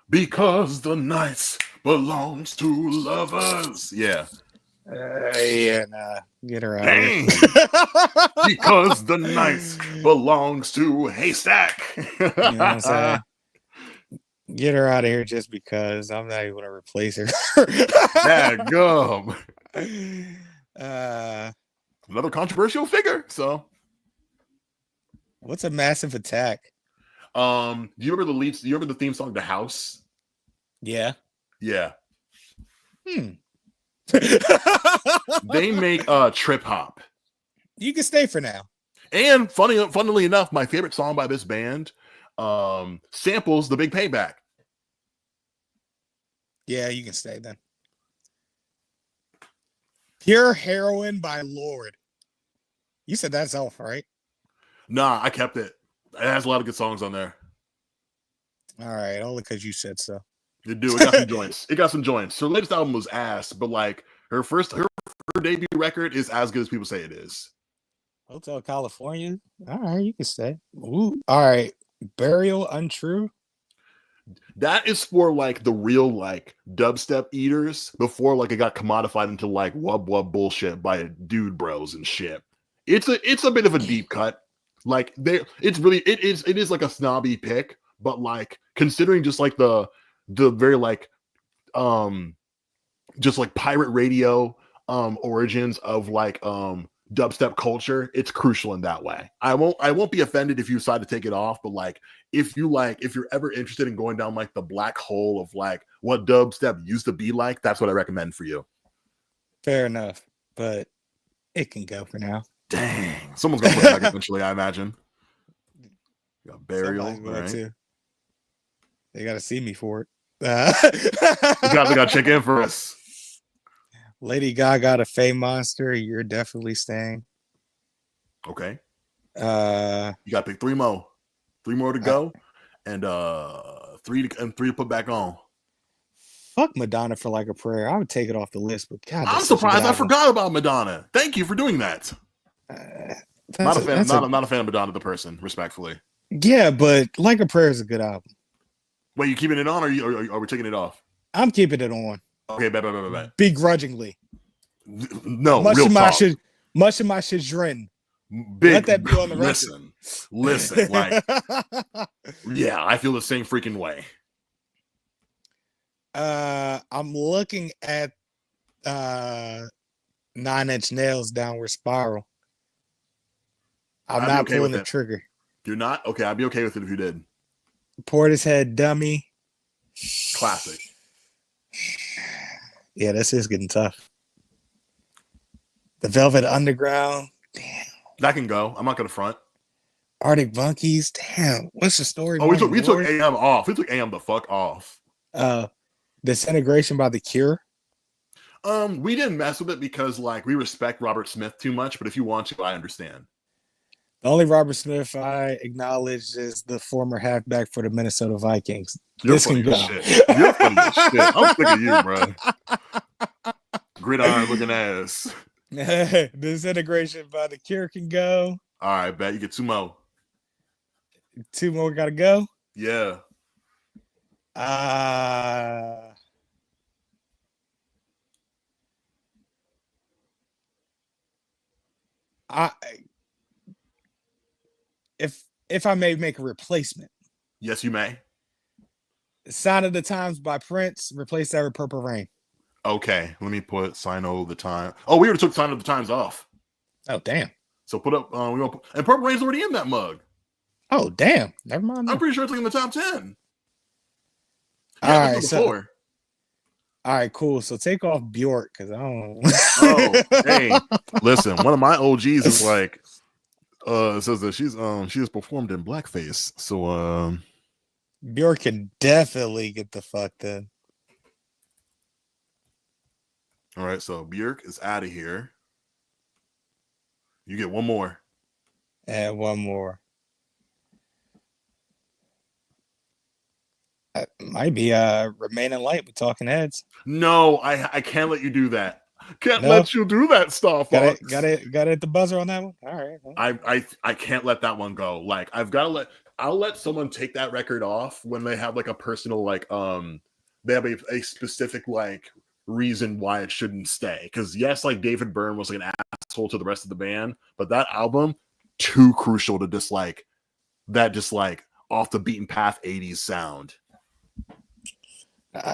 Because the nights belongs to lovers. Yeah. Nah. Get her out of here. Because the nights belongs to Haystack. You know what I'm saying? Get her out of here just because I'm not even going to replace her. Gum. Another controversial figure. So, what's a Massive Attack? Do you remember do you remember the theme song, The House? Yeah. Yeah. They make trip hop. You can stay for now. And funnily enough, my favorite song by this band samples The Big Payback. Yeah, you can stay then. Pure Heroin by Lord. You said that's off, right? Nah, I kept it. It has a lot of good songs on there. All right, only because you said so. It got some joints. It got some joints. Her latest album was ass, but like her debut record is as good as people say it is. Hotel California. All right, you can stay. Ooh. All right, Burial Untrue. That is for like the real like dubstep eaters before like it got commodified into like wub bullshit by dude bros and shit. It's a bit of a deep cut. Like it is like a snobby pick, but like considering just like the very like just like pirate radio origins of like dubstep culture, it's crucial in that way. I won't be offended if you decide to take it off, but like if you're ever interested in going down like the black hole of like what dubstep used to be like, that's what I recommend for you. Fair enough, but it can go for now. Dang, someone's gonna put it back eventually, I imagine. You got Burial, right? Too. They gotta see me for it. They gotta check in for us. Lady Gaga to Faye Monster, you're definitely staying. Okay. You gotta pick 3 more. 3 more to go, and 3 to put back on. Fuck Madonna for Like a Prayer. I would take it off the list, but God, I'm surprised I forgot about Madonna. Thank you for doing that. Not a fan of Madonna the person, respectfully. Yeah, but Like a Prayer is a good album. Wait, you keeping it on, or are we taking it off? I'm keeping it on. Okay, bet. Begrudgingly. No, much real of my talk. Much of my chagrin. Let that be on the record. Listen, like, yeah, I feel the same freaking way. I'm looking at 9 Inch Nails Downward Spiral. I'm not pulling the trigger. You're not? Okay, I'd be okay with it if you did. Portishead Dummy. Classic. Yeah, this is getting tough. The Velvet Underground. Damn. That can go. I'm not going to front. Arctic Monkeys. Damn. What's the story? Oh, we took AM off. We took AM the fuck off. Disintegration by The Cure. We didn't mess with it because like we respect Robert Smith too much, but if you want to, I understand. The only Robert Smith I acknowledge is the former halfback for the Minnesota Vikings. You're This funny can as go. shit. You're funny as shit. I'm sick of you, bro. Gridiron looking ass. Disintegration by the Cure can go. All right, bet you get 2 more. 2 more gotta go. Yeah. I if I may make a replacement. Yes, you may. Sign of the Times by Prince, replace that with Purple Rain. Okay, let me put Sign of the Time. Oh, we already took Sign of the Times off. Oh damn. So put up and Purple Rain's already in that mug. Oh damn. Never mind. I'm pretty sure it's like in the top 10. Yeah, all right, so before. All right, cool. So take off Bjork because I don't. Oh, hey, listen. One of my OGs is like, says that she has performed in blackface. So, Bjork can definitely get the fuck then. All right, so Bjork is out of here. You get 1 more. And 1 more. Might be Remaining Light with Talking Heads. No, I can't let you do that. Can't let you do that stuff. Got it at the buzzer on that one. All right. I can't let that one go. Like I'll let someone take that record off when they have like a personal like they have a specific like reason why it shouldn't stay. Because yes, like David Byrne was like an asshole to the rest of the band, but that album too crucial to dislike that just like off the beaten path 80s sound.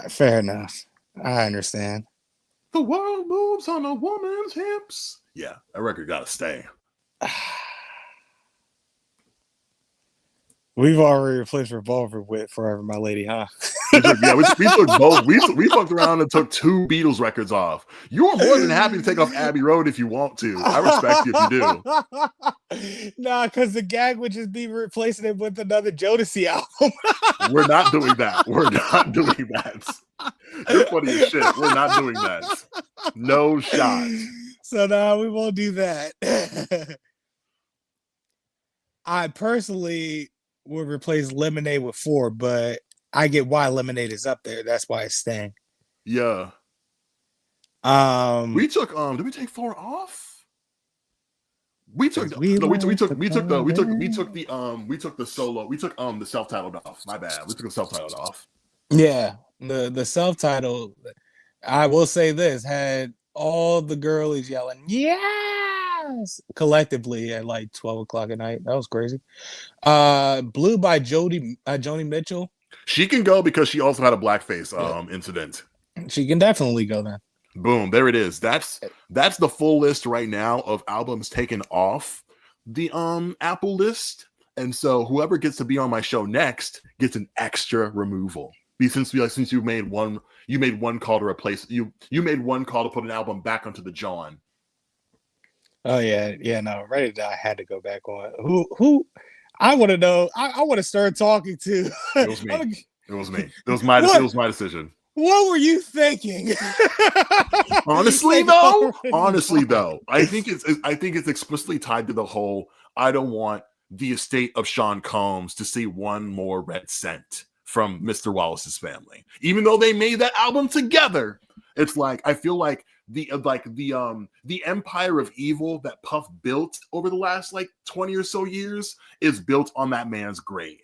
Fair enough. I understand. The world moves on a woman's hips. Yeah, that record gotta stay. We've already replaced Revolver with Forever My Lady, huh? we took both. We fucked around and took 2 Beatles records off. You are more than happy to take off Abbey Road if you want to. I respect you if you do. Nah, because the gag would just be replacing it with another Jodeci album. We're not doing that. We're not doing that. You're funny as shit. We're not doing that. No shot. So no, we won't do that. I personally would replace Lemonade with 4, but I get why Lemonade is up there. That's why it's staying. Yeah. We took did we take 4 off? We took the solo. We took the self-titled off. My bad. We took the self-titled off. Yeah. The self-titled, I will say this, had all the girlies yelling, yes, collectively at like 12 o'clock at night. That was crazy. Blue by Joni Mitchell. She can go because she also had a blackface incident. She can definitely go then. Boom, there it is. That's the full list right now of albums taken off the Apple list. And so whoever gets to be on my show next gets an extra removal. Since you made one call to replace you made one call to put an album back onto the John. Oh yeah, no, Ready to Die had to go back on. Who I want to know. I want to start talking to. It was me. It was me. It was my decision. What were you thinking? honestly though, I think it's explicitly tied to the whole I don't want the estate of Sean Combs to see one more red cent from Mr. Wallace's family. Even though they made that album together, it's like I feel like the empire of evil that Puff built over the last like 20 or so years is built on that man's grave.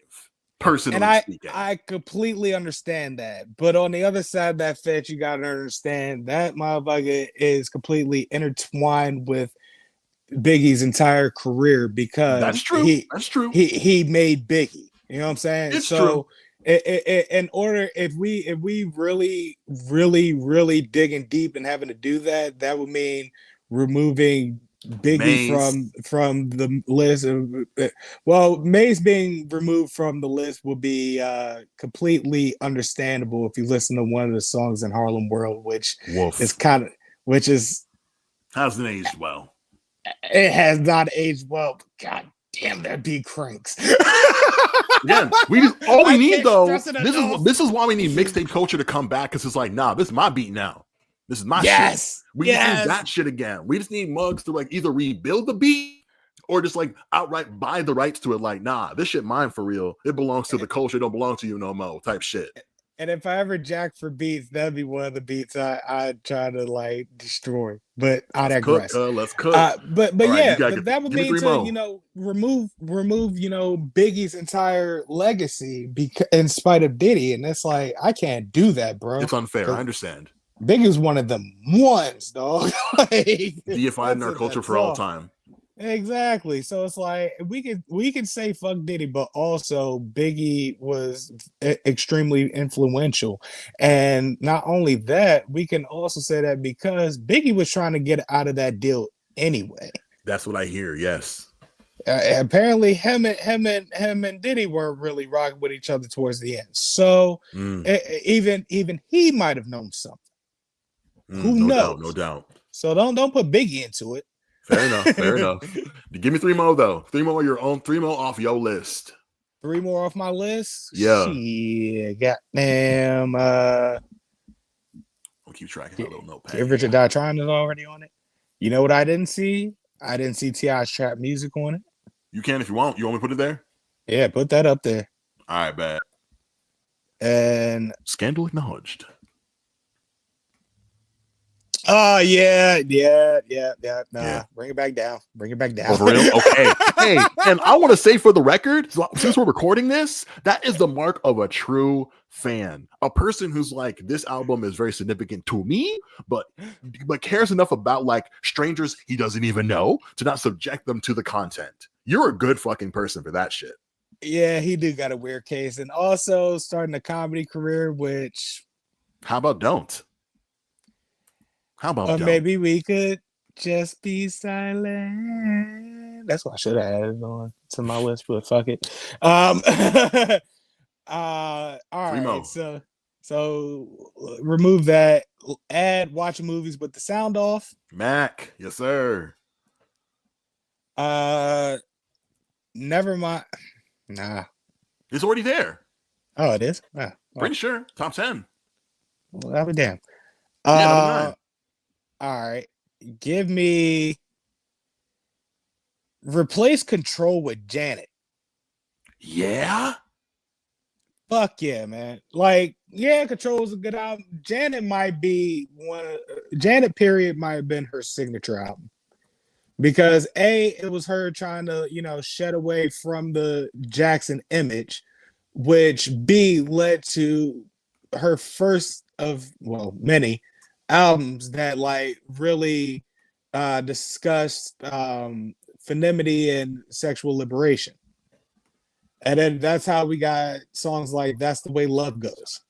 Personally speaking. I completely understand that. But on the other side of that fence, you gotta understand that motherfucker is completely intertwined with Biggie's entire career because that's true. He made Biggie. You know what I'm saying? It's true. In order, if we really digging deep and having to do that, that would mean removing Biggie from the list. Well, Maze being removed from the list would be completely understandable if you listen to one of the songs in Harlem World, which hasn't aged well. It has not aged well. But God damn, that beat cranks. Again, all we need though. This is why we need mixtape culture to come back, because it's like, nah, this is my beat now. This is my shit. We just need that shit again. We just need Muggs to like either rebuild the beat Or just like outright buy the rights to it. Like, nah, this shit mine for real. It belongs to the culture. It don't belong to you no more type shit. And if I ever jack for beats, that'd be one of the beats I'd try to like destroy. But I Let's cook, digress. let's cook. But All right, yeah, you gotta but that would give me mean 3 to more. remove Biggie's entire legacy because in spite of Diddy, and it's like I can't do that, bro. It's unfair. I Because understand. Biggie's one of them ones, dog. Like, Deified in our culture that's for all all. time. Exactly. So it's like we can say fuck Diddy, but also Biggie was extremely influential. And not only that, we can also say that because Biggie was trying to get out of that deal anyway. That's what I hear. Yes. Apparently, him and Diddy were really rocking with each other towards the end. So even he might have known something. Who No knows? doubt. No doubt. So don't put Biggie into it. Fair enough. Fair enough. Give me 3 more though. 3 more your own. 3 more off your list. 3 more off my list. Yeah. Shit, goddamn. I'll keep tracking my little notepad. If Richard Datron is already on it. You know what I didn't see? I didn't see T.I.'s trap music on it. You can if you want. You want me to put it there? Yeah, put that up there. All right, bad. And scandal acknowledged. Oh yeah. Nah. Yeah. Bring it back down. Oh, for real? Okay. Hey, and I want to say for the record, since we're recording this, that is the mark of a true fan. A person who's like, this album is very significant to me, but cares enough about like strangers he doesn't even know to not subject them to the content. You're a good fucking person for that shit. Yeah, he do got a weird case. And also starting a comedy career, which how about don't? How about or don't? maybe we could just be silent. That's what I should have added on to my list, but fuck it. All right. So remove that. Add watching movies with the sound off. Mac, yes, sir. Never mind. Nah. It's already there. Oh, it is? Pretty sure. Top 10. Well, I'll be damn. Yeah, number 9. All right. Give me replace Control with Janet. Yeah? Fuck yeah, man. Like, yeah, Control is a good album. Janet might be Janet period might have been her signature album. Because it was her trying to, shed away from the Jackson image, which B led to her first of many albums that like really discussed femininity and sexual liberation. And then that's how we got songs like That's the Way Love Goes.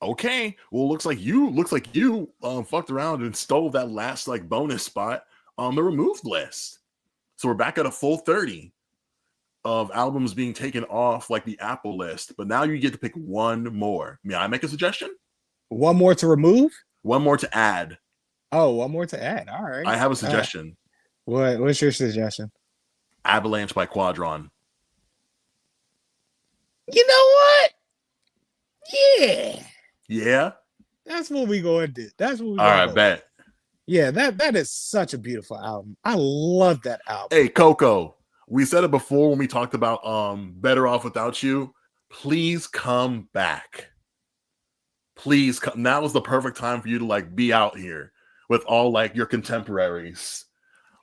Okay. Well, looks like you fucked around and stole that last like bonus spot on the removed list. So we're back at a full 30 of albums being taken off like the Apple list, but now you get to pick one more. May I make a suggestion? One more to remove? One more to add. Oh, one more to add. All right. I have a suggestion. What's your suggestion? Avalanche by Quadron. You know what? Yeah. Yeah? That's what we going to do. That's what we all right, bet. Yeah, that is such a beautiful album. I love that album. Hey, Coco, we said it before when we talked about Better Off Without You. Please come back. Please come. Now was the perfect time for you to like be out here with all like your contemporaries.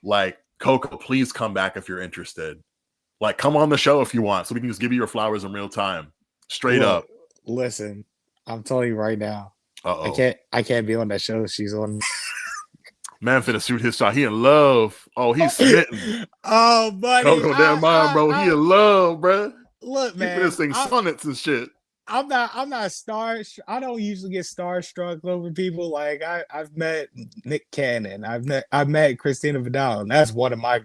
Like, Coco, please come back if you're interested. Like, come on the show if you want, so we can just give you your flowers in real time. Straight up. Listen, I'm telling you right now. Uh-oh. I can't be on that show she's on. Man finna shoot his shot. He in love. Oh, he's smitten. Oh, buddy. Coco, damn mind, bro. He in love, bro. Look, man. He finna sing sonnets and shit. I'm not I don't usually get starstruck over people. Like I've met Nick Cannon. I've met Christina Vidal, and that's one of my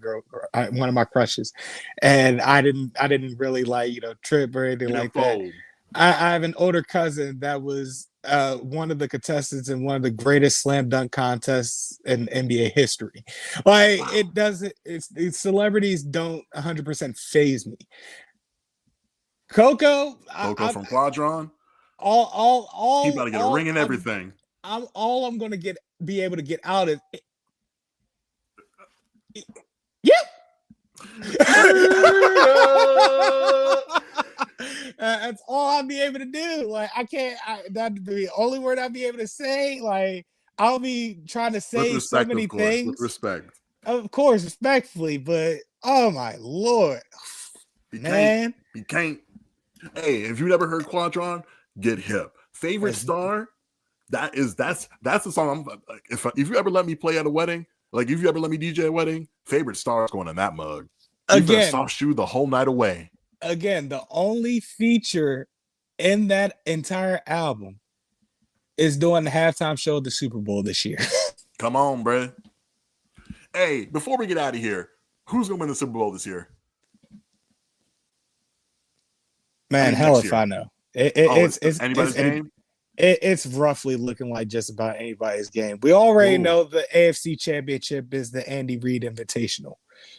crushes. And I didn't really like, trip or anything like that. I have an older cousin that was one of the contestants in one of the greatest slam dunk contests in NBA history. Like, wow. It doesn't. It's celebrities don't 100% faze me. Coco from Quadron. All he about to get a ring and everything. I'm gonna be able to get out of it. Yep. That's all I'll be able to do. Like I can't. That'd be the only word I'd be able to say. Like I'll be trying to With say so respect, many of course. With things, respect. of course, respectfully. But oh my lord, You can't. man, You can't. Hey, if you never heard Quadron, get hip. Favorite star. That's the song. If you ever let me play at a wedding, like if you ever let me DJ a wedding, favorite star is going in that mug. You for a soft shoe the whole night away. Again, the only feature in that entire album is doing the halftime show at the Super Bowl this year. Come on, bruh. Hey, before we get out of here, who's gonna win the Super Bowl this year? Man, hell if I know. It's anybody's game. It's roughly looking like just about anybody's game. We already know the AFC Championship is the Andy Reid Invitational.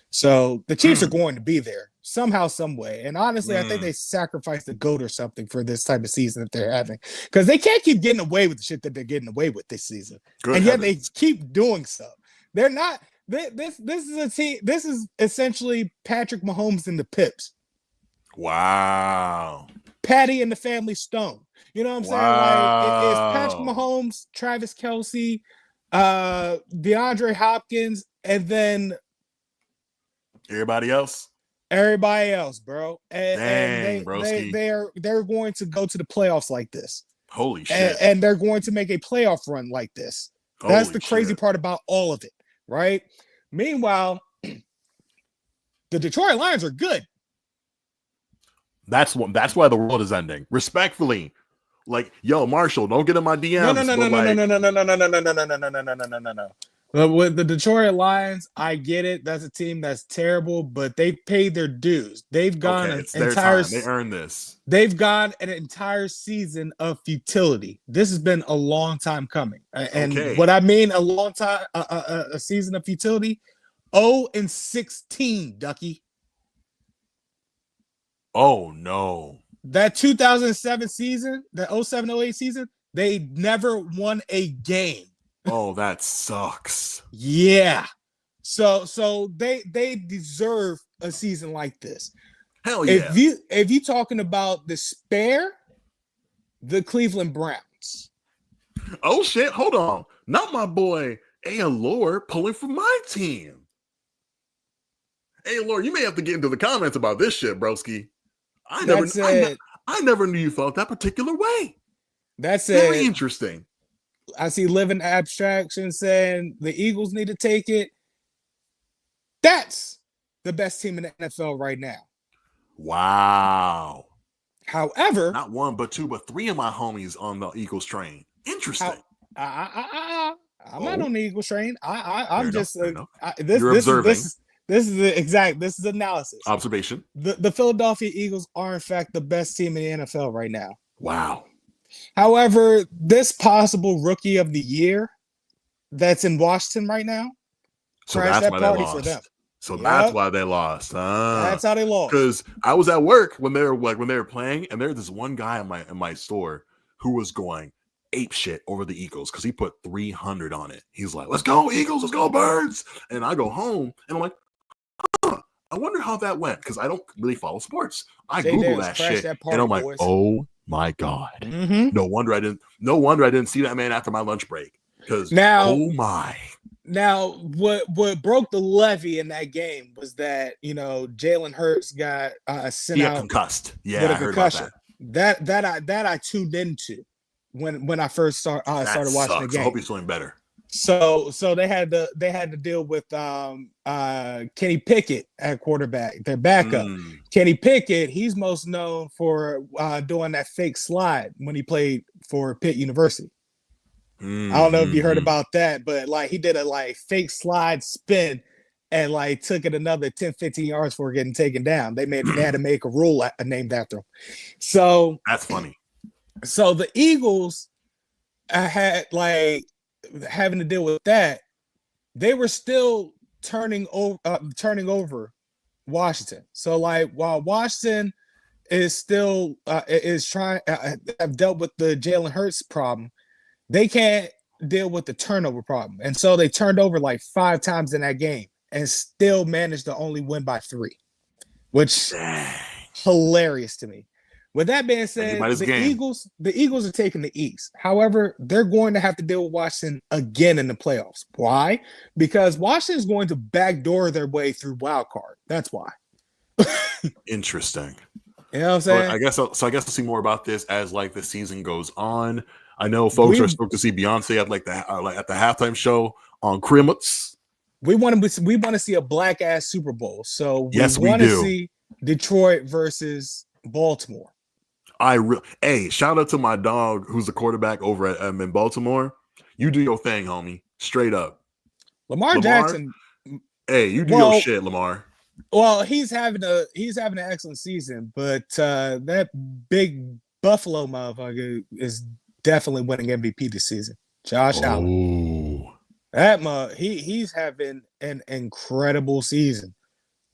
So the Chiefs are going to be there somehow, some way. And honestly, I think they sacrificed the GOAT or something for this type of season that they're having. Because they can't keep getting away with the shit that they're getting away with this season. And yet they keep doing so. They're not this is a team. This is essentially Patrick Mahomes and the Pips. Wow. Patty and the Family Stone. You know what I'm saying? Like it's Patrick Mahomes, Travis Kelce, DeAndre Hopkins, and then everybody else, bro. And they're going to go to the playoffs like this. Holy shit! And they're going to make a playoff run like this. That's the crazy part about all of it, right? Meanwhile, the Detroit Lions are good. That's why the world is ending. Respectfully, like, yo, Marshall, don't get in my DMs. No. With the Detroit Lions, I get it. That's a team that's terrible, but they paid their dues. They've gone they earned this. They've gone an entire season of futility. This has been a long time coming. And what I mean, a long time, a season of futility, 0-16, Ducky. Oh no. That 2007 season, that 07-08 season, they never won a game. Oh, that sucks. Yeah. So they deserve a season like this. Hell yeah. If you talking about despair, the Cleveland Browns. Oh shit, hold on. Not my boy Allure pulling for my team. Allure, you may have to get into the comments about this shit, broski. I never knew you felt that particular way. That's very interesting. I see Living Abstraction saying the Eagles need to take it. That's the best team in the NFL right now. Wow. However, not one, but two, but three of my homies on the Eagles train. Interesting. I'm not on the Eagles train. I'm just you're observing. This is analysis. Observation. The Philadelphia Eagles are in fact the best team in the NFL right now. Wow. However, this possible rookie of the year that's in Washington right now, so that's why they lost. For them. So that's why they lost. That's how they lost. Because I was at work when they were playing, and there's this one guy in my store who was going ape shit over the Eagles because he put 300 on it. He's like, "Let's go Eagles, let's go Birds!" And I go home and I'm like, I wonder how that went because I don't really follow sports. I Google that shit and I'm like, oh my god! Mm-hmm. No wonder I didn't see that man after my lunch break. Because oh my! Now what broke the levee in that game was that Jalen Hurts got sent out concussed. Yeah, with a I heard concussion. About that I tuned into when I first started watching the game. I hope he's doing better. So they had to deal with Kenny Pickett at quarterback, their backup. Kenny Pickett, he's most known for doing that fake slide when he played for Pitt University. I don't know if you heard about that, but he did a fake slide spin and took it another 10-15 yards before getting taken down. They had to make a rule named after him. So that's funny. So the Eagles had having to deal with that. They were still turning over Washington. So while Washington is still is trying have dealt with the Jalen Hurts problem, they can't deal with the turnover problem. And so they turned over 5 times in that game. and still managed to only win by 3, which Dang. hilarious to me. With that being said, the Eagles are taking the East. However, they're going to have to deal with Washington again in the playoffs. Why? Because Washington is going to backdoor their way through wild card. That's why. Interesting. You know what I'm saying? I guess I'll see more about this as like the season goes on. I know folks are stoked to see Beyonce at at the halftime show on Christmas. We want to see a black ass Super Bowl. So yes, we want to see Detroit versus Baltimore. Hey, shout out to my dog who's the quarterback over at in Baltimore. You do your thing, homie. Straight up. Lamar Jackson. Hey, you do your shit, Lamar. Well, he's having an excellent season, but that big Buffalo motherfucker is definitely winning MVP this season. Josh Allen. He's having an incredible season.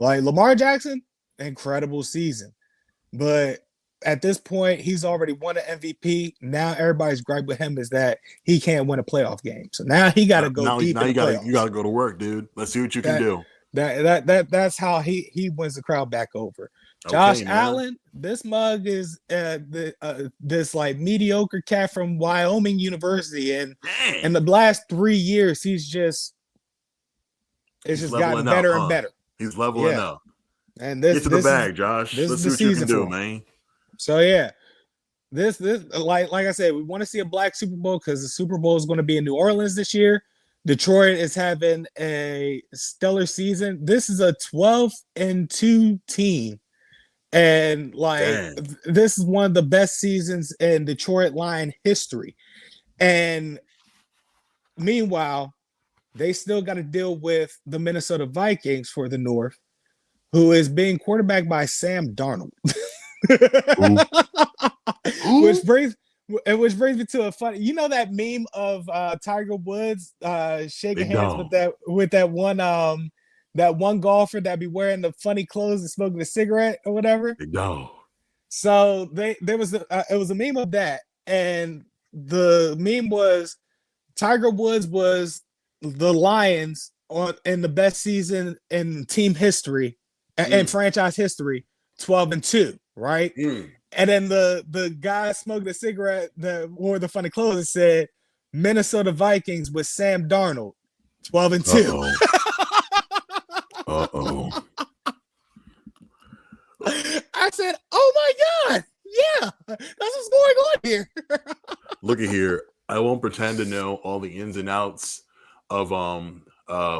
Like Lamar Jackson, incredible season. But at this point, he's already won an MVP. Now everybody's gripe with him is that he can't win a playoff game. So now he got to go deep in the playoffs. You got to go to work, dude. Let's see what you can do. That's how he wins the crowd back over. Josh Allen, this mug is this like mediocre cat from Wyoming University, and in the last 3 years, he's just gotten better and better. He's leveling up. And get to the bag, Josh. Let's see what you can do, man. So yeah, this like I said, we want to see a black Super Bowl because the Super Bowl is going to be in New Orleans this year. Detroit is having a stellar season. This is a 12-2 team. And this is one of the best seasons in Detroit Lion history. And meanwhile, they still got to deal with the Minnesota Vikings for the North, who is being quarterbacked by Sam Darnold. Which brings me to a funny, that meme of Tiger Woods shaking hands with that one golfer that be wearing the funny clothes and smoking a cigarette or whatever. So it was a meme of that, and the meme was Tiger Woods was the Lions in the best season in team history and franchise history, 12-2, right? And then the guy smoking a cigarette that wore the funny clothes and said Minnesota Vikings with Sam Darnold, 12-2. I said, "Oh my God, yeah, that's what's going on here." Look at here. I won't pretend to know all the ins and outs of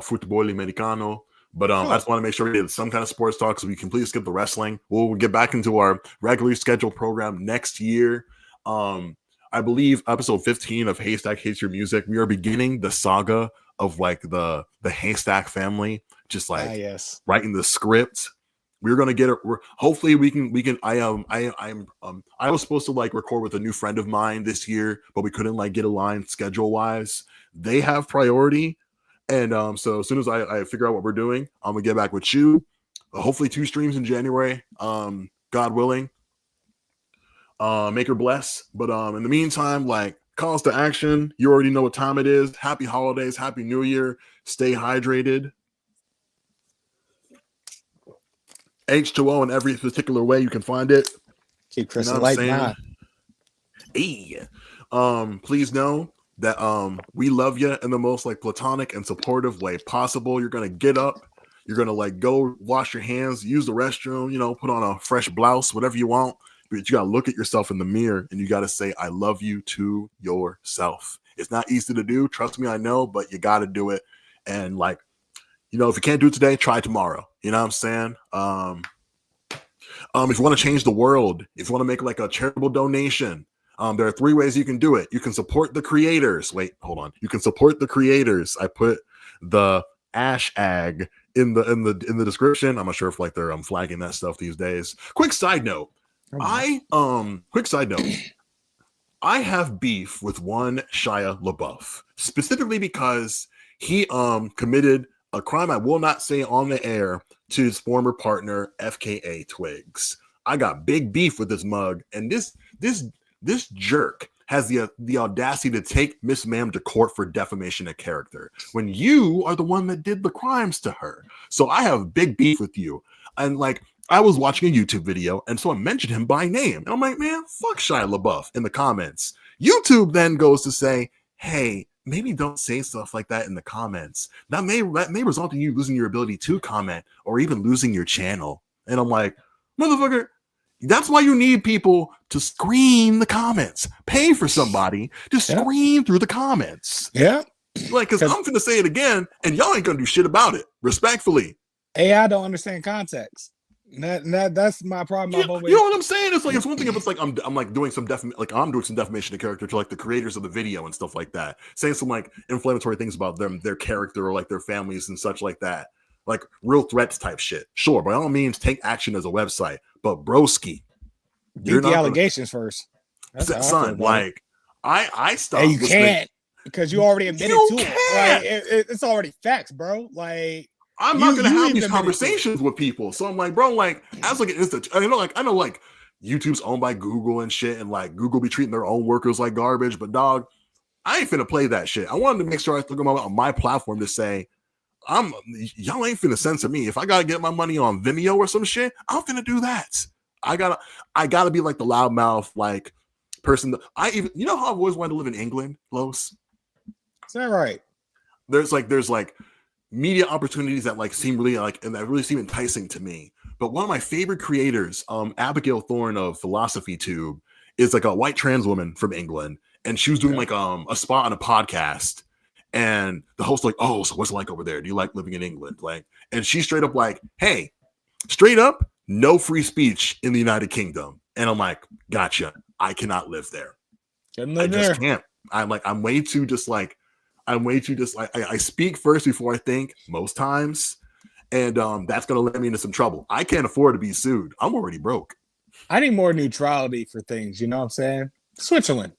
football americano, but I just want to make sure we get some kind of sports talk so we completely skip the wrestling. We'll get back into our regularly scheduled program next year. I believe episode 15 of Haystack Hates Your Music, we are beginning the saga of like the Haystack family, just like writing the script. We're gonna get it. Hopefully we can. I was supposed to like record with a new friend of mine this year, but we couldn't like get aligned schedule wise. They have priority, and so as soon as I figure out what we're doing, I'm gonna get back with you. Hopefully 2 streams in January, God willing. Make her bless. But in the meantime, like calls to action. You already know what time it is. Happy holidays, happy New Year. Stay hydrated. H2O in every particular way you can find it. Keep Chris light down. Hey, please know that we love you in the most like platonic and supportive way possible. You're gonna get up, you're gonna like go wash your hands, use the restroom, put on a fresh blouse, whatever you want. But you gotta look at yourself in the mirror and you gotta say, "I love you" to yourself. It's not easy to do, trust me, I know, but you gotta do it. And like, if you can't do it today, try tomorrow. You know what I'm saying? If you want to change the world, if you want to make like a charitable donation, there are 3 ways you can do it. You can support the creators. Wait, hold on. You can support the creators. I put the #ag in the description. I'm not sure if like they're flagging that stuff these days. Quick side note. I have beef with one Shia LaBeouf, specifically because he committed a crime I will not say on the air to his former partner FKA Twigs. I got big beef with this mug, and this jerk has the audacity to take Miss Ma'am to court for defamation of character when you are the one that did the crimes to her. So I have big beef with you. And like, I was watching a YouTube video and someone mentioned him by name. And I'm like, man, fuck Shia LaBeouf in the comments. YouTube then goes to say, hey, maybe don't say stuff like that in the comments. That may result in you losing your ability to comment or even losing your channel. And I'm like, motherfucker, that's why you need people to screen the comments. Pay for somebody to screen through the comments. Yeah. Like, because I'm going to say it again, and y'all ain't going to do shit about it, respectfully. AI don't understand context. That's my problem. You know what I'm saying? It's like, it's one thing if it's like I'm like doing some defamation of character to like the creators of the video and stuff like that, saying some like inflammatory things about them, their character, or like their families and such like that, like real threats type shit. Sure, by all means, take action as a website, but broski, you're the allegations first. Son, like I stopped. And you can't because you already admitted to it. Like it's already facts, bro. Like. I'm not gonna have these conversations with people, so I'm like, bro, like, as like I know, like, YouTube's owned by Google and shit, and like Google be treating their own workers like garbage, but dog, I ain't finna play that shit. I wanted to make sure I took them on my platform to say, y'all ain't finna censor me. If I gotta get my money on Vimeo or some shit, I'm finna do that. I gotta be like the loudmouth like person. You know how I've always wanted to live in England, Los? Is that right? There's like media opportunities that like seem really like and that really seem enticing to me. But one of my favorite creators, Abigail Thorne of Philosophy Tube, is like a white trans woman from England, and she was doing like a spot on a podcast, and the host like, oh, so what's it like over there? Do you like living in England? Like, and she straight up like, hey, straight up, no free speech in the United Kingdom. And I'm like, gotcha. I cannot live there. I just can't. I'm way too just like. I speak first before I think most times, and that's gonna let me into some trouble. I can't afford to be sued. I'm already broke. I need more neutrality for things. You know what I'm saying? Switzerland.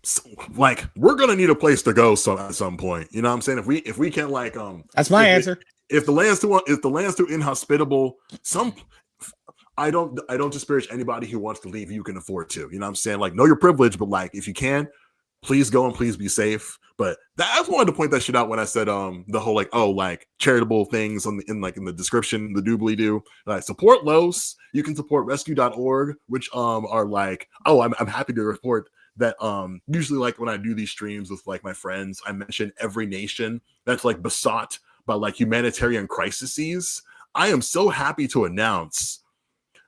So, like, we're gonna need a place to go at some point. You know what I'm saying? If we can like that's my answer. If the land's too inhospitable, I don't disparage anybody who wants to leave. You can afford to. You know what I'm saying? Like, know your privilege, but like if you can, please go and please be safe. But I just wanted to point that shit out when I said the whole like charitable things in the description, the doobly doo. Like, support Los. You can support rescue.org, which are like, I'm happy to report that usually like when I do these streams with like my friends, I mention every nation that's like besought by like humanitarian crises. I am so happy to announce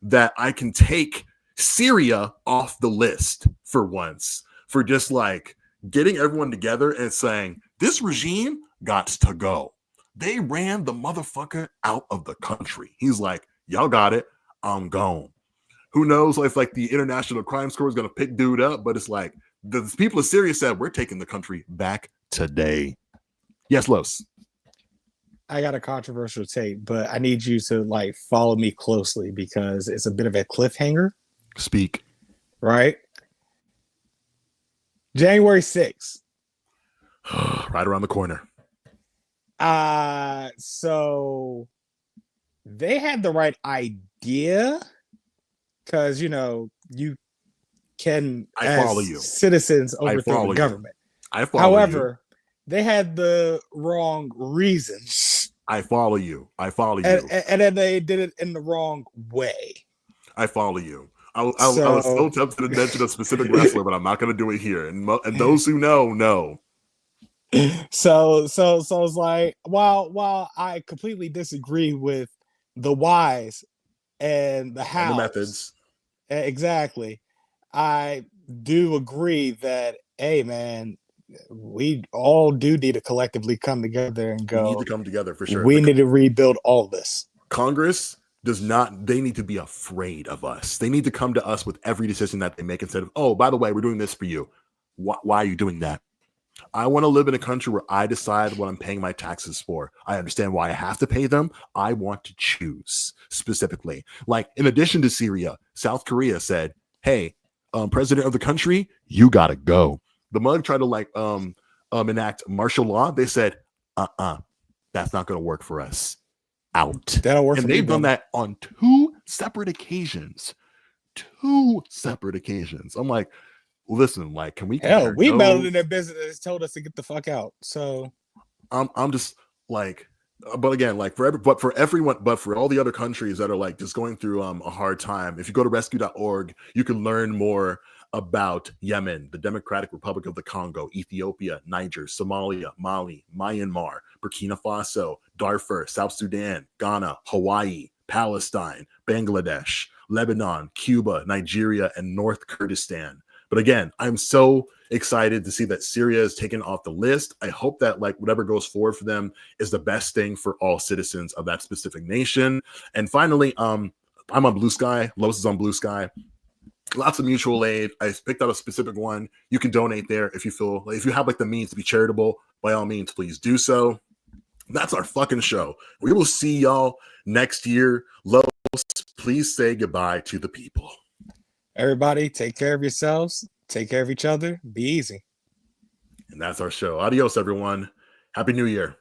that I can take Syria off the list for once, for just like getting everyone together and saying, this regime got to go. They ran the motherfucker out of the country. He's like, y'all got it. I'm gone. Who knows if like the international crime score is going to pick dude up, but it's like the people of Syria said, we're taking the country back today. Yes, Los. I got a controversial take, but I need you to like follow me closely because it's a bit of a cliffhanger. Speak. Right? January 6th. Right around the corner. So they had the right idea because, you know, you can, I follow you. Citizens overthrow the government. I follow However, they had the wrong reasons. I follow you. And then they did it in the wrong way. I follow you. I was so tempted to mention a specific wrestler, but I'm not going to do it here. And those who know. So it's like, while I completely disagree with the whys and the how, and the methods, exactly, I do agree that, hey man, we all do need to collectively come together and go. We need to come together for sure. We need to rebuild all this. Congress they need to be afraid of us. They need to come to us with every decision that they make instead of, oh, by the way, we're doing this for you. Why are you doing that? I want to live in a country where I decide what I'm paying my taxes for. I understand why I have to pay them. I want to choose specifically. Like, in addition to Syria, South Korea said, hey, president of the country, you got to go. The mug tried to like enact martial law. They said, that's not going to work for us. Out. That'll work. And they've done that on two separate occasions. I'm like, listen, like, can we Hell, compare we meddled in notes? their business and told us to get the fuck out. So I'm just like, but again, like but for everyone, but for all the other countries that are like just going through a hard time, if you go to rescue.org, you can learn more about Yemen, the Democratic Republic of the Congo, Ethiopia, Niger, Somalia, Mali, Myanmar, Burkina Faso, Darfur, South Sudan, Ghana, Hawaii, Palestine, Bangladesh, Lebanon, Cuba, Nigeria, and North Kurdistan. But again, I'm so excited to see that Syria is taken off the list. I hope that like whatever goes forward for them is the best thing for all citizens of that specific nation. And finally, I'm on Blue Sky. Los is on Blue Sky. Lots of mutual aid. I picked out a specific one. You can donate there if you feel like, if you have like the means to be charitable, by all means, please do so. That's our fucking show. We will see y'all next year. Los, please say goodbye to the people. everybody, take care of yourselves. Take care of each other. Be easy. And that's our show. Adios, everyone. Happy New Year.